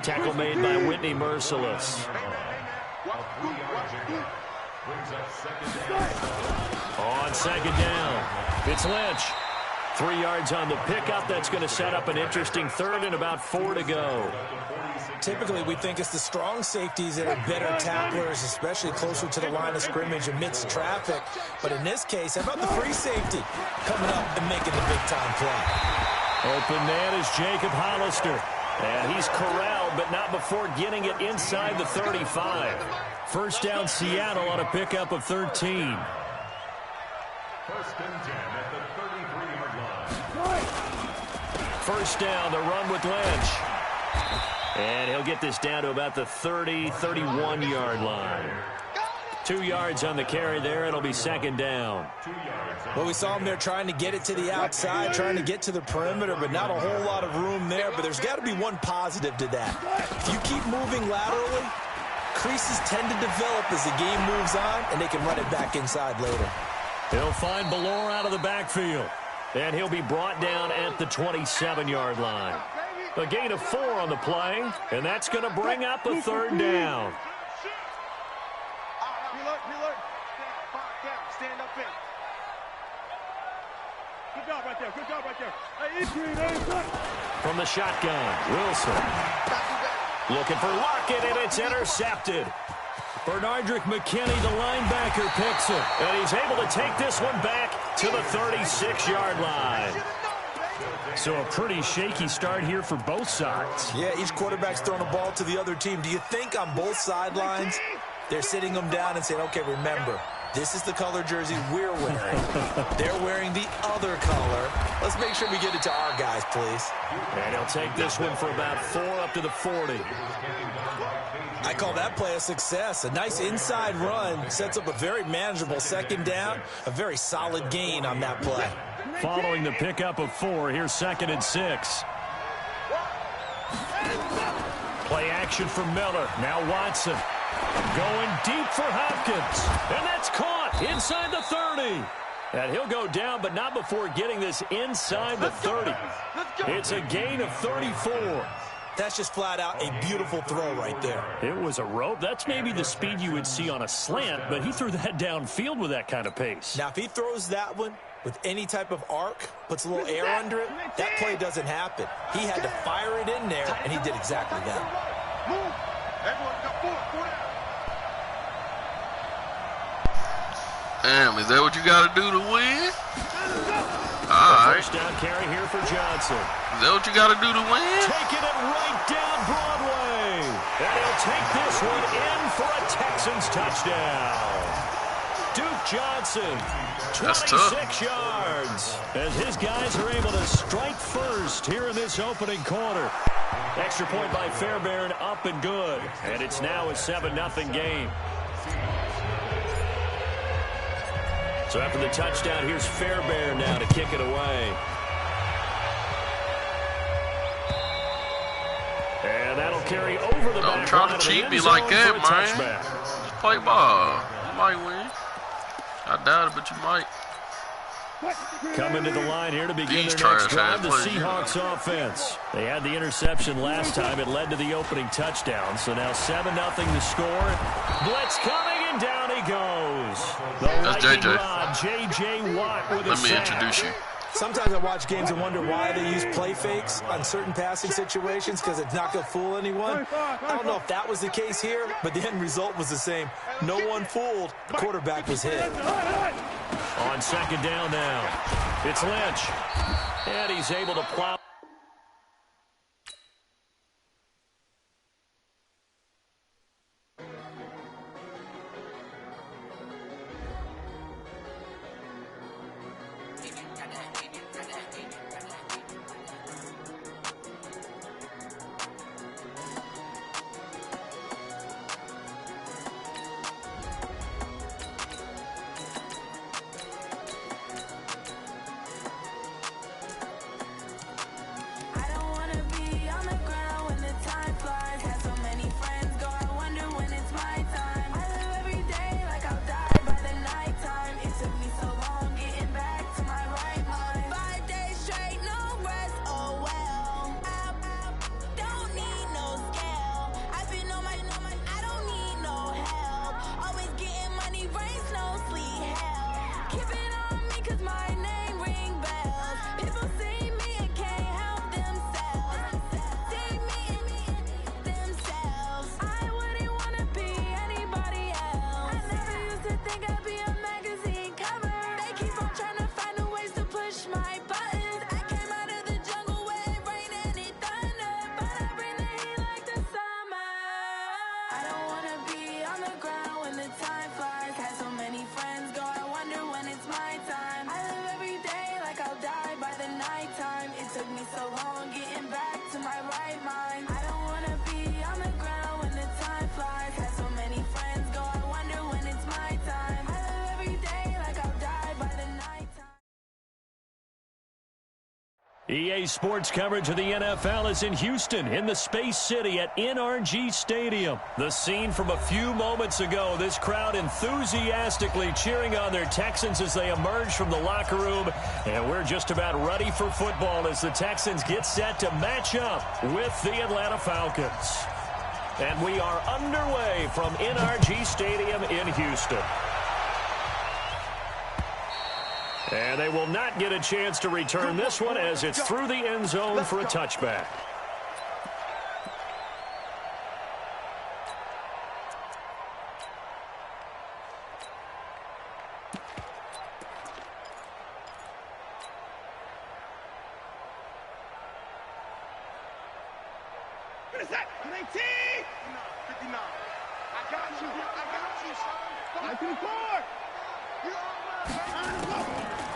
Tackle made by Whitney Merciless. On 2nd down, it's Lynch. 3 yards on the pickup. That's going to set up an interesting 3rd and about 4 to go. Typically, we think it's the strong safeties that are better tacklers, especially closer to the line of scrimmage amidst traffic. But in this case, how about the free safety coming up and making the big-time play? Open man is Jacob Hollister. And he's corralled, but not before getting it inside the 35. 1st down, Seattle on a pickup of 13. 1st and 10 at the 33-yard line. 1st down, the run with Lynch. And he'll get this down to about the 30, 31-yard line. 2 yards on the carry there. It'll be 2nd down. Well, we saw him there trying to get it to the outside, trying to get to the perimeter, but not a whole lot of room there. But there's got to be one positive to that. If you keep moving laterally, creases tend to develop as the game moves on, and they can run it back inside later. He'll find Ballore out of the backfield. And he'll be brought down at the 27-yard line. A gain of 4 on the play, and that's going to bring up a 3rd down. Stand up in. Good job right there. Good job right there. Hey, from the shotgun, Wilson. Looking for Lockett, and it's intercepted. Bernardrick McKinney, the linebacker, picks it. And he's able to take this one back to the 36-yard line. So a pretty shaky start here for both sides. Yeah, each quarterback's throwing the ball to the other team. Do you think on both sidelines they're sitting them down and saying, okay, remember, this is the color jersey we're wearing. They're wearing the other color. Let's make sure we get it to our guys, please. And he'll take this one for about 4 up to the 40. I call that play a success. A nice inside run sets up a very manageable second down. A very solid gain on that play. Following the pickup of 4, here's 2nd and 6. Play action for Miller. Now Watson. Going deep for Hopkins. And that's caught inside the 30. And he'll go down, but not before getting this inside the 30. It's a gain of 34. That's just flat out a beautiful throw right there. It was a rope. That's maybe the speed you would see on a slant, but he threw that downfield with that kind of pace. Now, if he throws that one with any type of arc, puts a little air under it, that play doesn't happen. He had to fire it in there, and he did exactly that. Move. Everyone got 4 down. Damn, is that what you got to do to win? All right. First down carry here for Johnson. Is that what you got to do to win? Taking it right down Broadway. And he'll take this one in for a Texans touchdown. Duke Johnson, 26 yards, as his guys are able to strike first here in this opening quarter. Extra point by Fairbairn, up and good. And it's now a 7-0 game. So after the touchdown, here's Fairbairn now to kick it away. And that'll carry over the back. Don't try to cheat me like that, man. Just play ball. You might win. I doubt it, but you might. Coming to the line here to begin their next drive, the Seahawks offense. They had the interception last time. It led to the opening touchdown. So now 7-0 the score. Blitz coming, and down he goes. That's JJ. J.J. Watt with Let me introduce you. Sometimes I watch games and wonder why they use play fakes on certain passing situations because it's not going to fool anyone. I don't know if that was the case here, but the end result was the same. No one fooled. The quarterback was hit. On 2nd down now, it's Lynch. And he's able to plow. EA Sports coverage of the NFL is in Houston, in the Space City at NRG Stadium. The scene from a few moments ago, this crowd enthusiastically cheering on their Texans as they emerge from the locker room. And we're just about ready for football as the Texans get set to match up with the Atlanta Falcons. And we are underway from NRG Stadium in Houston. And they will not get a chance to return this one as it's through the end zone for a touchback.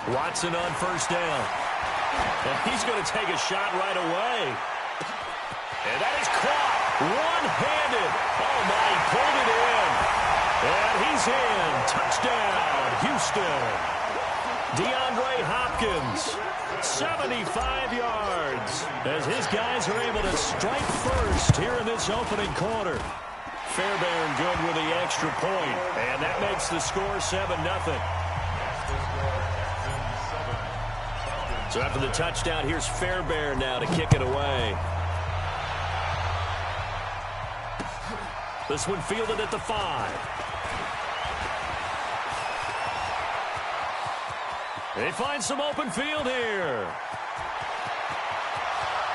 Watson on first down. And he's going to take a shot right away. And that is caught one-handed. Oh, my, he pulled it in. And he's in. Touchdown, Houston. DeAndre Hopkins, 75 yards, as his guys are able to strike first here in this opening quarter. Fairbairn good with the extra point, and that makes the score 7-0. So after the touchdown, here's Fairbairn now to kick it away. This one fielded at the 5. They find some open field here.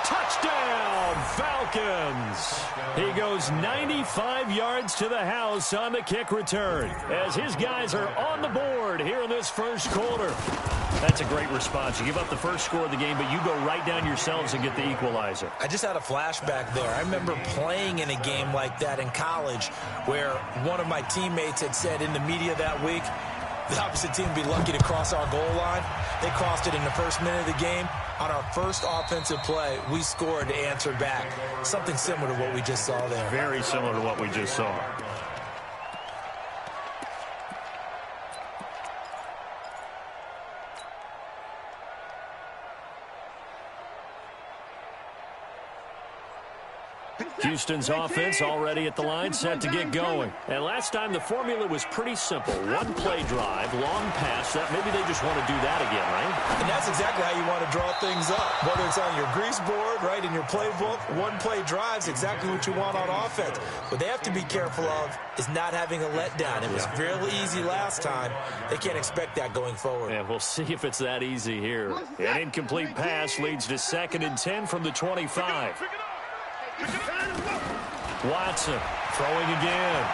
Touchdown, Falcons. He goes 95 yards to the house on the kick return as his guys are on the board here in this first quarter. That's a great response. You give up the first score of the game, but you go right down yourselves and get the equalizer. I just had a flashback there. I remember playing in a game like that in college where one of my teammates had said in the media that week, the opposite team would be lucky to cross our goal line. They crossed it in the first minute of the game. On our first offensive play, we scored to answer back. Something similar to what we just saw there. Very similar to what we just saw. Houston's offense already at the line, set to get going. And last time the formula was pretty simple. One play drive, long pass. That maybe they just want to do that again, right? And that's exactly how you want to draw things up. Whether it's on your grease board, right, in your playbook, one play drive's exactly what you want on offense. What they have to be careful of is not having a letdown. It was fairly easy last time. They can't expect that going forward. Yeah, we'll see if it's that easy here. An incomplete pass leads to 2nd and 10 from the 25. Watson throwing again.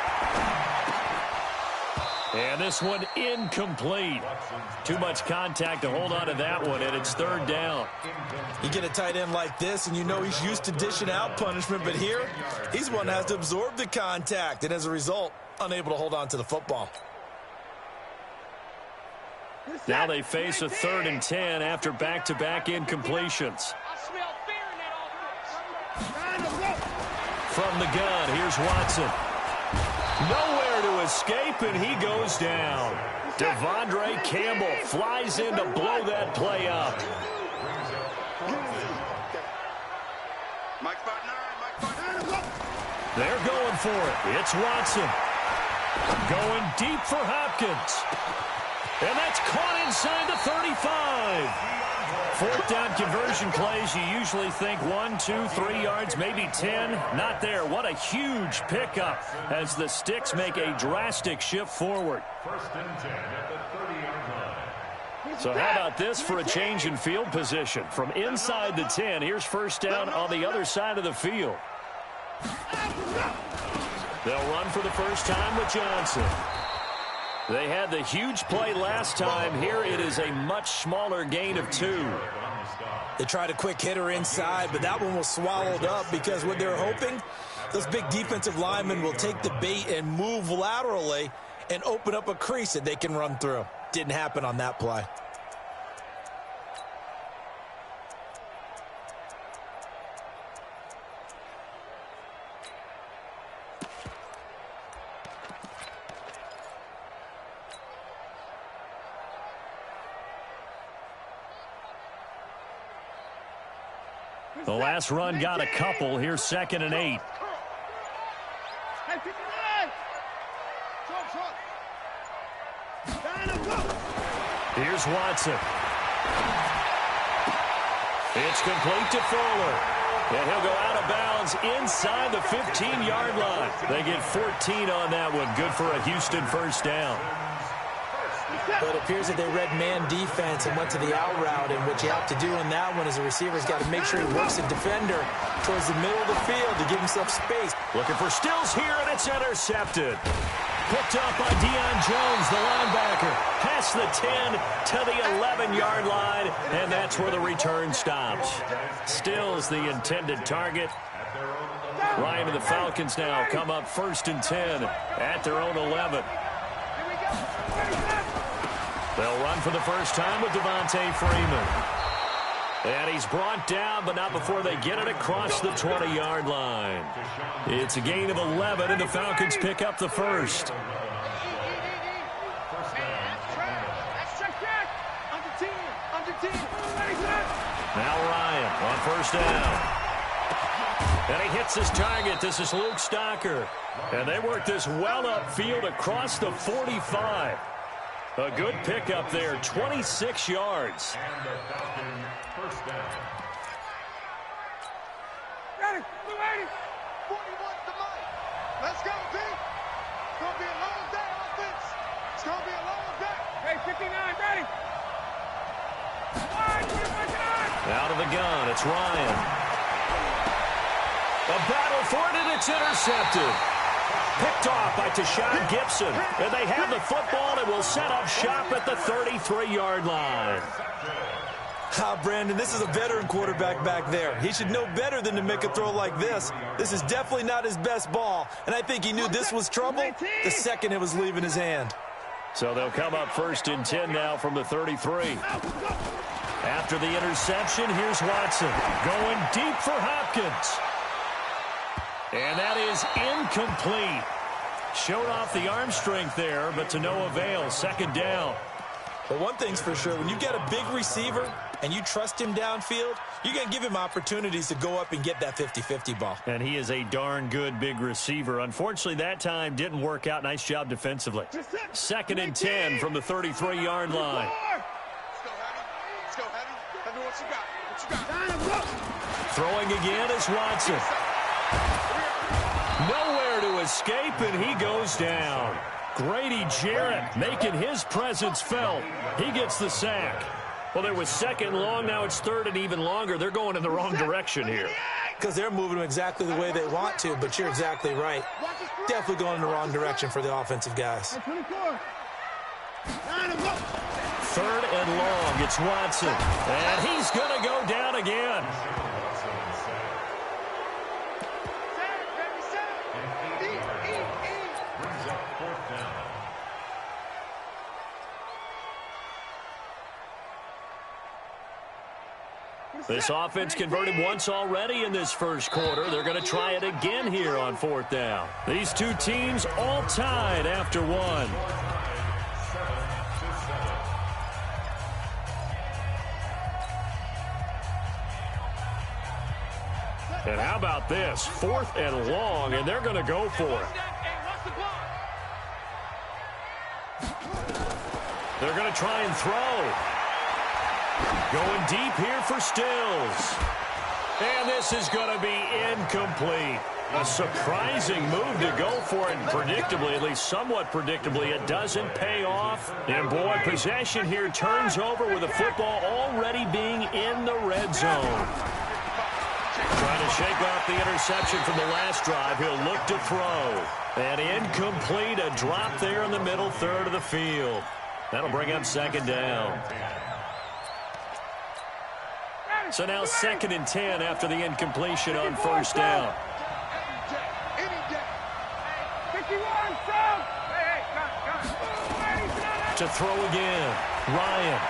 And this one incomplete. Too much contact to hold on to that one, and it's 3rd down. You get a tight end like this, and you know he's used to dishing out punishment, but here, he's one that has to absorb the contact, and as a result, unable to hold on to the football. Now they face a 3rd and 10 after back-to-back incompletions. From the gun, here's Watson. Nowhere to escape, and he goes down. Devondre Campbell flies in to blow that play up. They're going for it. It's Watson. Going deep for Hopkins. And that's caught inside the 35. 4th down conversion plays, you usually think 1, 2, 3 yards, maybe 10. Not there. What a huge pickup as the Sticks make a drastic shift forward. 1st and 10 at the 30-yard line. So how about this for a change in field position? From inside the 10, here's 1st down on the other side of the field. They'll run for the first time with Johnson. They had the huge play last time. Here it is a much smaller gain of 2. They tried a quick hitter inside, but that one was swallowed up because what they're hoping, those big defensive linemen will take the bait and move laterally and open up a crease that they can run through. Didn't happen on that play. The last run got a couple. Here's 2nd and 8. Here's Watson. It's complete to Fuller. And he'll go out of bounds inside the 15-yard line. They get 14 on that one. Good for a Houston 1st down. But it appears that they read man defense and went to the out route, and what you have to do in that one is a receiver's got to make sure he works a defender towards the middle of the field to give himself space. Looking for Stills here, and it's intercepted. Picked up by Deion Jones, the linebacker. Past the 10 to the 11-yard line, and that's where the return stops. Stills the intended target. Ryan and the Falcons now come up 1st and 10 at their own 11. They'll run for the first time with Devontae Freeman. And he's brought down, but not before they get it across the 20-yard line. It's a gain of 11, and the Falcons pick up the first. Now Ryan on first down. And he hits his target. This is Luke Stocker. And they work this well upfield across the 45. A good pickup there, 26 yards. And the Falcons first down. Ready, 41 to Mike. Let's go, D. It's going to be a long day, offense. It's going to be a long day. Hey, 59, ready. Out of the gun, it's Ryan. A battle for it, and it's intercepted. Picked off by Tashawn Gibson. And they have the football and will set up shop at the 33-yard line. Brandon, this is a veteran quarterback back there. He should know better than to make a throw like this. This is definitely not his best ball, and I think he knew this was trouble the second it was leaving his hand. So they'll come up 1st and 10 now from the 33. After the interception, here's Watson going deep for Hopkins. And that is incomplete. Showed off the arm strength there, but to no avail. 2nd down. But one thing's for sure, when you get a big receiver and you trust him downfield, you're going to give him opportunities to go up and get that 50-50 ball. And he is a darn good big receiver. Unfortunately, that time didn't work out. Nice job defensively. 2nd and 10 from the 33-yard line. Let's go, Heavy. Tell me what you got. Throwing again is Watson. Nowhere to escape, and he goes down. Grady Jarrett making his presence felt. He gets the sack. Well, there was 2nd long. Now it's 3rd and even longer. They're going in the wrong direction here. Because they're moving them exactly the way they want to, but you're exactly right. Definitely going in the wrong direction for the offensive guys. 3rd and long. It's Watson. And he's going to go down again. This offense converted once already in this first quarter. They're going to try it again here on 4th down. These two teams all tied after one. And how about this? 4th and long, and they're going to go for it. They're going to try and throw. Going deep here for Stills. And this is going to be incomplete. A surprising move to go for it, and predictably, at least somewhat predictably, it doesn't pay off. And boy, possession here turns over with the football already being in the red zone. Trying to shake off the interception from the last drive. He'll look to throw. And incomplete, a drop there in the middle third of the field. That'll bring up 2nd down. So now 2nd and 10 after the incompletion on 1st down. To throw again. Ryan.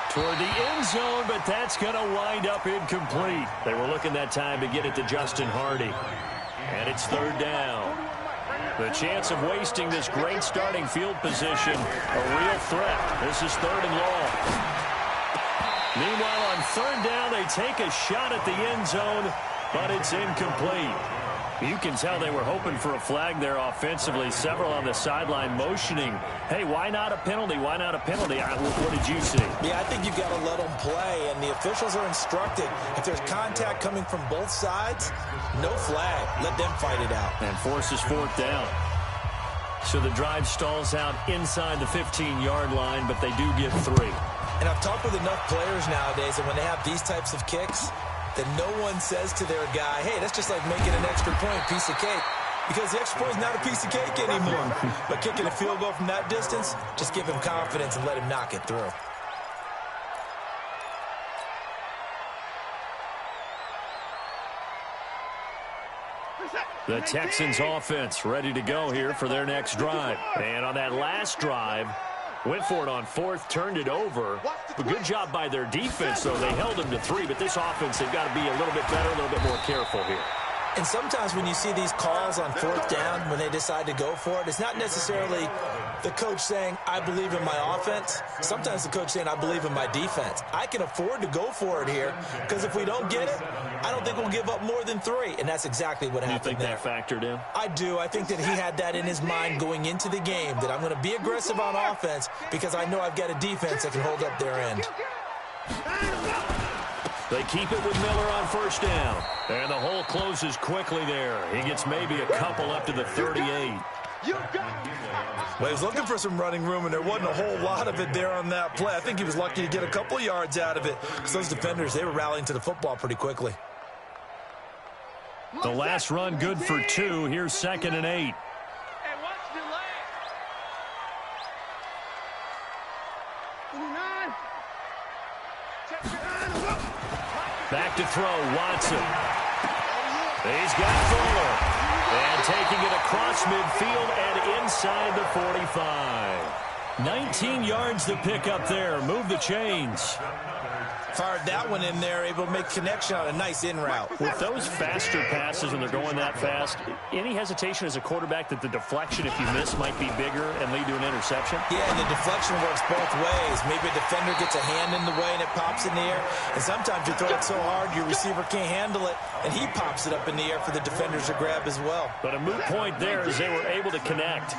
Toward the end zone, but that's going to wind up incomplete. They were looking that time to get it to Justin Hardy. And it's 3rd down. The chance of wasting this great starting field position, a real threat. This is 3rd and long. Meanwhile, on 3rd down, they take a shot at the end zone, but it's incomplete. You can tell they were hoping for a flag there offensively. Several on the sideline motioning, hey, why not a penalty? Why not a penalty? What did you see? Yeah, I think you've got to let them play, and the officials are instructed. If there's contact coming from both sides, no flag. Let them fight it out. And forces 4th down. So the drive stalls out inside the 15-yard line, but they do get 3. And I've talked with enough players nowadays, and when they have these types of kicks, that no one says to their guy, hey, that's just like making an extra point, piece of cake. Because the extra point is not a piece of cake anymore. But kicking a field goal from that distance, just give him confidence and let him knock it through. The Texans offense ready to go here for their next drive. And on that last drive, went for it on 4th, turned it over. But good job by their defense, though. They held them to 3, but this offense, they've got to be a little bit better, a little bit more careful here. And sometimes when you see these calls on 4th down, when they decide to go for it, it's not necessarily the coach saying, I believe in my offense. Sometimes the coach saying, I believe in my defense. I can afford to go for it here because if we don't get it, I don't think we'll give up more than 3. And that's exactly what happened there. You think that factored in? I do. I think that he had that in his mind going into the game, that I'm going to be aggressive on offense because I know I've got a defense that can hold up their end. They keep it with Miller on 1st down. And the hole closes quickly there. He gets maybe a couple up to the 38. Well, he was looking for some running room, and there wasn't a whole lot of it there on that play. I think he was lucky to get a couple yards out of it because those defenders, they were rallying to the football pretty quickly. The last run good for 2. Here's 2nd and 8. Back to throw, Watson. He's got Fuller. And taking it across midfield and inside the 45. 19 yards to pick up there. Move the chains. Fired that one in there, able to make connection on a nice in route. With those faster passes when they're going that fast, any hesitation as a quarterback that the deflection, if you miss, might be bigger and lead to an interception? Yeah, and the deflection works both ways. Maybe a defender gets a hand in the way and it pops in the air. And sometimes you throw it so hard your receiver can't handle it, and he pops it up in the air for the defenders to grab as well. But a moot point there as they were able to connect.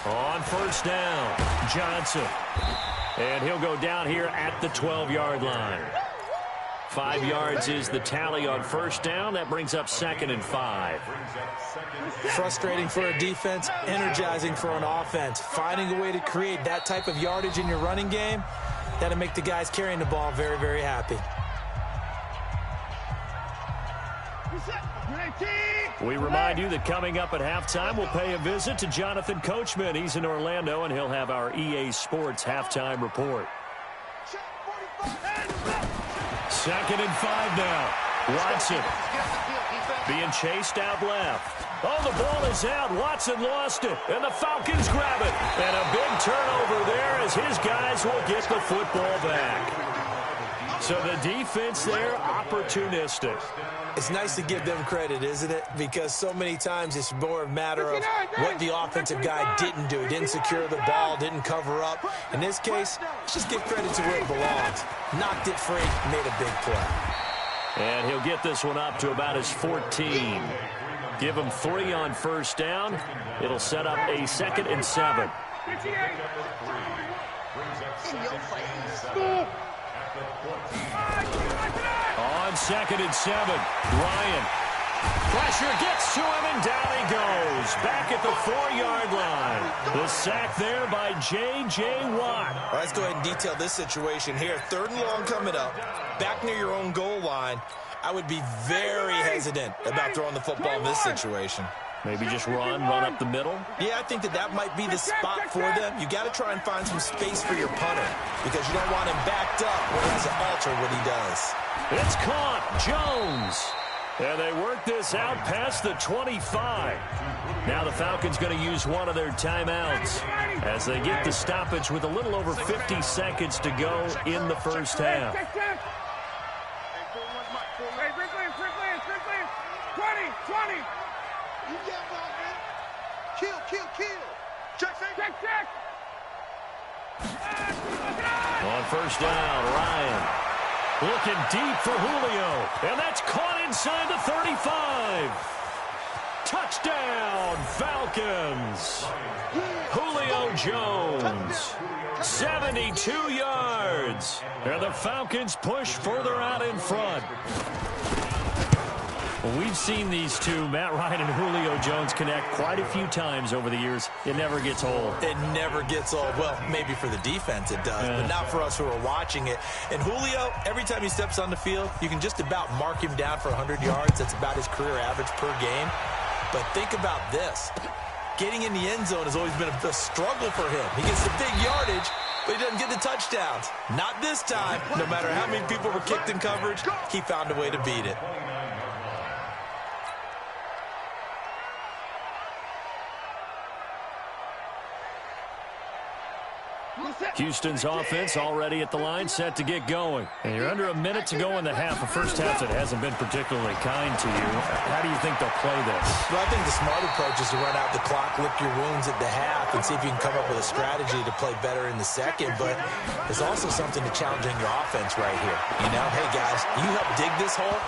On 1st down, Johnson. And he'll go down here at the 12-yard line. 5 yards is the tally on 1st down. That brings up 2nd and 5. Frustrating for a defense, energizing for an offense. Finding a way to create that type of yardage in your running game, that'll make the guys carrying the ball very, very happy. We remind you that coming up at halftime, we'll pay a visit to Jonathan Coachman. He's in Orlando, and he'll have our EA Sports halftime report. 2nd and 5 now. Watson being chased out left. Oh, the ball is out. Watson lost it, and the Falcons grab it. And a big turnover there as his guys will get the football back. So the defense there, opportunistic. It's nice to give them credit, isn't it? Because so many times it's more a matter of what the offensive guy didn't do. Didn't secure the ball, didn't cover up. In this case, let's just give credit to where it belongs. Knocked it free, made a big play. And he'll get this one up to about his 14. Give him 3 on 1st down. It'll set up a 2nd and 7. On 2nd and 7, Ryan. Pressure gets to him, and down he goes. Back at the 4-yard line. The sack there by J.J. Watt. All right, let's go ahead and detail this situation here. 3rd and long coming up. Back near your own goal line. I would be very hesitant about throwing the football in this situation. Maybe just run up the middle? Yeah, I think that might be the spot for them. You got to try and find some space for your punter because you don't want him backed up where he has to alter what he does. It's caught. Jones. And they work this out past the 25. Now the Falcons going to use one of their timeouts as they get the stoppage with a little over 50 seconds to go in the 1st half. 20. You get one, man. Kill. Check. On 1st down, Ryan. Looking deep for Julio. And that's caught inside the 35. Touchdown, Falcons. Julio Jones. 72 yards. And the Falcons push further out in front. Well, we've seen these two, Matt Ryan and Julio Jones, connect quite a few times over the years. It never gets old. It never gets old. Well, maybe for the defense it does, but not for us who are watching it. And Julio, every time he steps on the field, you can just about mark him down for 100 yards. That's about his career average per game. But think about this. Getting in the end zone has always been a struggle for him. He gets the big yardage, but he doesn't get the touchdowns. Not this time. No matter how many people were kicked in coverage, he found a way to beat it. Houston's offense already at the line, set to get going. And you're under a minute to go in the half, a first half that hasn't been particularly kind to you. How do you think they'll play this? Well, I think the smart approach is to run out the clock, lick your wounds at the half, and see if you can come up with a strategy to play better in the second. But there's also something to challenging your offense right here. You know, hey, guys, you help dig this hole.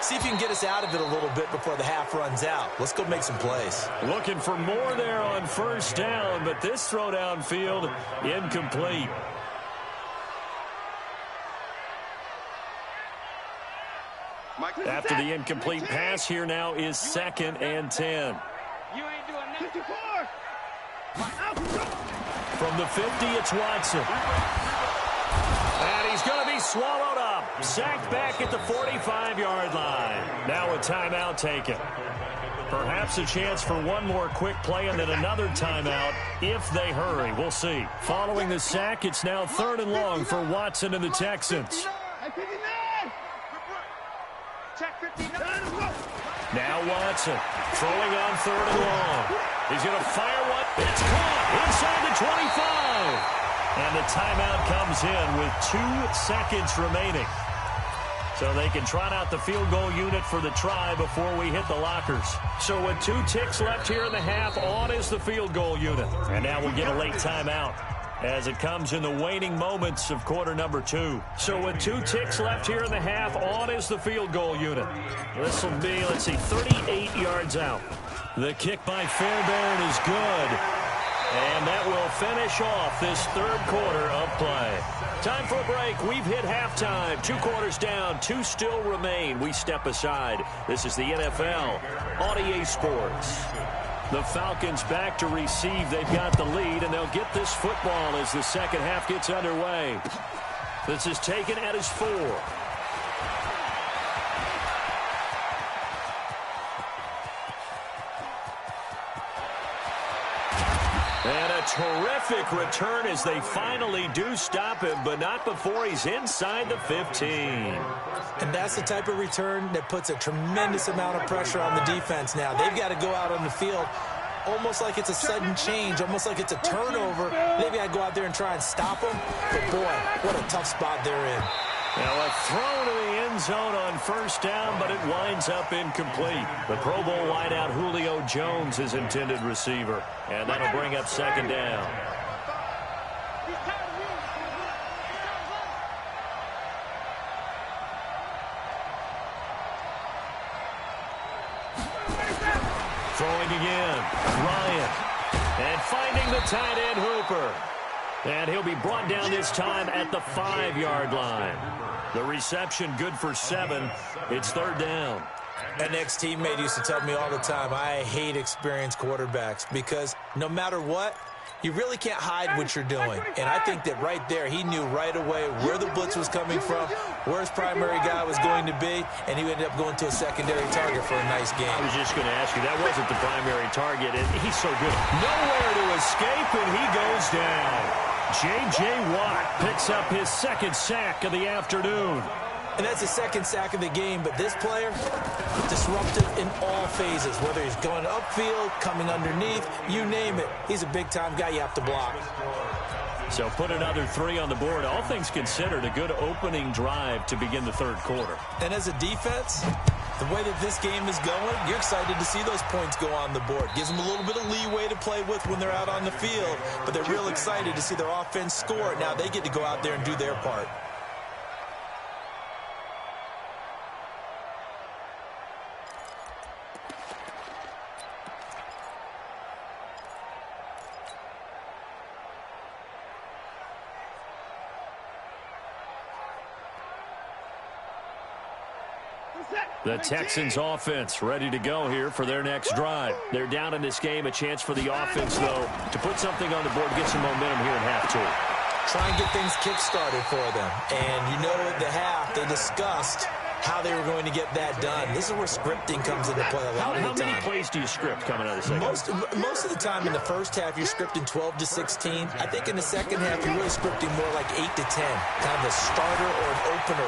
See if you can get us out of it a little bit before the half runs out. Let's go make some plays. Looking for more there on first down, but this throw downfield incomplete. After the incomplete pass, here now is 2nd and 10. You ain't doing nothing. From the 50, it's Watson. And he's going to be swallowed up. Sacked back at the 45-yard line. Now a timeout taken. Perhaps a chance for one more quick play and then another timeout if they hurry. We'll see. Following the sack, it's now 3rd and long for Watson and the Texans. Now Watson throwing on 3rd and long. He's going to fire one. It's caught inside the 25. And the timeout comes in with 2 seconds remaining. So they can trot out the field goal unit for the try before we hit the lockers. So with 2 ticks left here in the half, on is the field goal unit. And now we'll get a late timeout as it comes in the waning moments of quarter number 2. So with 2 ticks left here in the half, on is the field goal unit. This will be, 38 yards out. The kick by Fairbairn is good. And that will finish off this 3rd quarter of play. Time for a break. We've hit halftime. 2 quarters down. 2 still remain. We step aside. This is the NFL on EA Sports. The Falcons back to receive. They've got the lead, and they'll get this football as the second half gets underway. This is taken at his 4. And a terrific return as they finally do stop him, but not before he's inside the 15. And that's the type of return that puts a tremendous amount of pressure on the defense now. They've got to go out on the field almost like it's a sudden change, almost like it's a turnover. They've got to go out there and try and stop them. But, boy, what a tough spot they're in. Now a throw to the end zone on first down, but it winds up incomplete. The Pro Bowl wideout Julio Jones is intended receiver, and that'll bring up 2nd down. Throwing again, Ryan, and finding the tight end Hooper. And he'll be brought down this time at the 5-yard line. The reception good for 7. It's 3rd down. An ex-teammate used to tell me all the time, I hate experienced quarterbacks because no matter what, you really can't hide what you're doing. And I think that right there, he knew right away where the blitz was coming from, where his primary guy was going to be, and he ended up going to a secondary target for a nice game. I was just going to ask you, that wasn't the primary target, and he's so good. Nowhere to escape, and he goes down. J.J. Watt picks up his 2nd sack of the afternoon. And that's the 2nd sack of the game, but this player, disruptive in all phases, whether he's going upfield, coming underneath, you name it. He's a big-time guy you have to block. So put another 3 on the board. All things considered, a good opening drive to begin the 3rd quarter. And as a defense, the way that this game is going, you're excited to see those points go on the board. Gives them a little bit of leeway to play with when they're out on the field, but they're real excited to see their offense score. Now they get to go out there and do their part. Set. The Texans offense ready to go here for their next drive. They're down in this game. A chance for the offense, though, to put something on the board, get some momentum here in half two. Try and get things kick-started for them. And you know at the half, they discussed how they were going to get that done. This is where scripting comes into play a lot of the time. How many plays do you script coming out of the second? Most of the time in the first half, you're scripting 12 to 16. I think in the second half, you're really scripting more like 8 to 10. Kind of a starter or an opener,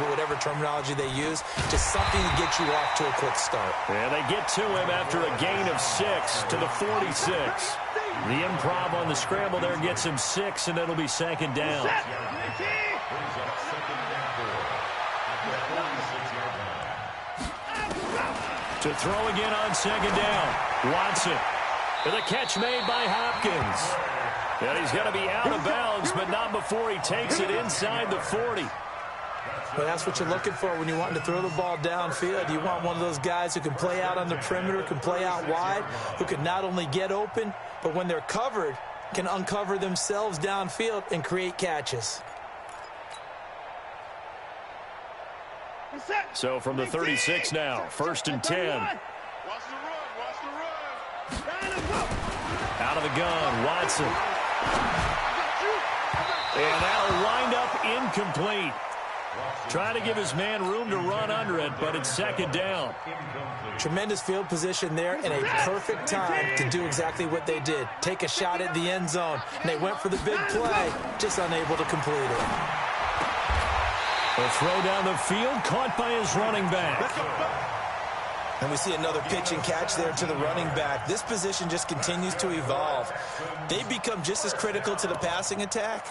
whatever terminology they use. Just something to get you off to a quick start. Yeah, they get to him after a gain of 6 to the 46. The improv on the scramble there gets him 6, and it'll be second down. To throw again on second down. Watson. With a catch made by Hopkins. And he's going to be out of bounds, but not before he takes it inside the 40. Well, that's what you're looking for when you want to throw the ball downfield. You want one of those guys who can play out on the perimeter, can play out wide, who can not only get open, but when they're covered, can uncover themselves downfield and create catches. So from the 36 now, 1st and 10. Out of the gun, Watson. And that'll wind up incomplete. Trying to give his man room to run under it, but it's second down. Tremendous field position there and a perfect time to do exactly what they did. Take a shot at the end zone. And they went for the big play, just unable to complete it. A throw down the field, caught by his running back. And we see another pitch and catch there to the running back. This position just continues to evolve. They become just as critical to the passing attack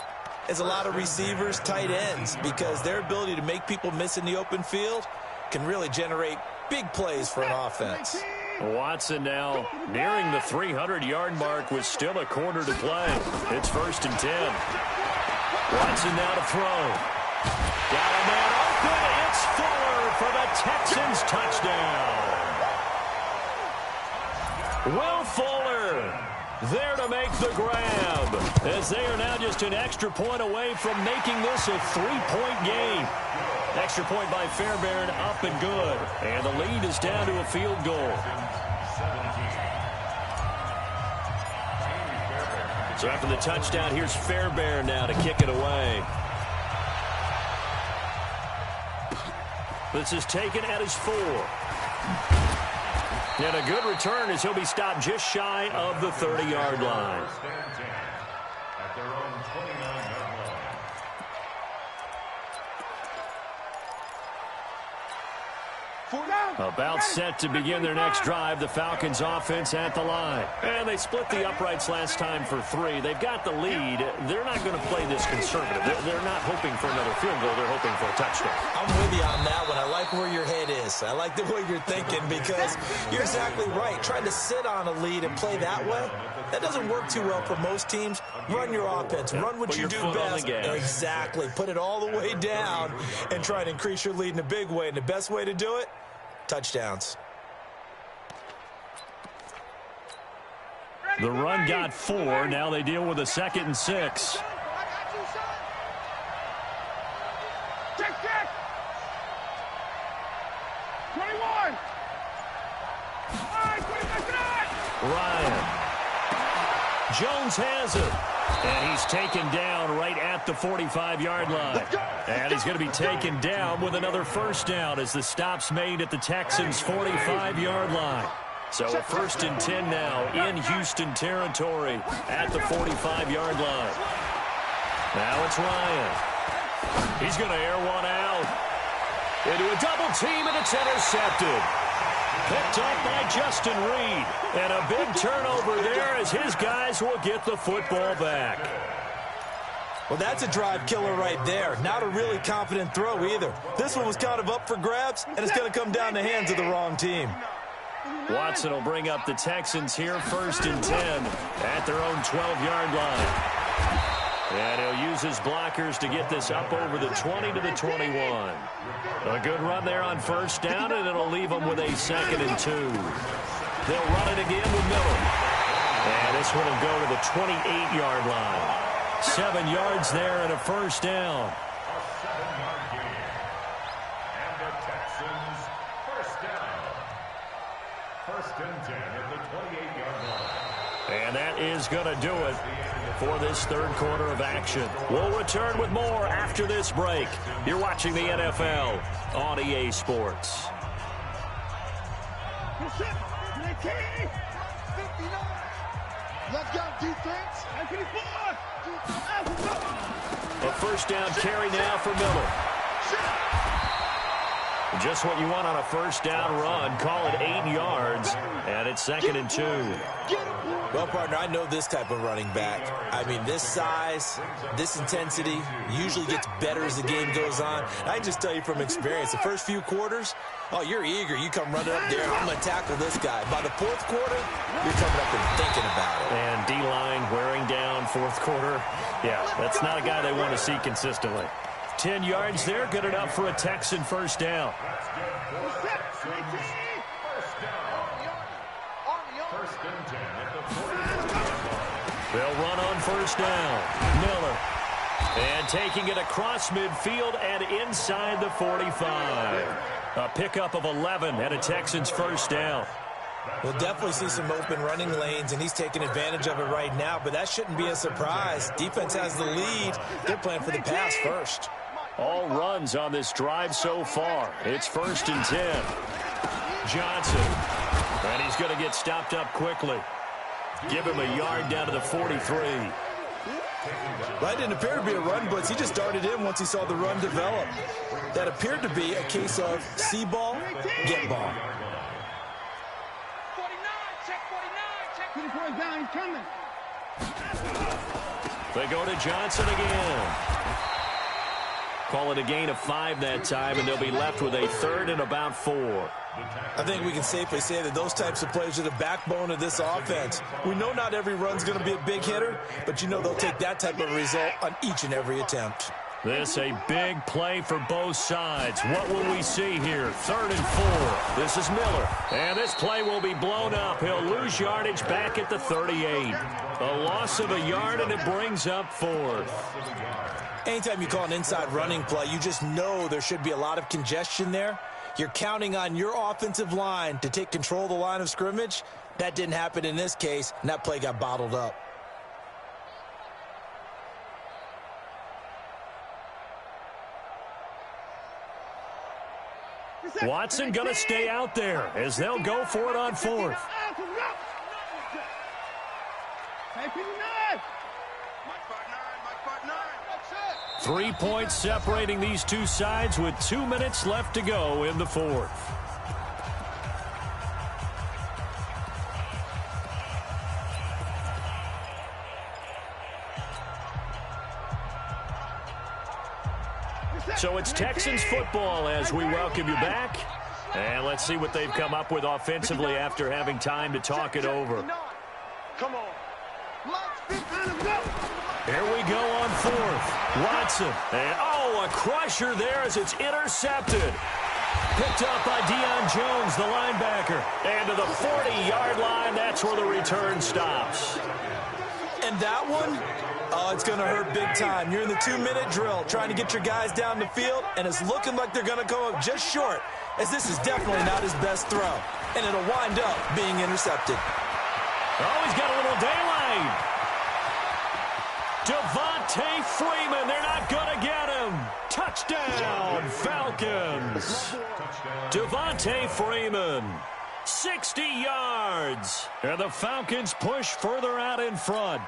as a lot of receivers, tight ends, because their ability to make people miss in the open field can really generate big plays for an offense. Watson now nearing the 300-yard mark with still a quarter to play. It's 1st and 10. Watson now to throw. Got a man open. It's Fuller for the Texans touchdown. Will Fuller there to make the grab, as they are now just an extra point away from making this a 3-point game. Extra point by Fairbairn, up and good. And the lead is down to a field goal. So after the touchdown, here's Fairbairn now to kick it away. This is taken at his 4. And a good return as he'll be stopped just shy of the 30-yard line. At their own 29-yard line. About set to begin their next drive, the Falcons offense at the line. And they split the uprights last time for 3. They've got the lead. They're not going to play this conservative. They're not hoping for another field goal. They're hoping for a touchdown. I'm with you on that one. I like where your head is. I like the way you're thinking because you're exactly right. Trying to sit on a lead and play that way, that doesn't work too well for most teams. Run your offense. Run what you do best. Exactly. Put it all the way down and try to increase your lead in a big way. And the best way to do it, touchdowns. The run got 4. Now they deal with a 2nd and 6. Check. 21. Ryan. Jones has it. And he's taken down right at the 45-yard line. And he's going to be taken down with another 1st down as the stop's made at the Texans' 45-yard line. So a 1st and 10 now in Houston territory at the 45-yard line. Now it's Ryan. He's going to air one out. Into a double team, and it's intercepted. Picked up by Justin Reed. And a big turnover there as his guys will get the football back. Well, that's a drive killer right there. Not a really confident throw either. This one was kind of up for grabs, and it's going to come down the hands of the wrong team. Watson will bring up the Texans here, 1st and 10 at their own 12-yard line. And he'll use his blockers to get this up over the 20 to the 21. A good run there on 1st down, and it'll leave them with a 2nd and 2. They'll run it again with Miller. And this one will go to the 28-yard line. 7 yards there and a 1st down. A 7-yard gain. And the Texans First and 10 at the 28-yard line. And that is going to do it for this third quarter of action. We'll return with more after this break. You're watching the NFL on EA Sports. Let's go, defense. A first down carry now for Miller. Just what you want on a first down run. Call it 8 yards, and it's 2nd and 2. Well, partner, I know this type of running back. I mean, this size, this intensity usually gets better as the game goes on. I can just tell you from experience, the first few quarters, oh, you're eager. You come running up there, I'm going to tackle this guy. By the fourth quarter, you're coming up and thinking about it. And D-line wearing down fourth quarter. Yeah, that's not a guy they want to see consistently. 10 yards there, good enough for a Texan first down. They'll run on first down. Miller. And taking it across midfield and inside the 45. A pickup of 11 and a Texans first down. We'll definitely see some open running lanes, and he's taking advantage of it right now, but that shouldn't be a surprise. Defense has the lead. They're playing for the pass first. All runs on this drive so far. It's 1st and 10. Johnson. And he's going to get stopped up quickly. Give him a yard down to the 43. Well, it didn't appear to be a run blitz. He just darted in once he saw the run develop. That appeared to be a case of see ball, get ball. 49, down, he's coming. They go to Johnson again. Call it a gain of 5 that time, and they'll be left with a 3rd and about 4. I think we can safely say that those types of plays are the backbone of this offense. We know not every run's going to be a big hitter, but you know they'll take that type of result on each and every attempt. This a big play for both sides. What will we see here? 3rd and 4. This is Miller. And this play will be blown up. He'll lose yardage back at the 38. A loss of a yard, and it brings up 4th. Anytime you call an inside running play, you just know there should be a lot of congestion there. You're counting on your offensive line to take control of the line of scrimmage. That didn't happen in this case, and that play got bottled up. Watson going to stay out there as they'll go for it on 4th. 3 points separating these two sides with 2 minutes left to go in the 4th. So it's Texans football as we welcome you back. And let's see what they've come up with offensively after having time to talk it over. Come on. Here we go on 4th. Watson. And, a crusher there as it's intercepted. Picked up by Deion Jones, the linebacker. And to the 40-yard line, that's where the return stops. And that one, it's going to hurt big time. You're in the 2-minute drill trying to get your guys down the field, and it's looking like they're going to go up just short, as this is definitely not his best throw. And it'll wind up being intercepted. Oh, he's got a little daylight. Devontae Freeman, they're not going to get him. Touchdown, Falcons. Devontae Freeman, 60 yards. And the Falcons push further out in front.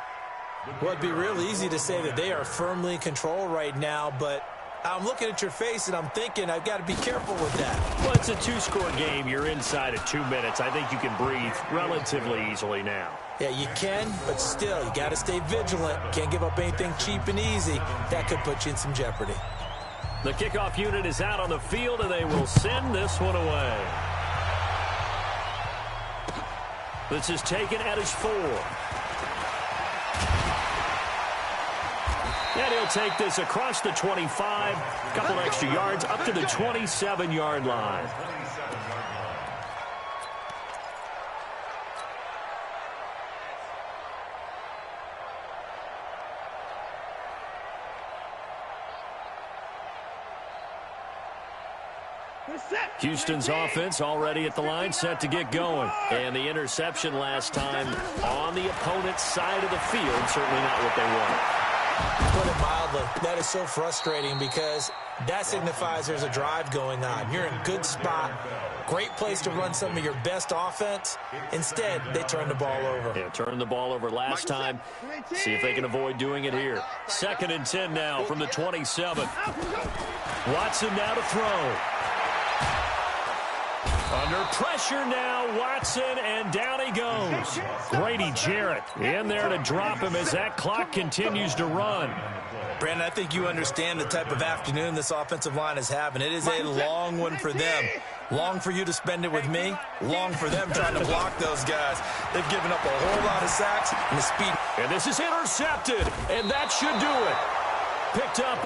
Well, it'd be real easy to say that they are firmly in control right now, but I'm looking at your face and I'm thinking I've got to be careful with that. Well, it's a 2-score game. You're inside of 2 minutes. I think you can breathe relatively easily now. Yeah, you can, but still, you got to stay vigilant. Can't give up anything cheap and easy. That could put you in some jeopardy. The kickoff unit is out on the field, and they will send this one away. This is taken at his 4. And he'll take this across the 25, a couple extra yards, up to the 27-yard line. Houston's offense already at the line, set to get going. And the interception last time on the opponent's side of the field, certainly not what they wanted. Put it mildly, that is so frustrating because that signifies there's a drive going on. You're in a good spot, great place to run some of your best offense. Instead, they turn the ball over. Yeah, turned the ball over last time. See if they can avoid doing it here. 2nd and 10 now from the 27. Watson now to throw. Under pressure now, Watson, and down he goes. Grady Jarrett in there to drop him as that clock continues to run. Brandon, I think you understand the type of afternoon this offensive line is having. It is a long one for them. Long for you to spend it with me. Long for them trying to block those guys. They've given up a whole lot of sacks and the speed. And this is intercepted, and that should do it. Picked up